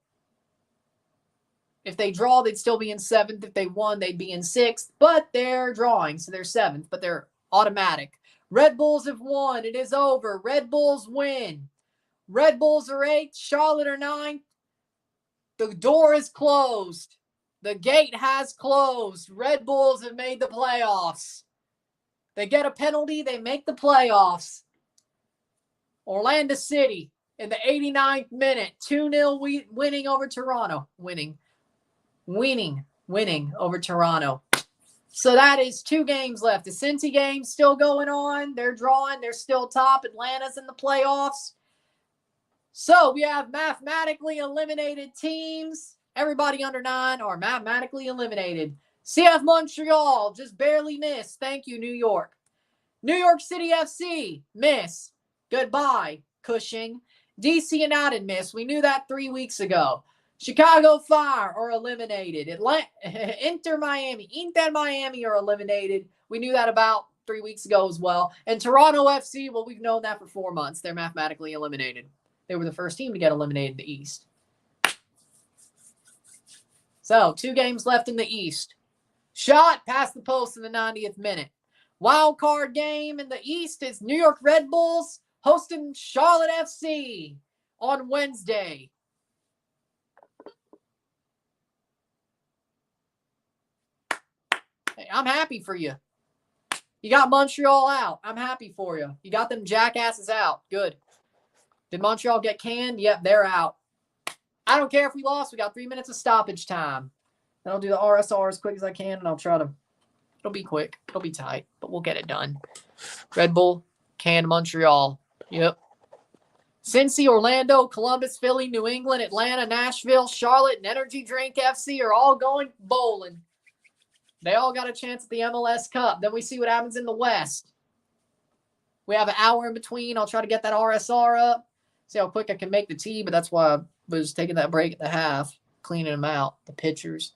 S1: if they draw, they'd still be in 7th. If they won, they'd be in 6th. But they're drawing, so they're 7th. But they're automatic. Red Bulls have won. It is over. Red Bulls win. Red Bulls are 8th. Charlotte are 9th. The door is closed. The gate has closed. Red Bulls have made the playoffs. They get a penalty. They make the playoffs. Orlando City in the 89th minute. 2-0 winning over Toronto. Winning over Toronto. So that is 2 games left. The Cincy game still going on. They're drawing. They're still top. Atlanta's in the playoffs. So we have mathematically eliminated teams. Everybody under 9 are mathematically eliminated. CF Montreal just barely missed. Thank you, New York. New York City FC, miss. Goodbye, Cushing. DC United, miss. We knew that 3 weeks ago. Chicago Fire are eliminated. Inter Miami are eliminated. We knew that about 3 weeks ago as well. And Toronto FC, well, we've known that for 4 months. They're mathematically eliminated. They were the first team to get eliminated in the East. So, 2 games left in the East. Shot past the post in the 90th minute. Wild card game in the East is New York Red Bulls hosting Charlotte FC on Wednesday. Hey, I'm happy for you. You got Montreal out. I'm happy for you. You got them jackasses out. Good. Did Montreal get canned? Yep, they're out. I don't care if we lost. We got 3 minutes of stoppage time. Then I'll do the RSR as quick as I can, and I'll try to. It'll be quick. It'll be tight, but we'll get it done. Red Bull, canned Montreal. Yep. Cincy, Orlando, Columbus, Philly, New England, Atlanta, Nashville, Charlotte, and Energy Drink FC are all going bowling. They all got a chance at the MLS Cup. Then we see what happens in the West. We have an hour in between. I'll try to get that RSR up. See how quick I can make the tea, but that's why I was taking that break at the half, cleaning them out, the pitchers.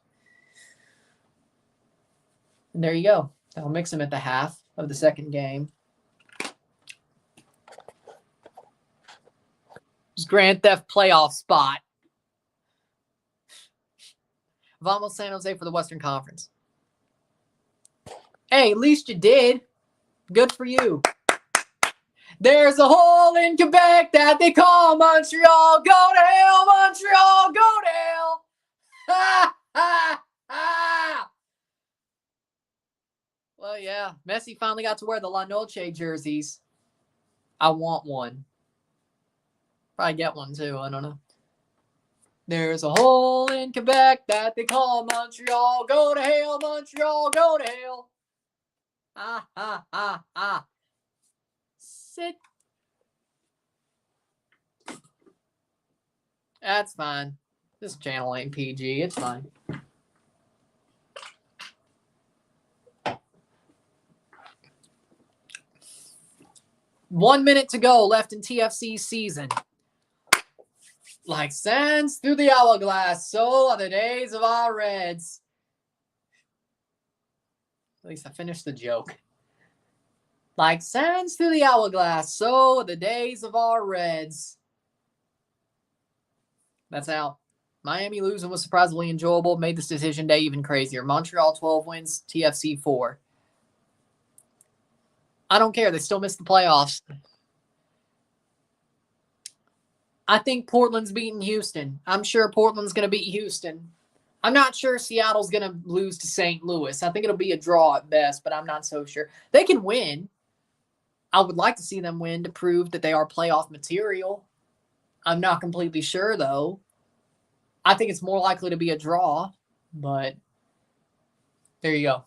S1: And there you go. I'll mix them at the half of the second game. It's Grand Theft playoff spot. Vamos San Jose for the Western Conference. Hey, at least you did. Good for you. There's a hole in Quebec that they call Montreal. Go to hell, Montreal. Go to hell. Ha, ha, ha. Well, yeah. Messi finally got to wear the La Noche jerseys. I want one. Probably get one, too. I don't know. There's a hole in Quebec that they call Montreal. Go to hell, Montreal, go to hell. Ah, ah, ah, ah. Sit. That's fine. This channel ain't PG. It's fine. One minute to go left in TFC season. Like sands through the hourglass, so are the days of our Reds. At least I finished the joke. Like sands through the hourglass, so are the days of our Reds. That's out. Miami losing was surprisingly enjoyable. Made this decision day even crazier. Montreal 12 wins, TFC 4. I don't care. They still missed the playoffs. I think Portland's beating Houston. I'm sure Portland's going to beat Houston. I'm not sure Seattle's going to lose to St. Louis. I think it'll be a draw at best, but I'm not so sure. They can win. I would like to see them win to prove that they are playoff material. I'm not completely sure, though. I think it's more likely to be a draw, but there you go.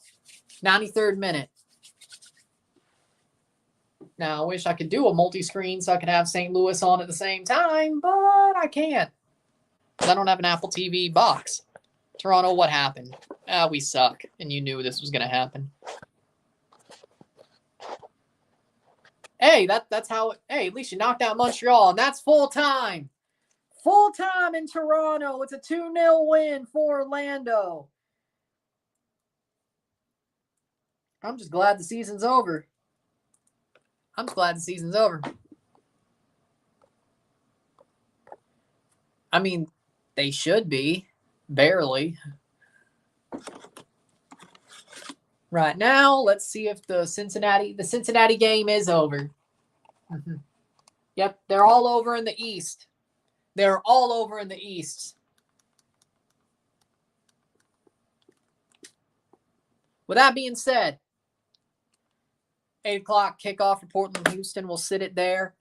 S1: 93rd minute. Now, I wish I could do a multi-screen so I could have St. Louis on at the same time, but I can't. Because I don't have an Apple TV box. Toronto, what happened? We suck, and you knew this was going to happen. Hey, that's how hey, at least you knocked out Montreal, and that's full time. Full time in Toronto. It's a 2-0 win for Orlando. I'm just glad the season's over. I'm just glad the season's over. I mean, they should be. Barely. Right now, let's see if the Cincinnati game is over. Mm-hmm. Yep, they're all over in the East. They're all over in the East. With that being said, 8 o'clock kickoff for Portland, Houston. We'll sit it there.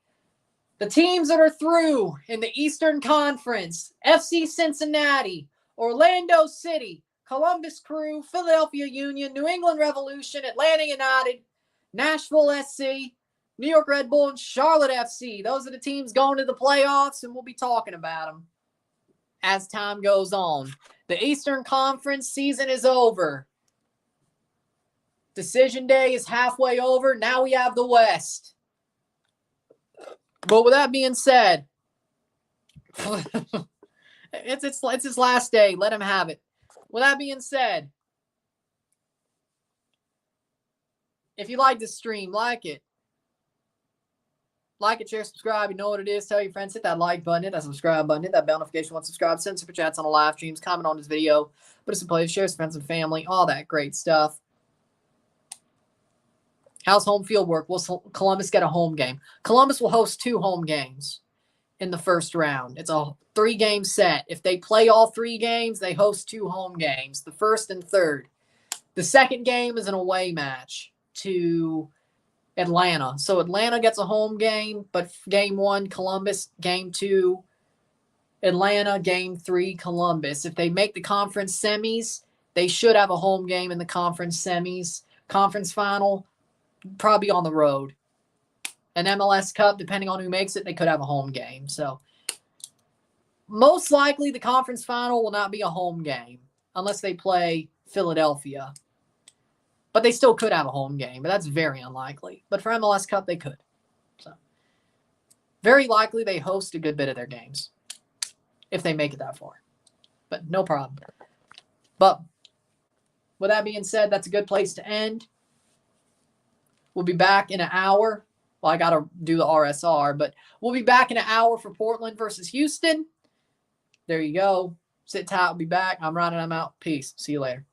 S1: The teams that are through in the Eastern Conference: FC Cincinnati, Orlando City, Columbus Crew, Philadelphia Union, New England Revolution, Atlanta United, Nashville SC, New York Red Bull, and Charlotte FC. Those are the teams going to the playoffs, and we'll be talking about them as time goes on. The Eastern Conference season is over. Decision day is halfway over. Now we have the West. But with that being said, it's his last day. Let him have it. With that being said, if you like this stream, like it. Like it, share, subscribe. You know what it is. Tell your friends. Hit that like button. Hit that subscribe button. Hit that bell notification once subscribed. Send super chats on the live streams. Comment on this video. Put us in place. Share with friends and family. All that great stuff. How's home field work? Will Columbus get a home game? Columbus will host 2 home games in the first round. It's a 3-game set. If they play all 3 games, they host 2 home games, the first and third. The second game is an away match to Atlanta. So Atlanta gets a home game, but game 1, Columbus. Game 2, Atlanta. Game 3, Columbus. If they make the conference semis, they should have a home game in the conference semis. Conference final, probably on the road. An MLS Cup, depending on who makes it, they could have a home game. So most likely the conference final will not be a home game unless they play Philadelphia. But they still could have a home game, but that's very unlikely. But for MLS Cup, they could. So very likely they host a good bit of their games if they make it that far. But no problem. But with that being said, that's a good place to end. We'll be back in an hour. Well, I got to do the RSR, but we'll be back in an hour for Portland versus Houston. There you go. Sit tight. We'll be back. I'm Ron and I'm out. Peace. See you later.